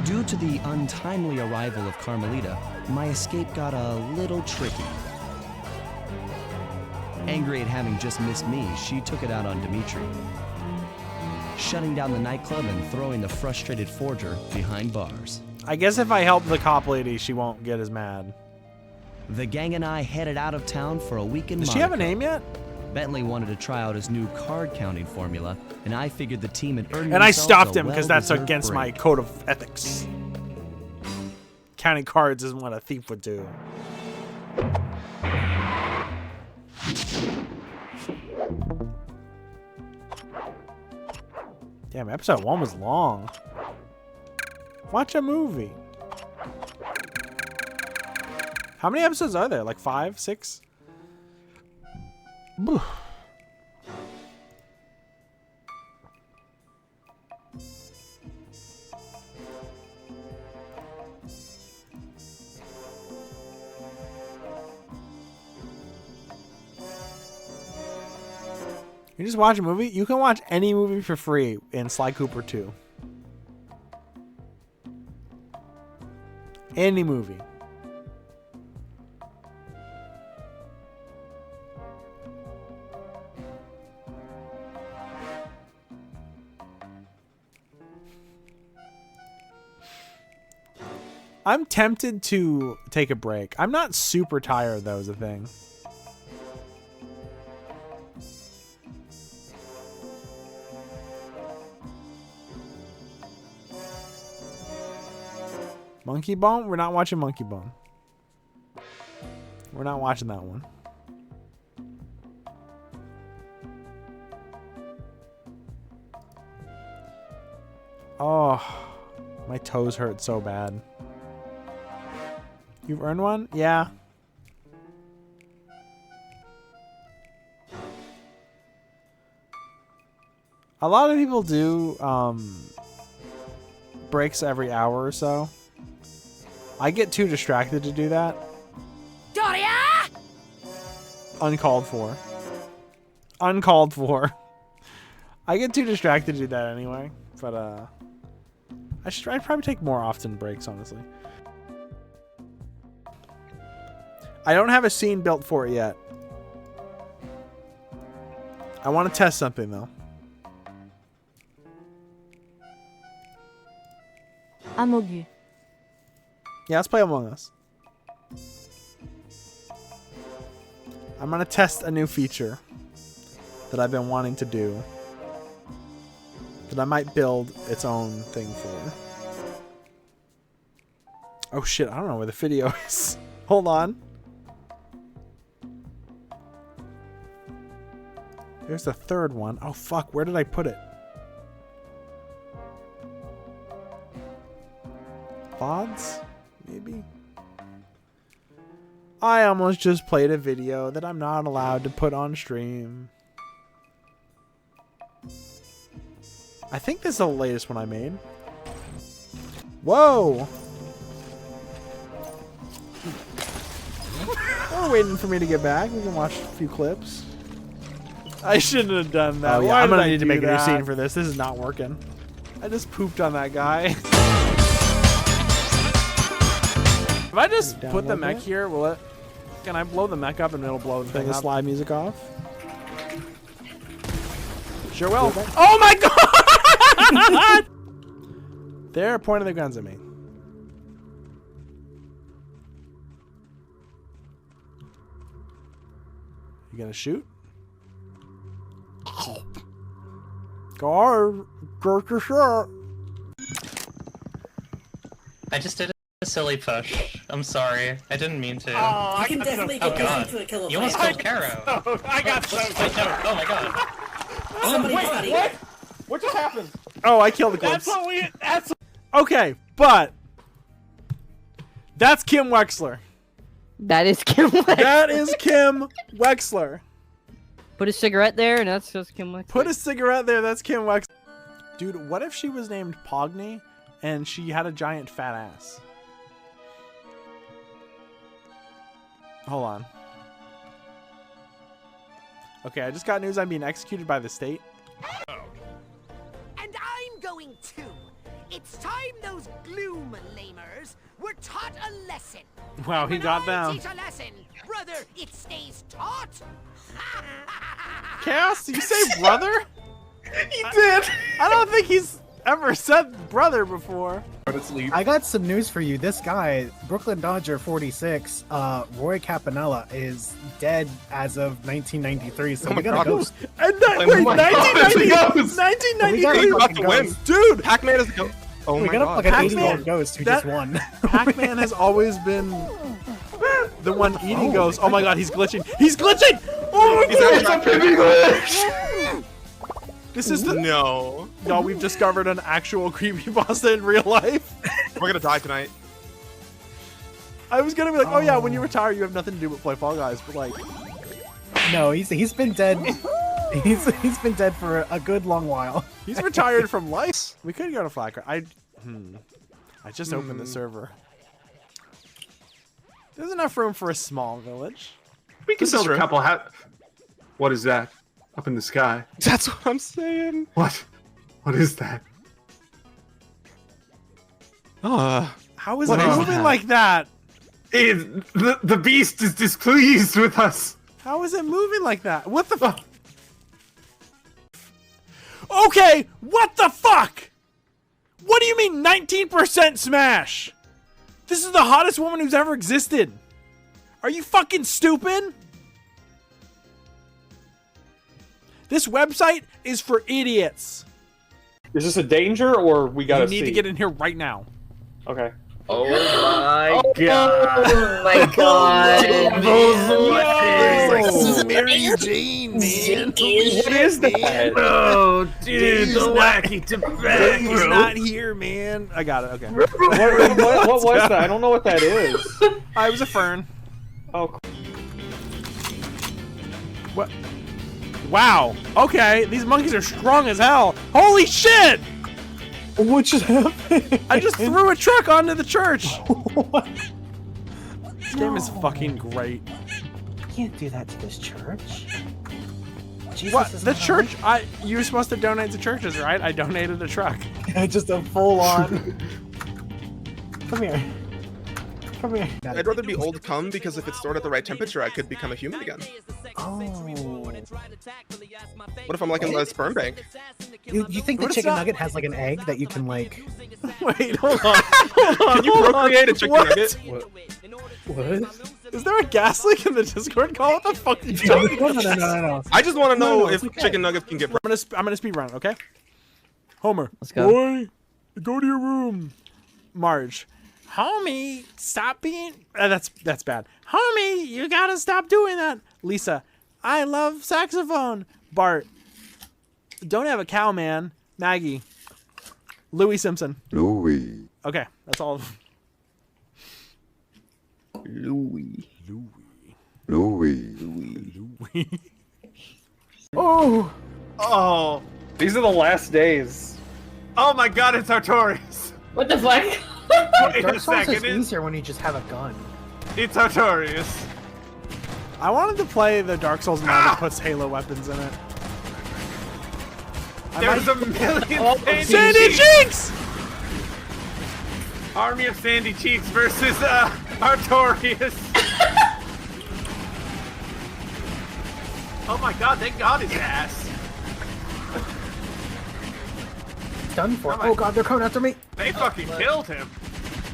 Due to the untimely arrival of Carmelita, my escape got a little tricky. Angry at having just missed me, she took it out on Dimitri, shutting down the nightclub and throwing the frustrated forger behind bars. I guess if I help the cop lady, she won't get as mad. The gang and I headed out of town for a week in Monaco. Does she have a name yet? Bentley wanted to try out his new card counting formula, and I figured the team had earned And I stopped a him because that's well-deserved against my break. code of ethics. Counting cards isn't what a thief would do. Damn, episode 1 was long. Watch a movie. How many episodes are there? Like 5, 6? You just watch a movie? You can watch any movie for free in Sly Cooper 2. Any movie. I'm tempted to take a break. I'm not super tired, though, is the thing. Monkey Bone? We're not watching Monkey Bone. We're not watching that one. Oh, my toes hurt so bad. You've earned one? Yeah. A lot of people do breaks every hour or so. I get too distracted to do that. Doria! Uncalled for. Uncalled for. I get too distracted to do that anyway. But I'd probably take more often breaks, honestly. I don't have a scene built for it yet. I want to test something though. Amogu. Yeah, let's play Among Us. I'm gonna test a new feature that I've been wanting to do. That I might build its own thing for. Oh shit, I don't know where the video is. Hold on. There's the third one. Oh fuck, where did I put it? VODs? Maybe? I almost just played a video that I'm not allowed to put on stream. I think this is the latest one I made. Whoa! We're waiting for me to get back. We can watch a few clips. I shouldn't have done that. Oh, yeah. Why I'm did gonna I need to do make a new that? scene for this. This is not working. I just pooped on that guy. If I just put the mech here, will it? Can I blow the mech up and it'll blow the thing up? Slide music off. Sure will. Oh my god! They're pointing their guns at me. You gonna shoot? Go your shot. I just did a silly push. I'm sorry. I didn't mean to. Oh, I can definitely get God. into a kill. You almost killed Caro. Oh, I got so Wait, no. Oh my god. Somebody, Wait, what? What just happened? Oh, I killed the corpse. That's what we. That's. Okay, but that's Kim Wexler. That is Kim Wexler. That is Kim Wexler. Put a cigarette there, and that's just Kim Wexler. Put a cigarette there, that's Kim Wexler. Dude, what if she was named Pogny and she had a giant fat ass? Hold on. Okay, I just got news I'm being executed by the state. And I'm going too. It's time those gloom lamers were taught a lesson. Wow, he got them. Teach a lesson, brother, it stays taught. Chaos, did you say brother? He did. I don't think he's ever said brother before. I got some news for you. This guy, Brooklyn Dodger 46, Roy Capanella, is dead as of 1993. So we got a ghost. And that, wait, 1993. We got a fucking ghost. Dude, Pac-Man is a ghost. Oh we my got god. like an 80-year-old ghost who just won. Pac-Man has always been the one eating ghosts. Oh my god, he's glitching. He's glitching! Oh my god! glitch! This is the... No. Y'all, we've discovered an actual creepypasta in real life. We're gonna die tonight. I was gonna be like, oh yeah, when you retire, you have nothing to do but play Fall Guys, but like... No, he's been dead. He's been dead for a good long while. He's retired from life. We could go to Flacker. I just opened the server. There's enough room for a small village. We can build a couple. What is that? Up in the sky. That's what I'm saying. What? What is that? How is it moving like that? The beast is displeased with us. How is it moving like that? What the fuck? Okay, what the fuck? What do you mean 19% smash? This is the hottest woman who's ever existed. Are you fucking stupid? This website is for idiots. Is this a danger, or we gotta You need to get in here right now. Okay. Oh my god. Oh my god. This is Mary Jane, man. What is that? Oh, dude, He's the not- wacky tobacco. He's not here, man. I got it. Okay. What was that? I don't know what that is. I was a fern. Oh. What? Wow. Okay, these monkeys are strong as hell. Holy shit! What just happened? I just threw a truck onto the church. This game is fucking great. You can't do that to this church. Jesus What? is The not church? You were supposed to donate to churches, right? I donated a truck. Just a full-on. Come here. Come here. I'd rather be old cum because if it's stored at the right temperature, I could become a human again. Oh. What if I'm like in the sperm bank? You think the What is chicken that? nugget has like an egg that you can like? Wait, hold on. Hold on. Can you hold on. procreate a chicken What? nugget? What? Is there a gas leak in the Discord call? What the fuck are you talking about? No. I just want to know No, if it's okay. chicken nuggets can get. I'm gonna speed run, okay? Homer. Let's go. Boy, go to your room. Marge. Homie, stop being. That's bad. Homie, you gotta stop doing that. Lisa. I love saxophone. Bart. Don't have a cow, man. Maggie. Louis Simpson. Louis. Okay, that's all. Louis. Oh! Oh! These are the last days. Oh my god, it's Artorias! What the fuck? Wait Dark a Souls is second, easier when you just have a gun. it's Artorias. I wanted to play the Dark Souls mod that puts Halo weapons in it. There's a million Sandy Cheeks! Army of Sandy Cheeks versus Artorias. Oh my god, they got his ass. Done for. Oh god, they're coming after me. They fucking killed him.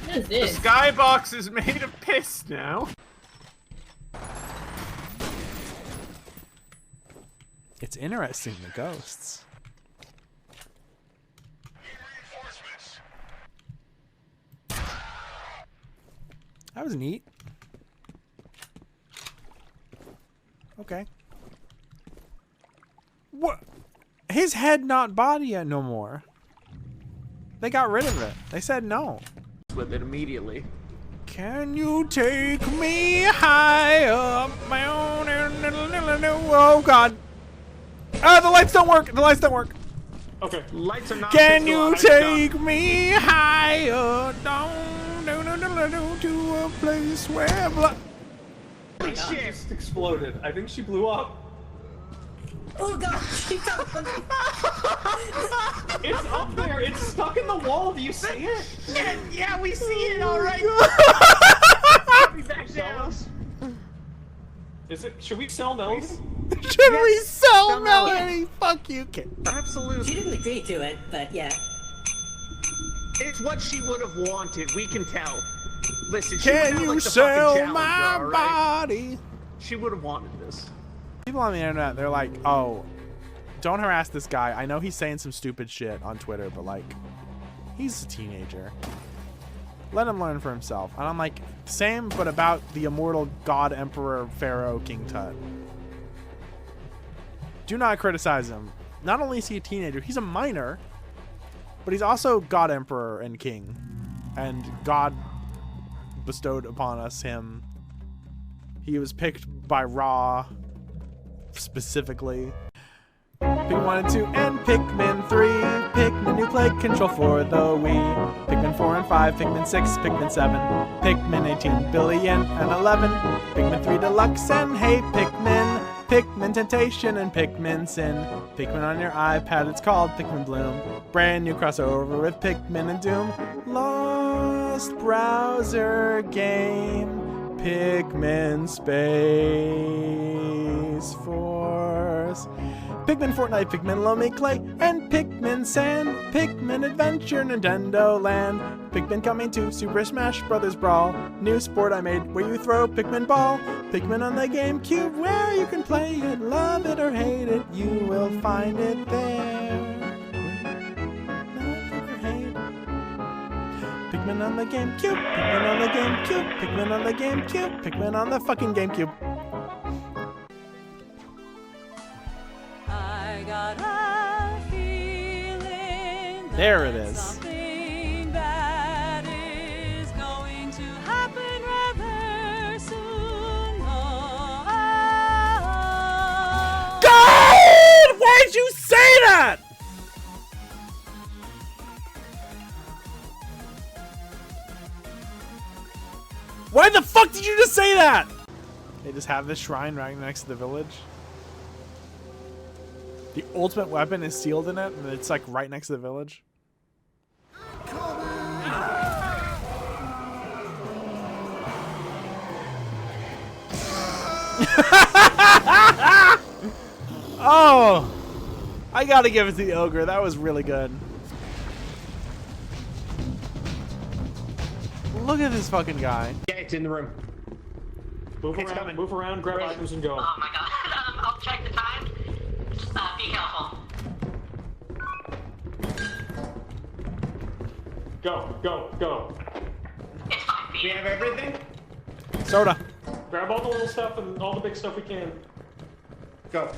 What is The this? skybox is made of piss now. It's interesting, the ghosts. That was neat. Okay. What? His head not body yet no more. They got rid of it. They said no. With it immediately. Can you take me high up? Oh god. Ah, the lights don't work. The lights don't work. Okay. Lights are not. Can you take me higher down to a place where blood? She just exploded. I think she blew up. Oh god, she's up. It's up there. It's stuck in the wall. Do you see it? Yeah, we see it, alright. Be back down. Is it? Should we sell those? Should we sell Melanie? Fuck you, kid. Absolutely. She didn't agree to it, but yeah. It's what she would have wanted, we can tell. Listen, she Can would you like the sell fucking my challenger, all right? body? She would have wanted this. People on the internet, they're like, oh, don't harass this guy. I know he's saying some stupid shit on Twitter, but like, he's a teenager. Let him learn for himself. And I'm like, same, but about the immortal god emperor pharaoh King Tut. Do not criticize him. Not only is he a teenager, he's a minor, but he's also god emperor and king. And God bestowed upon us him. He was picked by Ra specifically. Pikmin 1 and 2 and Pikmin 3. Pikmin New Play Control for the Wii. Pikmin 4 and 5, Pikmin 6, Pikmin 7. Pikmin 18 billion and 11. Pikmin 3 Deluxe and Hey Pikmin. Pikmin Temptation and Pikmin Sin. Pikmin on your iPad, it's called Pikmin Bloom. Brand new crossover with Pikmin and Doom. Lost browser game. Pikmin Space Force. Pikmin Fortnite, Pikmin Lomi Clay, and Pikmin Sand. Pikmin Adventure, Nintendo Land. Pikmin coming to Super Smash Bros. Brawl. New sport I made where you throw Pikmin ball. Pikmin on the GameCube where you can play it. Love it or hate it, you will find it there. Pikmin on the GameCube, Pikmin on the GameCube, Pikmin on the GameCube, Pikmin on the fucking GameCube. I got a feeling There it is. something bad is going to happen rather soon. God! Why'd you say that? Why the fuck did you just say that? They just have this shrine right next to the village. The ultimate weapon is sealed in it, and it's like right next to the village. Oh! I gotta give it to the ogre. That was really good. Look at this fucking guy. Yeah, it's in the room. Move around, grab items and go. Oh my god. I'll check the time. Just be careful. Go. It's fine. We have everything? Soda. Grab all the little stuff and all the big stuff we can. Go.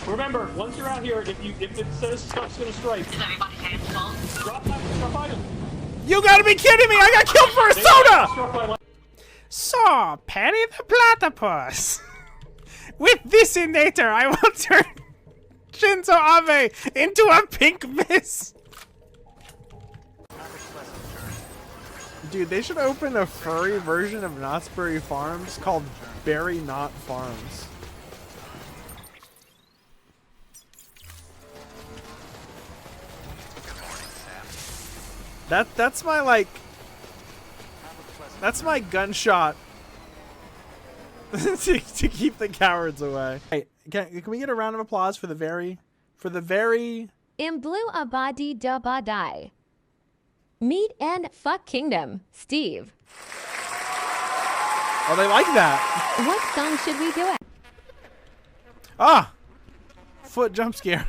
Remember, once you're out here, if it says stuff's gonna strike, Is everybody's hands full? drop items. You gotta be kidding me! I got killed for a soda! So, Penny the Platypus. With this innator, I will turn Shinzo Abe into a pink mist. Dude, they should open a furry version of Knott's Berry Farms called Berry Knot Farms. That's my like. That's my gunshot to keep the cowards away. Hey, can we get a round of applause for the very In blue abadi da badai. Meet and fuck kingdom, Steve. Oh, they like that. What song should we do it? Ah! Foot jump scare.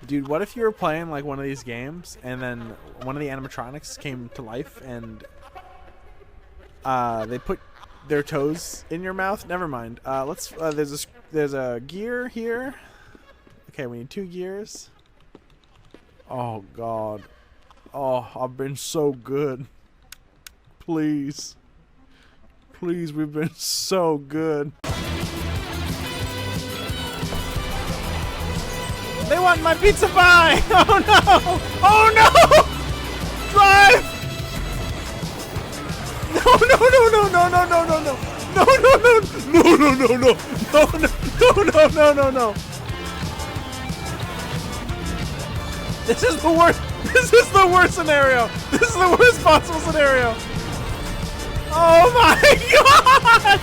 Dude, what if you were playing like one of these games and then one of the animatronics came to life and they put their toes in your mouth? Never mind. There's a gear here. Okay, we need 2 gears. Oh god. Oh, I've been so good. Please. Please, we've been so good. They want my pizza pie! Oh no! Oh no! Drive! No, no, no, no, no, no, no, no, no! No, no, no, no, no, no, no! No, no, no, no, no, no! This is the worst! This is the worst scenario! This is the worst possible scenario! Oh my god!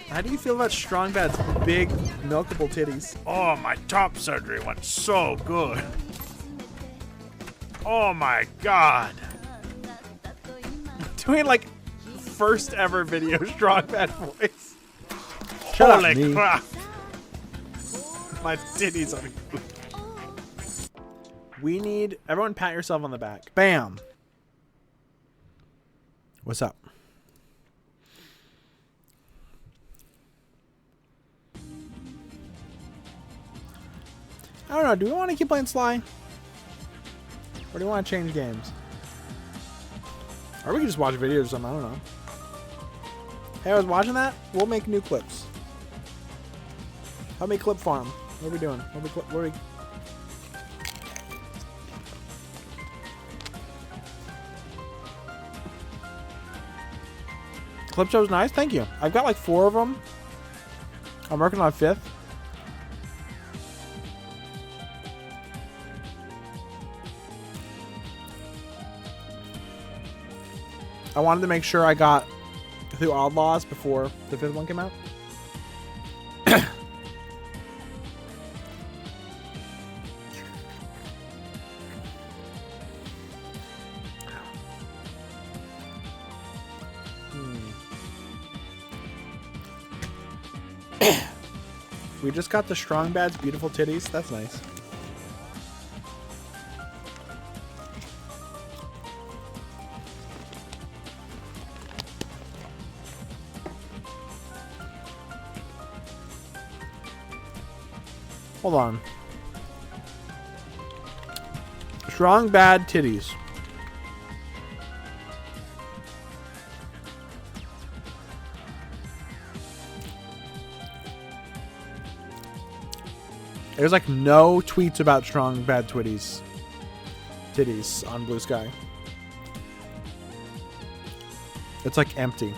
How do you feel about Strong Bad's big, milkable titties? Oh, my top surgery went so good. Oh my god. Doing like first ever video Strong Bad voice. Holy crap. My titties are good. We need, everyone pat yourself on the back. Bam. What's up? I don't know, do we want to keep playing Sly? Or do we want to change games? Or we can just watch videos or something, I don't know. Hey, I was watching that. We'll make new clips. Help me clip farm. What are we doing? What are we... Clip show's nice. Thank you. I've got like 4 of them. I'm working on a 5th. I wanted to make sure I got through Outlaws before the 5th one came out. We just got the Strong Bad's beautiful titties. That's nice. Hold on. Strong Bad titties. There's like no tweets about Strong Bad titties on Blue Sky. It's like empty.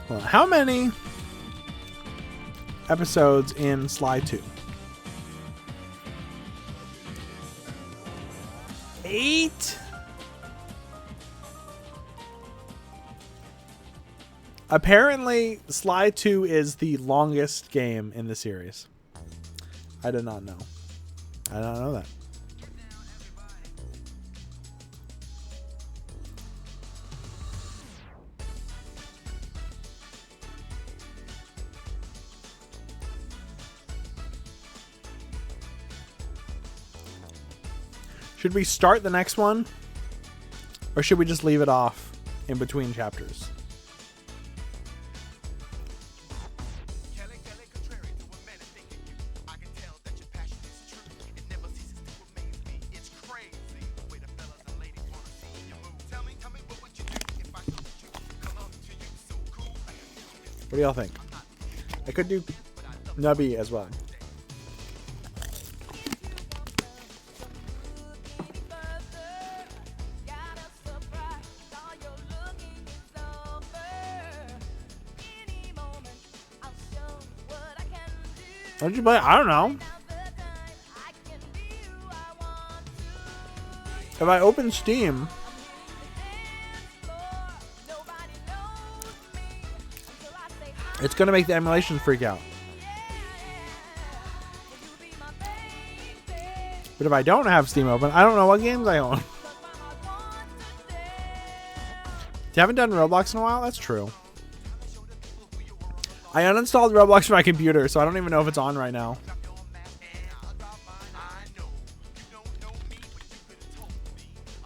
Well, how many episodes in Sly 2? 8? Apparently, Sly 2 is the longest game in the series. I did not know. I did not know that. Should we start the next one? Or should we just leave it off in between chapters? What do y'all think? I could do Nubby as well. What did you play? I don't know. If I open Steam, it's gonna make the emulation freak out. But if I don't have Steam open, I don't know what games I own. You haven't done Roblox in a while? That's true. I uninstalled Roblox from my computer, so I don't even know if it's on right now.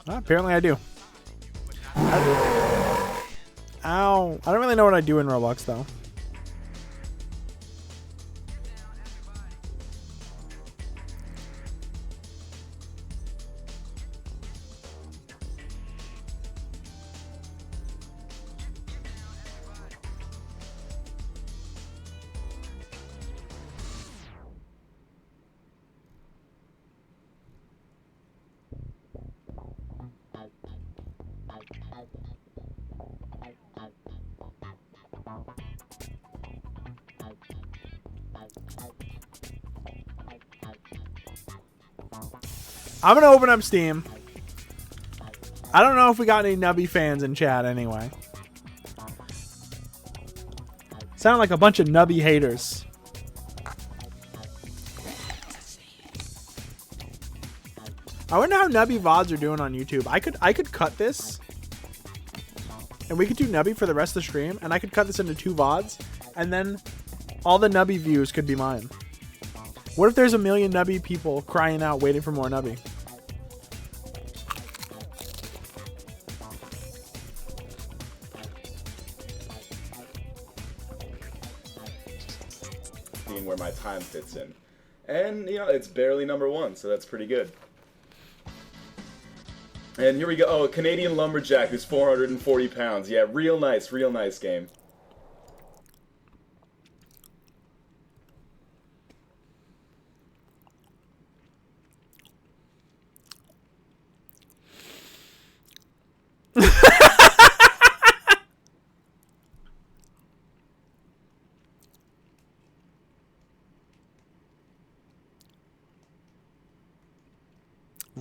Apparently I do. Ow. I don't really know what I do in Roblox, though. I'm gonna open up Steam. I don't know if we got any Nubby fans in chat anyway. Sound like a bunch of Nubby haters. I wonder how Nubby VODs are doing on YouTube. I could cut this. And we could do Nubby for the rest of the stream. And I could cut this into 2 VODs. And then all the Nubby views could be mine. What if there's a million Nubby people crying out waiting for more Nubby? Being where my time fits in. And, you know, it's barely #1, so that's pretty good. And here we go. Oh, a Canadian lumberjack who's 440 pounds. Yeah, real nice game.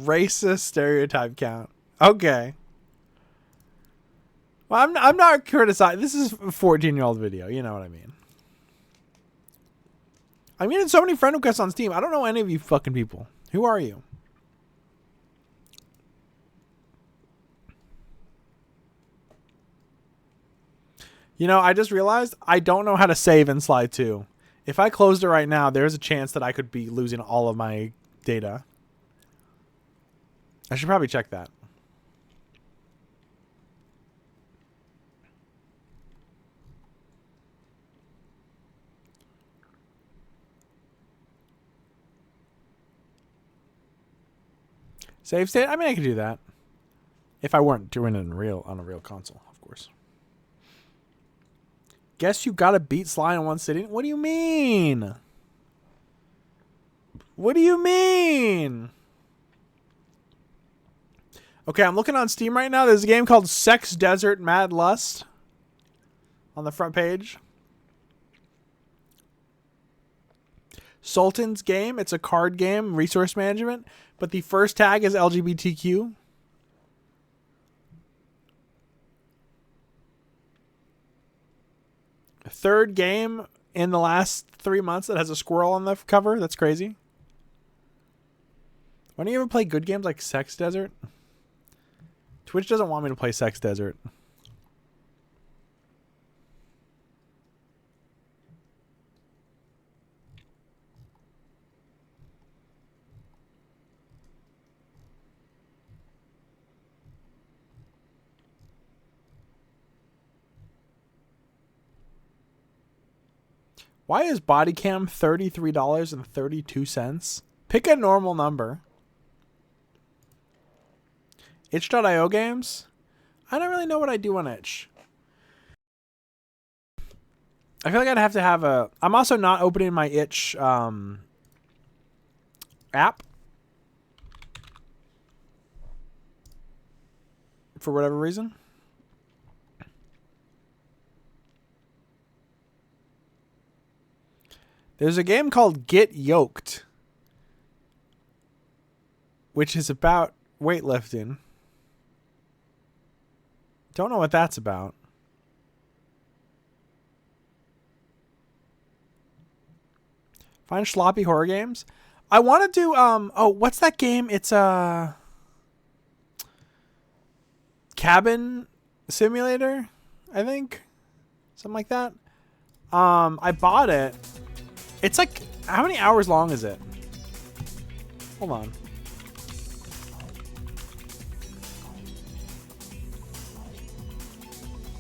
Racist stereotype count. Okay. Well, I'm not criticizing. This is a 14-year-old video. You know what I mean. I'm getting so many friend requests on Steam. I don't know any of you fucking people. Who are you? You know, I just realized I don't know how to save in Slide 2. If I closed it right now, there's a chance that I could be losing all of my data. I should probably check that. Save state? I mean, I could do that. If I weren't doing it on a real console, of course. Guess you gotta beat Sly in one sitting? What do you mean? What do you mean? Okay, I'm looking on Steam right now. There's a game called Sex Desert Mad Lust on the front page. Sultan's game. It's a card game, resource management, but the first tag is LGBTQ. Third game in the last 3 months that has a squirrel on the cover. That's crazy. Why don't you ever play good games like Sex Desert? Twitch doesn't want me to play Sex Desert. Why is body cam $33.32? Pick a normal number. Itch.io games? I don't really know what I do on Itch. I feel like I'd have to have a... I'm also not opening my Itch app. For whatever reason. There's a game called Get Yoked, which is about weightlifting. Don't know what that's about. Find sloppy horror games. I want to do oh, what's that game? It's a cabin simulator, I think. Something like that. I bought it. It's like, how many hours long is it? Hold on.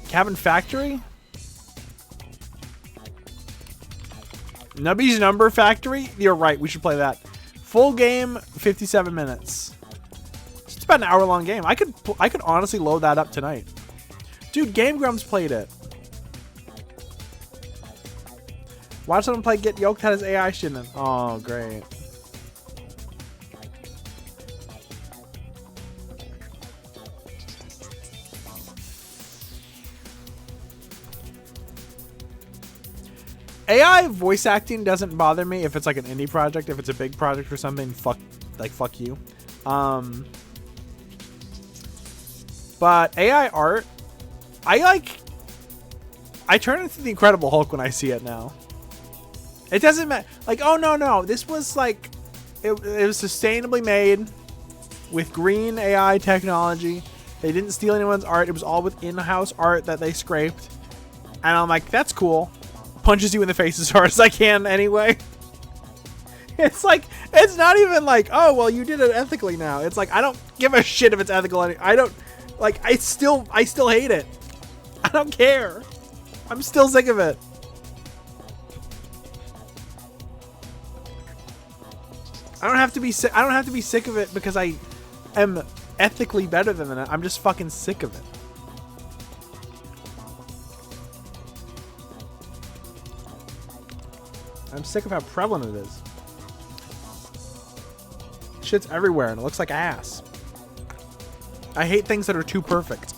Cabin Factory? Nubby's Number Factory? You're right, we should play that. Full game, 57 minutes. It's about an hour-long game. I could honestly load that up tonight. Dude, Game Grumps played it. Watch someone play Get Yoked had his AI shit in. Oh, great. AI voice acting doesn't bother me if it's like an indie project. If it's a big project or something, fuck you. But AI art, I turn into the Incredible Hulk when I see it now. It doesn't matter. Like, oh no, this was like, it was sustainably made with green AI technology. They didn't steal anyone's art. It was all with in-house art that they scraped. And I'm like, that's cool. Punches you in the face as hard as I can anyway. It's like, it's not even like, oh, well, you did it ethically now. It's like, I don't give a shit if it's ethical. I don't, like, I still hate it. I don't care. I'm still sick of it. I don't have to be sick of it because I am ethically better than it. I'm just fucking sick of it. I'm sick of how prevalent it is. Shit's everywhere and it looks like ass. I hate things that are too perfect.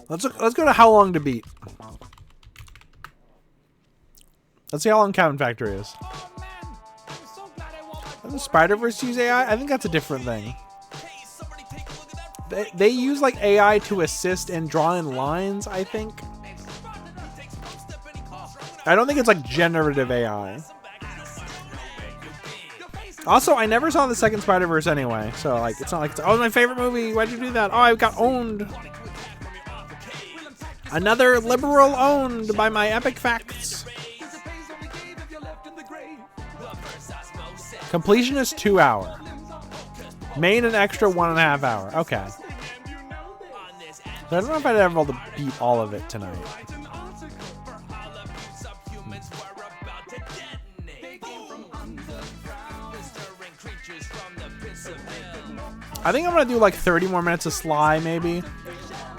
Let's go to how long to beat. Let's see how long Cabin Factory is. Doesn't Spider-Verse use AI? I think that's a different thing. They use like AI to assist in drawing lines, I think. I don't think it's like generative AI. Also, I never saw the second Spider-Verse anyway, so like it's not like it's, oh, my favorite movie. Why'd you do that? Oh, I got owned. Another liberal owned by my epic facts. Completion is 2 hour. Main an extra 1.5 hour. Okay. So I don't know if I'd ever be able to beat all of it tonight. I think I'm gonna do like 30 more minutes of Sly, maybe.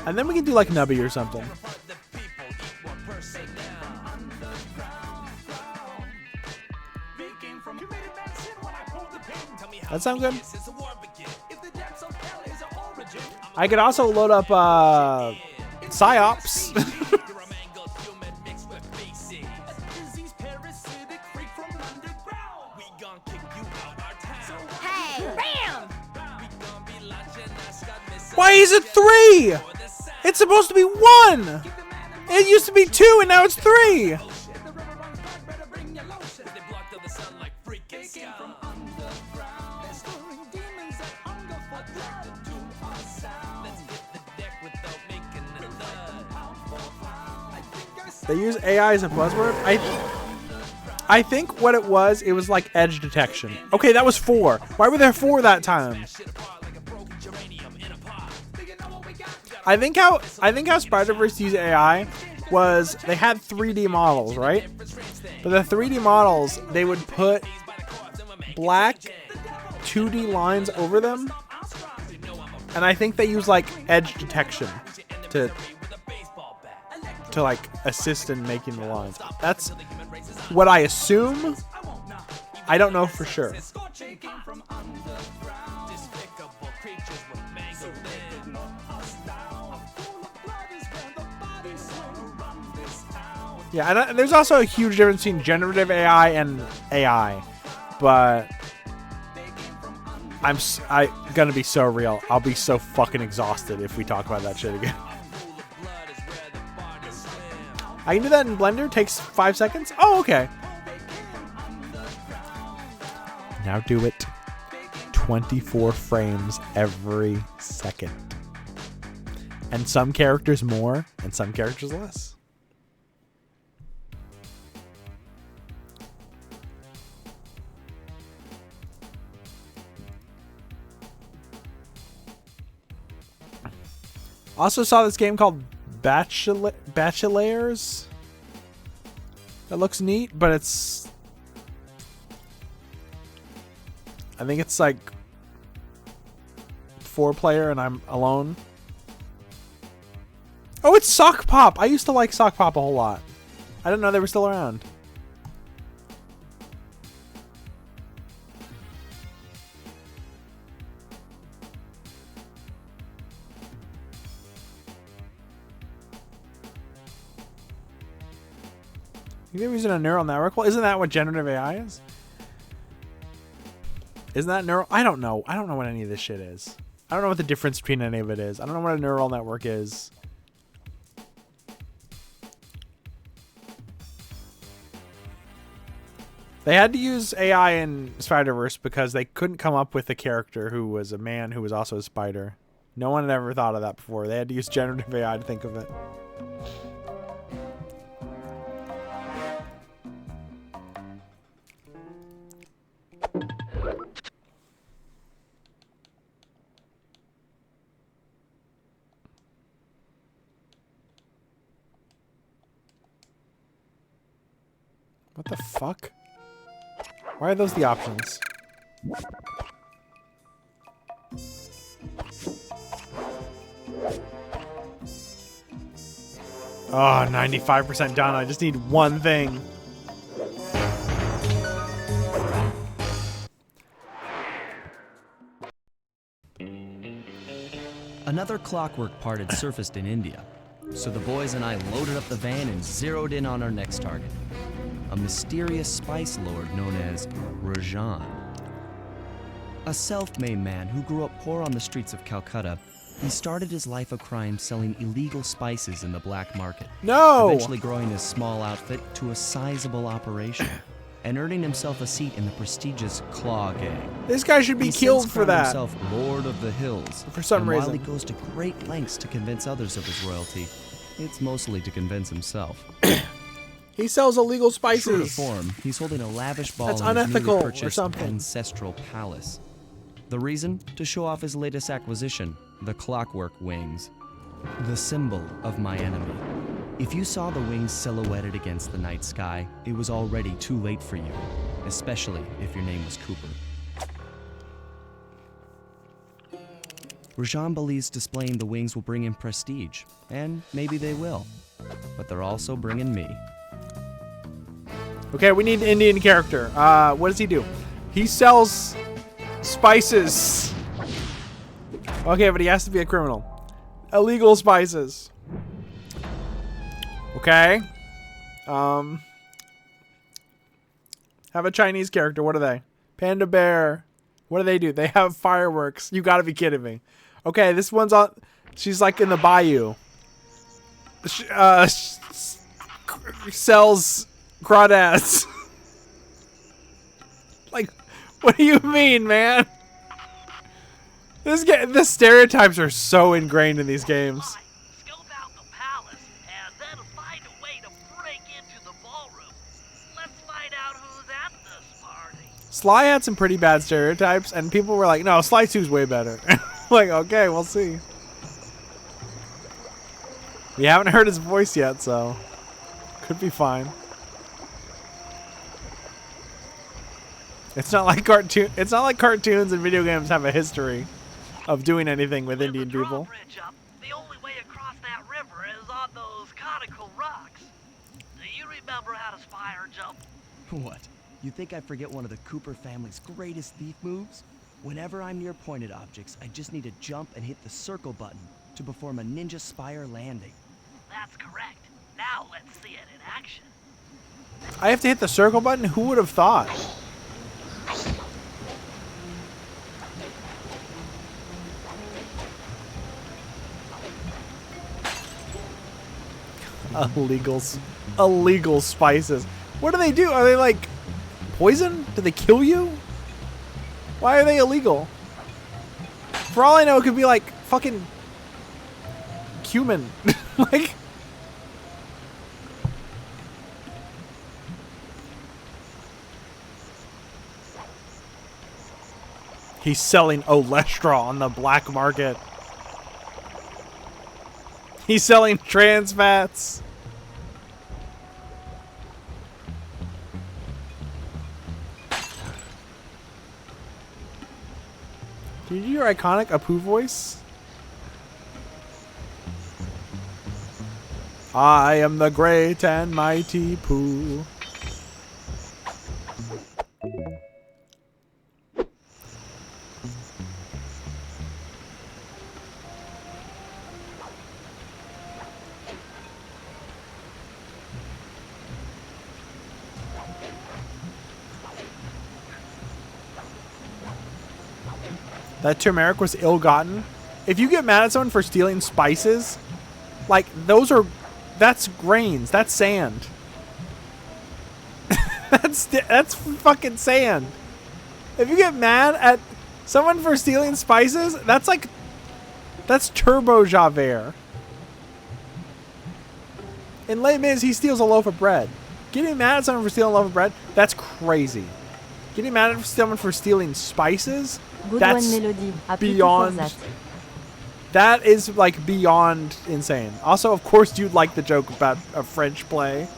And then we can do like Nubby or something. That sound good? I could also load up Psyops. Hey, bam! Why is it 3? It's supposed to be 1. It used to be 2 and now it's 3. They use AI as a buzzword? I think what it was like edge detection. Okay, that was 4. Why were there 4 that time? I think how Spider-Verse used AI was they had 3D models, right? But the 3D models, they would put black 2D lines over them. And I think they use like edge detection to like assist in making the lines. That's what I assume. I don't know for sure. Yeah, and there's also a huge difference between generative AI and AI, but I'm gonna be so real. I'll be so fucking exhausted if we talk about that shit again. I can do that in Blender. Takes 5 seconds. Oh, okay. Now do it 24 frames every second. And some characters more, and some characters less. Also saw this game called Bachelors. That looks neat, but it's... I think it's like 4-player and I'm alone. Oh, it's Sock Pop! I used to like Sock Pop a whole lot. I didn't know they were still around. You're using a neural network? Well, isn't that what generative AI is? Isn't that neural? I don't know. I don't know what any of this shit is. I don't know what the difference between any of it is. I don't know what a neural network is. They had to use AI in Spider-Verse because they couldn't come up with a character who was a man who was also a spider. No one had ever thought of that before. They had to use generative AI to think of it. What the fuck? Why are those the options? Oh, 95% done. I just need one thing. Another clockwork part had surfaced in India. So the boys and I loaded up the van and zeroed in on our next target. A mysterious spice lord known as Rajan. A self-made man who grew up poor on the streets of Calcutta, he started his life of crime selling illegal spices in the black market. No! Eventually growing his small outfit to a sizable operation and earning himself a seat in the prestigious Claw Gang. This guy should be He killed since for crowned that. himself Lord of the Hills. For some and reason. while he goes to great lengths to convince others of his royalty, it's mostly to convince himself. He sells illegal True to spices. form, he's holding a lavish ball That's in his newly unethical or purchased something. ancestral palace. The reason? To show off his latest acquisition, the Clockwork Wings. The symbol of my enemy. If you saw the wings silhouetted against the night sky, it was already too late for you, especially if your name was Cooper. Rajan believes displaying the wings will bring him prestige, and maybe they will, but they're also bringing me. Okay, we need an Indian character. What does he do? He sells spices. Okay, but he has to be a criminal. Illegal spices. Okay. Have a Chinese character. What are they? Panda Bear. What do they do? They have fireworks. You gotta be kidding me. Okay, this one's on. She's like in the bayou. Sells crawdads. Like, what do you mean, man? The stereotypes are so ingrained in these games. Scope out the palace and then find a way to break into the ballroom. Let's find out who's at this party. Sly had some pretty bad stereotypes, and people were like, no, Sly 2's way better. Like, okay, we'll see. We haven't heard his voice yet, so could be fine. It's not like cartoons and video games have a history of doing anything with Indian people. The only way across that river is on those conical rocks. Do you remember how to spire jump? What? You think I forget one of the Cooper family's greatest thief moves? Whenever I'm near pointed objects, I just need to jump and hit the circle button to perform a ninja spire landing. That's correct. Now let's see it in action. I have to hit the circle button? Who would have thought? Illegal spices. What do they do? Are they like poison? Do they kill you? Why are they illegal? For all I know, it could be like fucking cumin. Like, he's selling Olestra on the black market. He's selling trans fats. Can you do your iconic Apu voice? I am the great and mighty Pooh. That turmeric was ill-gotten. If you get mad at someone for stealing spices, like, that's grains. That's sand. That's fucking sand. If you get mad at someone for stealing spices, that's Turbo Javert. In Les Mis, he steals a loaf of bread. Getting mad at someone for stealing a loaf of bread, that's crazy. Getting mad at someone for stealing spices, Good that's one, Melody. Happy beyond. for that. That is like beyond insane. Also, of course, you'd like the joke about a French play.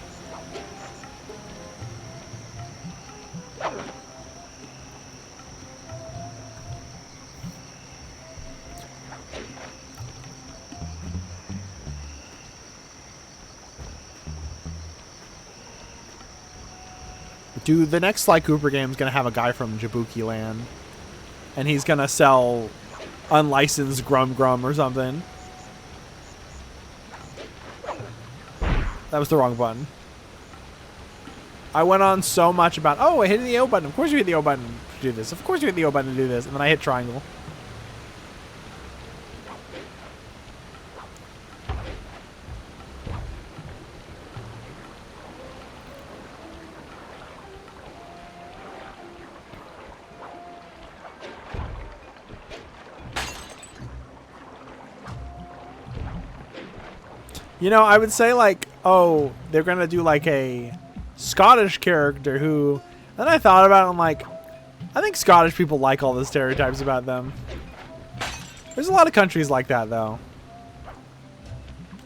Dude, the next Sly Cooper game is going to have a guy from Jabuki Land. And he's going to sell unlicensed Grum Grum or something. That was the wrong button. I went on so much about, oh, I hit the O button. Of course you hit the O button to do this. Of course you hit the O button to do this. And then I hit triangle. You know, I would say like, oh, they're going to do like a Scottish character who, then I thought about it, I'm like, I think Scottish people like all the stereotypes about them. There's a lot of countries like that though.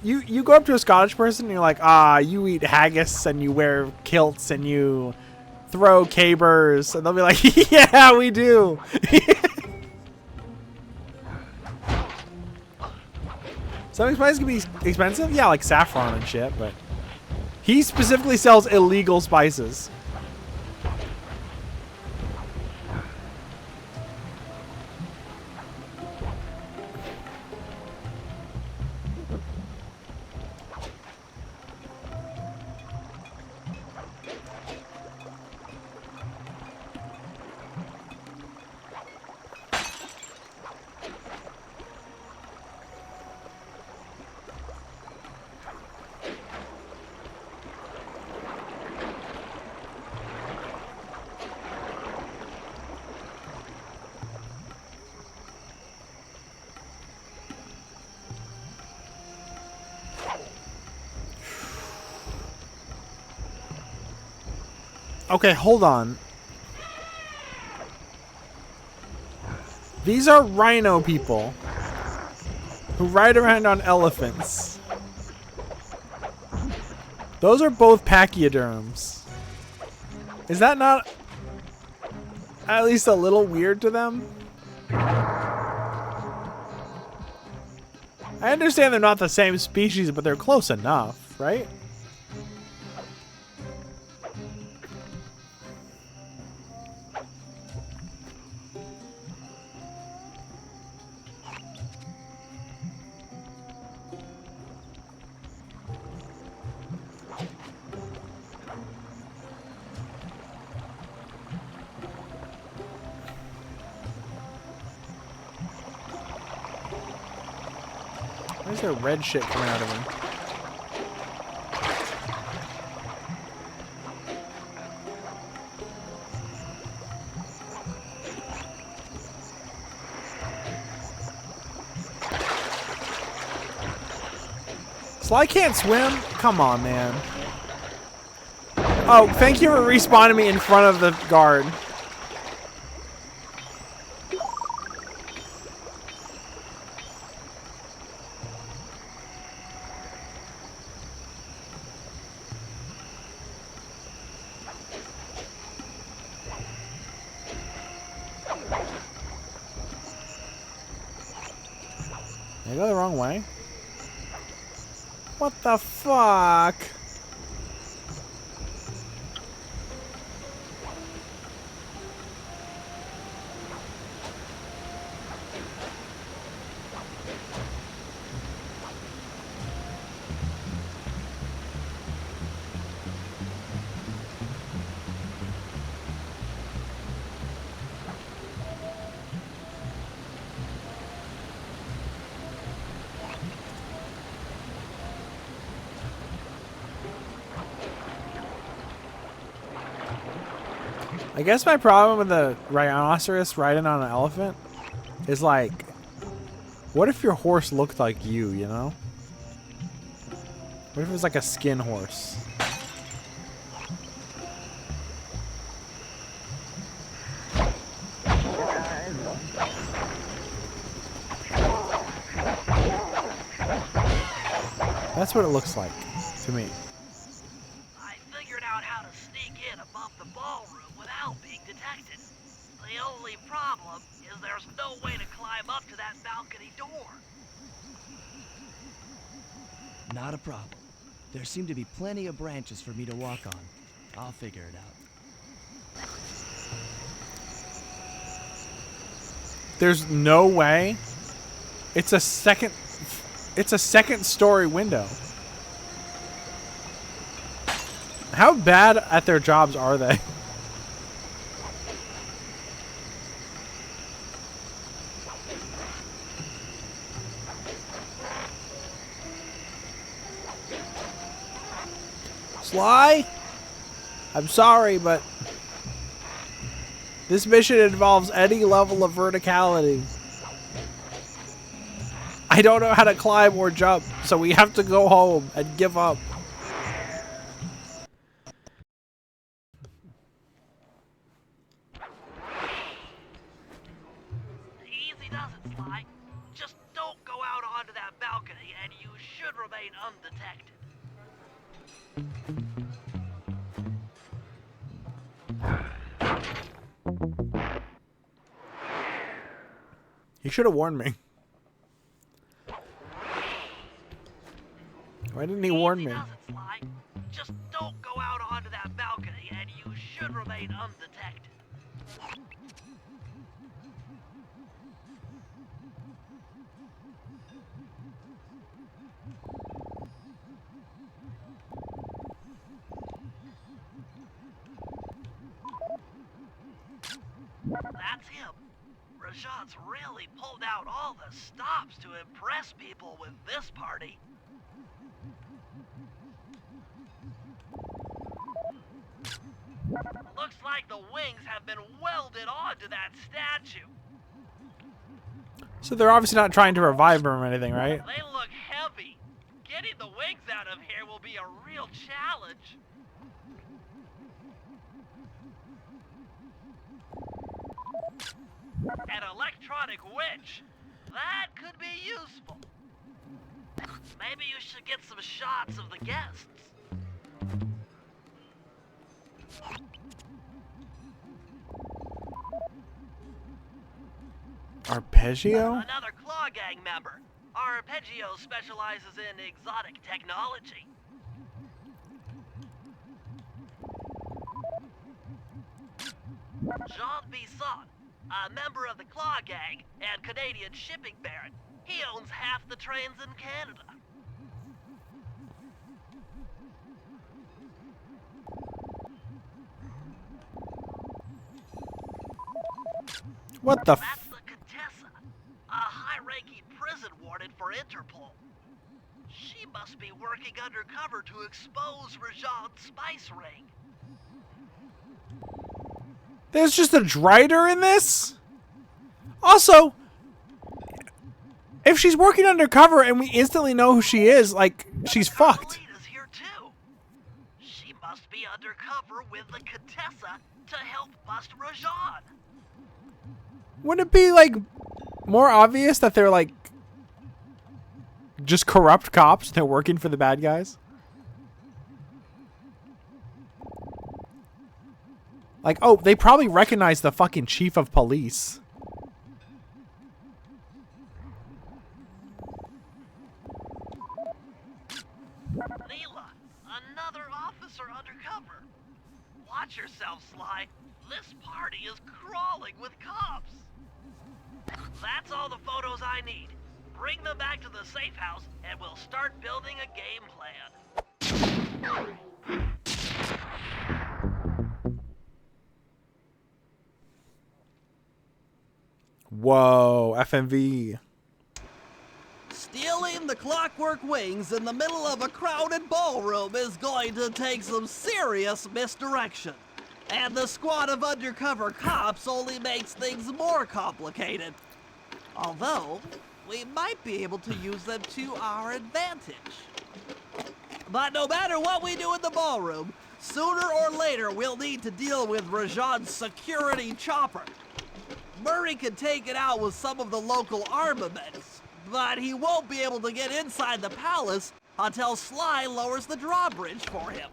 You go up to a Scottish person and you're like, ah, you eat haggis and you wear kilts and you throw cabers, and they'll be like, yeah, we do. Some spices can be expensive, yeah, like saffron and shit, but he specifically sells illegal spices. Okay, hold on. These are rhino people who ride around on elephants. Those are both pachyderms. Is that not at least a little weird to them? I understand they're not the same species, but they're close enough, right? Where's there red shit coming out of him? Sly can't swim? Come on, man. Oh, thank you for respawning me in front of the guard. Did I go the wrong way? What the fuck? I guess my problem with the rhinoceros riding on an elephant is like, what if your horse looked like you know? What if it was like a skin horse? That's what it looks like to me. I figured out how to sneak in above the ballroom without being detected. The only problem is there's no way to climb up to that balcony door. Not a problem. There seem to be plenty of branches for me to walk on. I'll figure it out. There's no way. It's a second story window. How bad at their jobs are they? Sly? I'm sorry, but this mission involves any level of verticality. I don't know how to climb or jump, so we have to go home and give up. Easy does it, Sly. Just don't go out onto that balcony and you should remain undetected. You should have warned me. Why didn't he warn me? Easy does it, Sly. Just don't go out onto that balcony and you should remain undetected. That's him. Rajat's really pulled out all the stops to impress people with this party. Looks like the wings have been welded onto that statue. So they're obviously not trying to revive him or anything, right? They look heavy. Getting the wings out of here will be a real challenge. An electronic winch. That could be useful. Maybe you should get some shots of the guests. Arpeggio? Another Claw Gang member. Arpeggio specializes in exotic technology. Jean Bisson, a member of the Claw Gang and Canadian shipping baron. He owns half the trains in Canada. What the That's the Contessa, a high-ranking prison warden for Interpol. She must be working undercover to expose Rajan's spice ring. There's just a Drider in this? Also, if she's working undercover and we instantly know who she is, like, she's fucked. Carmelita's here too. She must be undercover with the Contessa to help bust Rajan. Wouldn't it be, like, more obvious that they're, like, just corrupt cops? They're working for the bad guys? Like, oh, they probably recognize the fucking chief of police. Leela, another officer undercover. Watch yourself, Sly. This party is crawling with cops. That's all the photos I need. Bring them back to the safe house and we'll start building a game plan. Whoa, FMV. Stealing the clockwork wings in the middle of a crowded ballroom is going to take some serious misdirection. And the squad of undercover cops only makes things more complicated. Although, we might be able to use them to our advantage. But no matter what we do in the ballroom, sooner or later we'll need to deal with Rajan's security chopper. Murray can take it out with some of the local armaments, but he won't be able to get inside the palace until Sly lowers the drawbridge for him.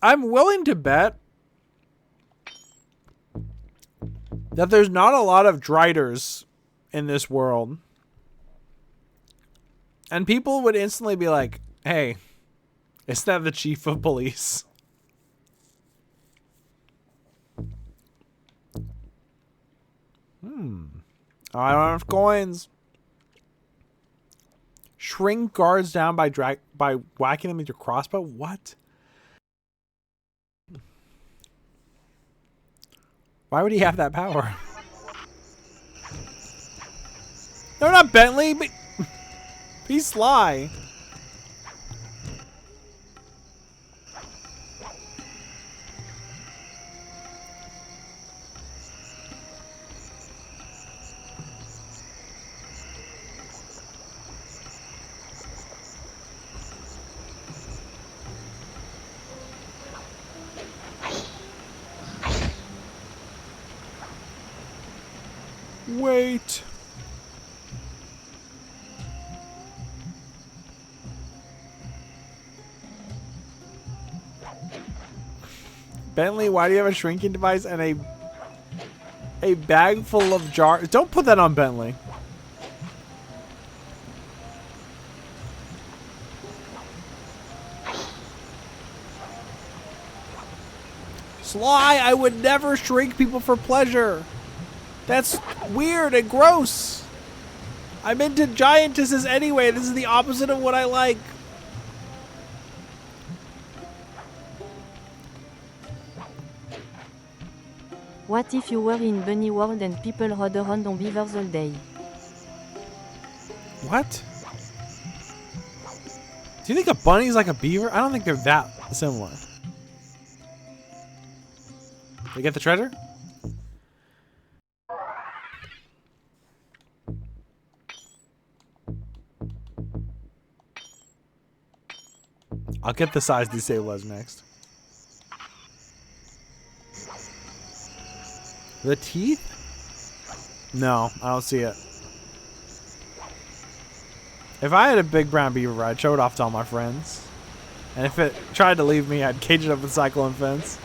I'm willing to bet that there's not a lot of Driders in this world. And people would instantly be like, hey, isn't that the chief of police? Oh, I don't have coins. Shrink guards down by whacking them with your crossbow? What? Why would he have that power? No, not Bentley, but be Sly. Wait. Bentley, why do you have a shrinking device and a bag full of jars? Don't put that on Bentley. Sly, I would never shrink people for pleasure. That's weird and gross. I'm into giantesses anyway. This is the opposite of what I like. What if you were in Bunny World and people rode around on beavers all day? What? Do you think a bunny's like a beaver? I don't think they're that similar. Did you get the treasure? I'll get the size destabilizer next. The teeth? No, I don't see it. If I had a big brown beaver, I'd show it off to all my friends. And if it tried to leave me, I'd cage it up with cyclone fence.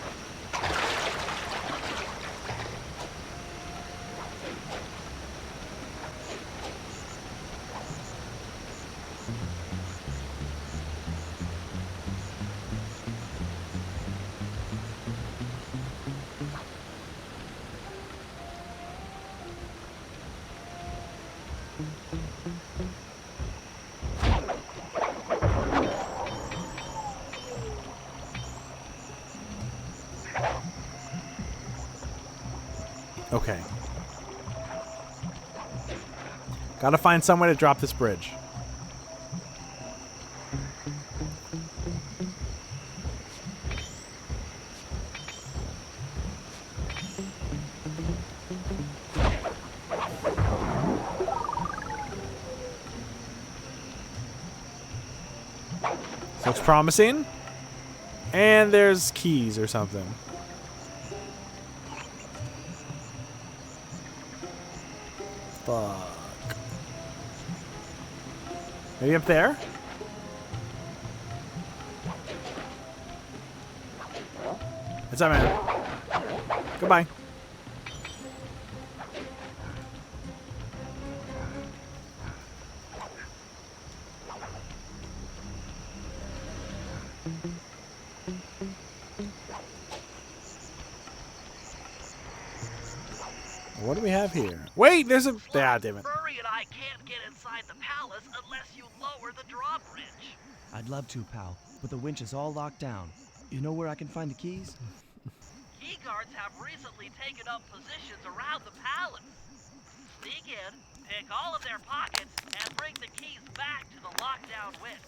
Okay. Gotta find some way to drop this bridge. Looks promising. And there's keys or something. Fuck. Maybe up there? What's up, man? Goodbye. What do we have here? Wait, there's a... Ah, damn it. Furry and I can't get inside the palace unless you lower the drawbridge. I'd love to, pal, but the winch is all locked down. You know where I can find the keys? Key guards have recently taken up positions around the palace. Sneak in, pick all of their pockets, and bring the keys back to the lockdown winch.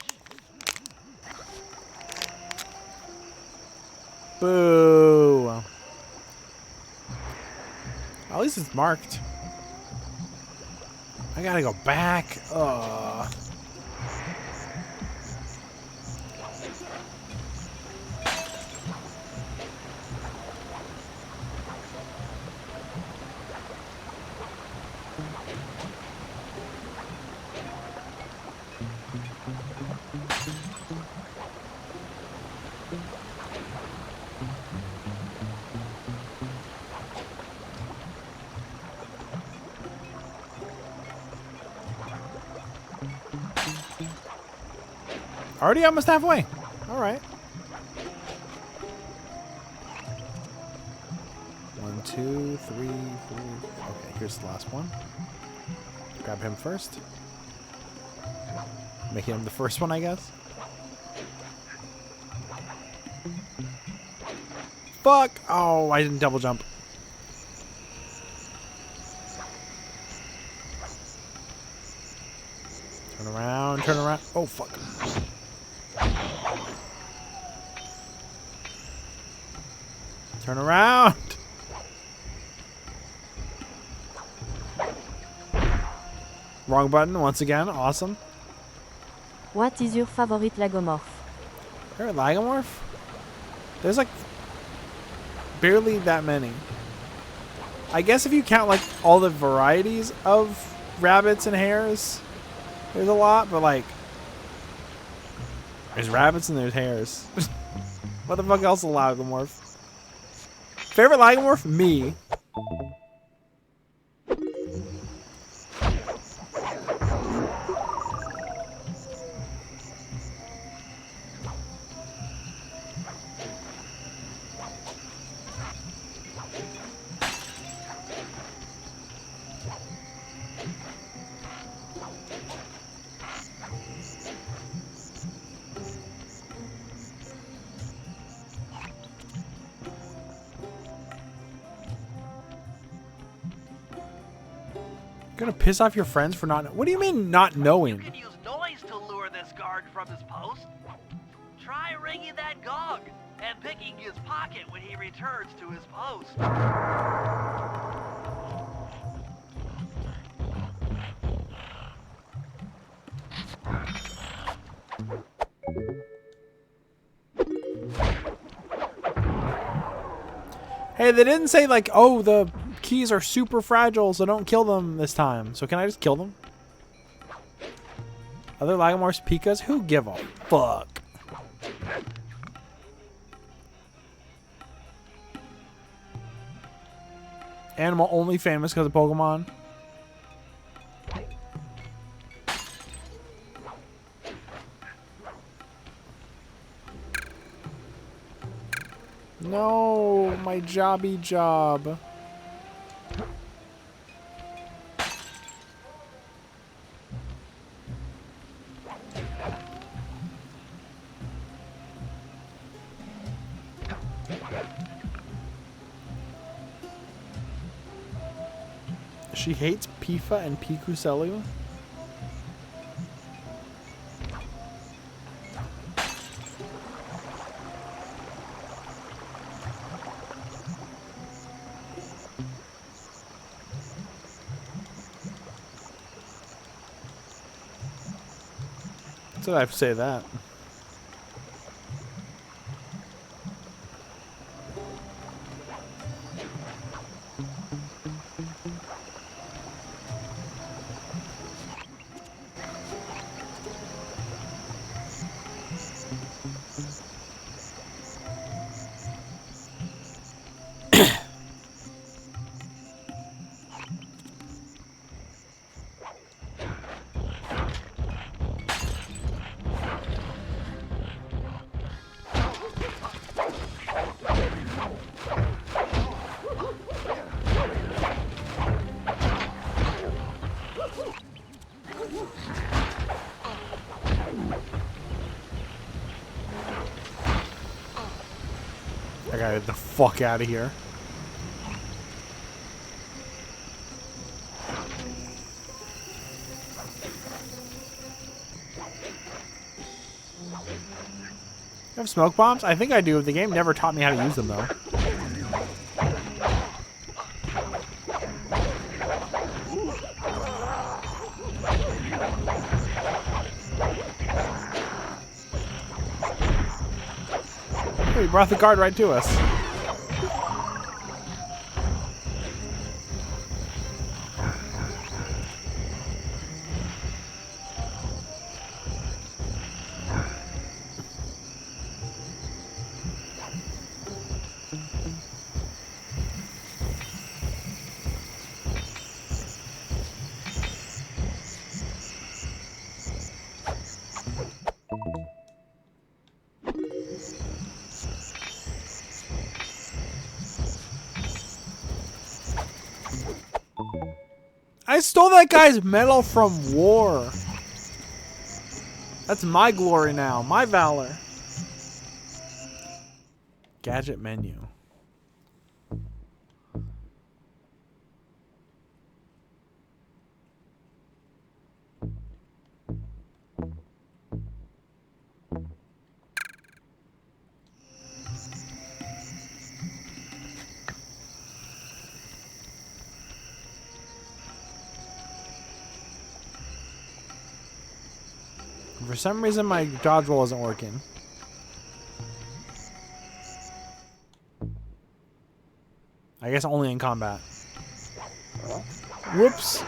Boo. At least it's marked. I gotta go back. Ugh. Already almost halfway. All right. 1, 2, 3, 4. Okay, here's the last one. Grab him first. Making him the first one, I guess. Fuck! Oh, I didn't double jump. Turn around, turn around. Oh, fuck. Turn around! Wrong button once again. Awesome. What is your favorite lagomorph? Favorite lagomorph? There's like barely that many. I guess if you count like all the varieties of rabbits and hares, there's a lot, but like there's rabbits and there's hares. What the fuck else is a lagomorph? Favorite lagomorph? Me. Gonna piss off your friends for not. What do you mean not knowing? You can use noise to lure this guard from his post. Try ringing that gong and picking his pocket when he returns to his post. Hey, they didn't say like, oh, the keys are super fragile, so don't kill them this time. So can I just kill them? Other lagomorphs, Pikas? Who give a fuck? Animal only famous because of Pokemon. No, my jobby job. She hates Pifa and Pikuselu. So I have to say that. I gotta get the fuck out of here. You have smoke bombs? I think I do. The game never taught me how to use them, though. Oh, he brought the guard right to us. I stole that guy's medal from war. That's my glory now. My valor. Gadget menu. For some reason, my dodge roll isn't working. I guess only in combat. Whoops.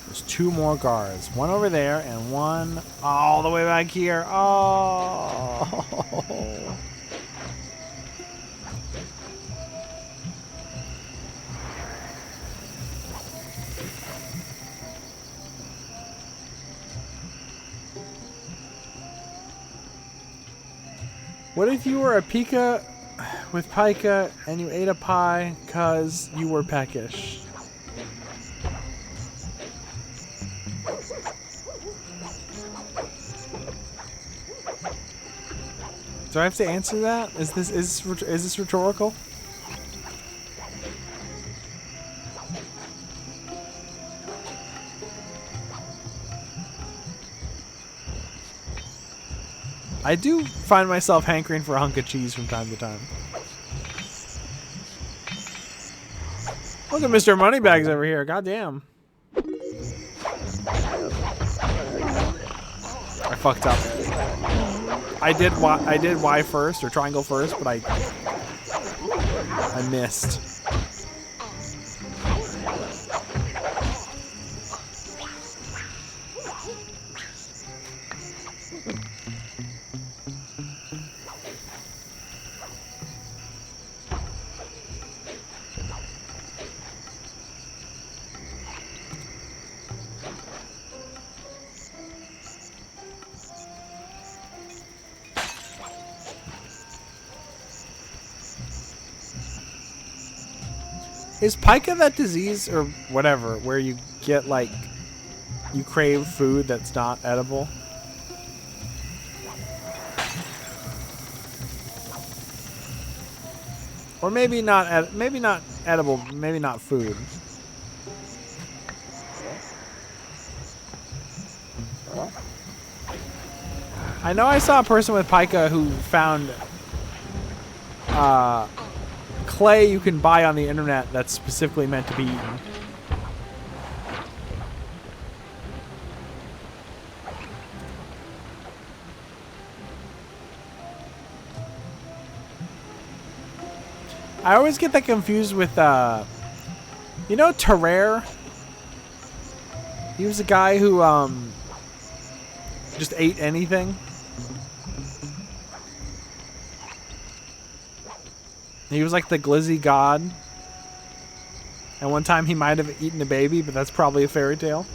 There's 2 more guards. One over there and one all the way back here. Oh. What if you were a Pika with Pika and you ate a pie because you were peckish? Do I have to answer that? Is this rhetorical? I do find myself hankering for a hunk of cheese from time to time. Look at Mr. Moneybags over here. Goddamn. I fucked up. I did Y first or triangle first, but I missed. Is pica that disease or whatever where you get like you crave food that's not edible? Or maybe not edible, maybe not food. I know I saw a person with pica who found clay you can buy on the internet that's specifically meant to be eaten. I always get that confused with, you know, Terraire? He was a guy who, just ate anything. He was like the glizzy god. And one time he might have eaten a baby, but that's probably a fairy tale.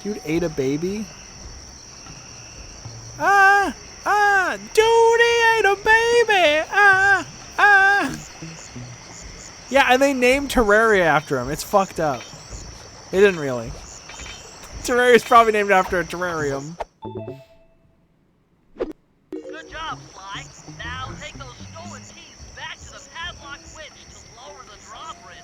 Dude ate a baby? Dude, he ate a baby! Yeah, and they named Terraria after him. It's fucked up. They didn't really. Terraria's probably named after a terrarium. Good job, Sly. Now take those stolen keys back to the padlock winch to lower the drawbridge.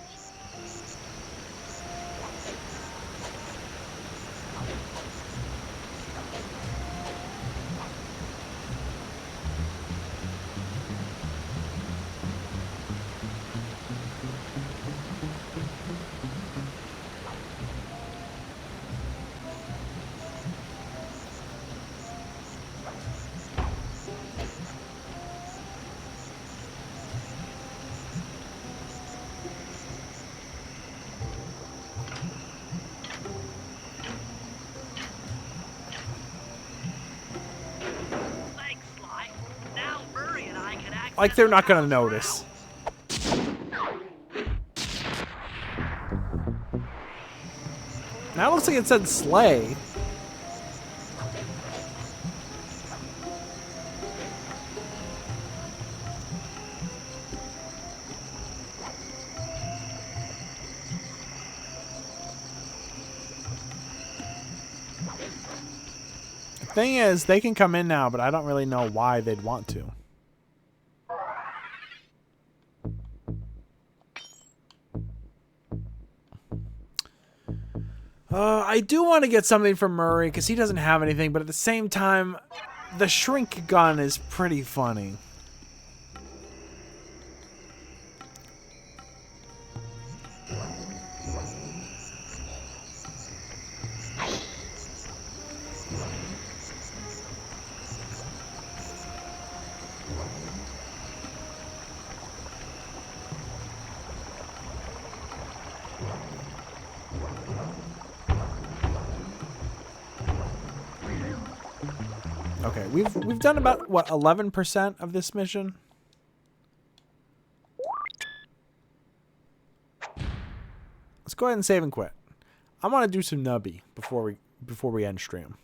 Like, they're not gonna notice. Now it looks like it said slay. The thing is, they can come in now, but I don't really know why they'd want to. I do want to get something from Murray because he doesn't have anything, but at the same time, the shrink gun is pretty funny. Okay, we've done about what 11% of this mission. Let's go ahead and save and quit. I want to do some nubby before we end stream.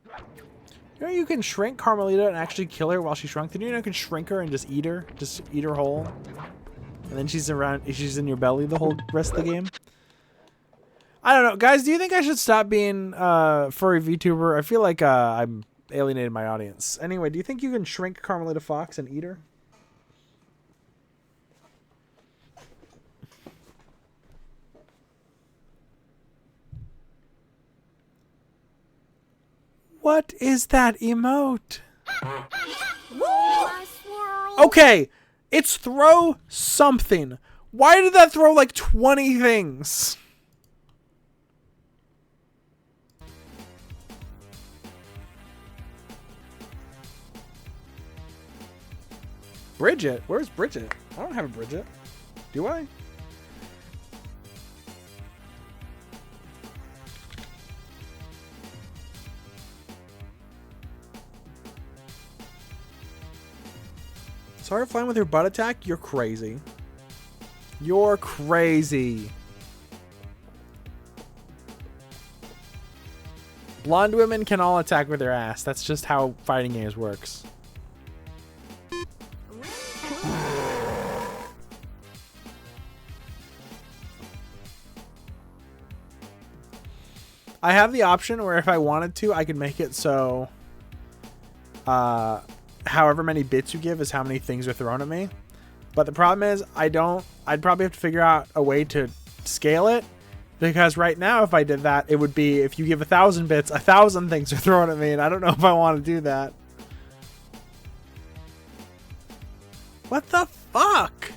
You know you can shrink Carmelita and actually kill her while she's shrunk. Did you know you can shrink her and just eat her whole, and then she's in your belly the whole rest of the game? I don't know, guys. Do you think I should stop being furry VTuber? I feel like I'm alienating my audience. Anyway, do you think you can shrink Carmelita Fox and eat her? What is that emote? Okay, it's throw something. Why did that throw like 20 things? Bridget? Where's Bridget? I don't have a Bridget. Do I? Sorry, flying with your butt attack? You're crazy. You're crazy. Blonde women can all attack with their ass. That's just how fighting games works. I have the option where if I wanted to, I could make it so however many bits you give is how many things are thrown at me. But the problem is I'd probably have to figure out a way to scale it, because right now if I did that, it would be if you give 1,000 bits, 1,000 things are thrown at me, and I don't know if I want to do that. What the fuck?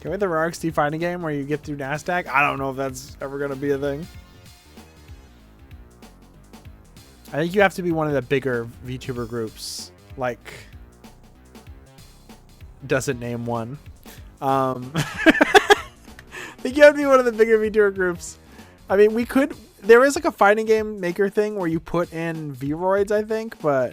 Can we have the RXD fighting game where you get through NASDAQ? I don't know if that's ever going to be a thing. I think you have to be one of the bigger VTuber groups. Like, doesn't name one. I think you have to be one of the bigger VTuber groups. I mean, we could... There is like a fighting game maker thing where you put in V-Roids, I think, but...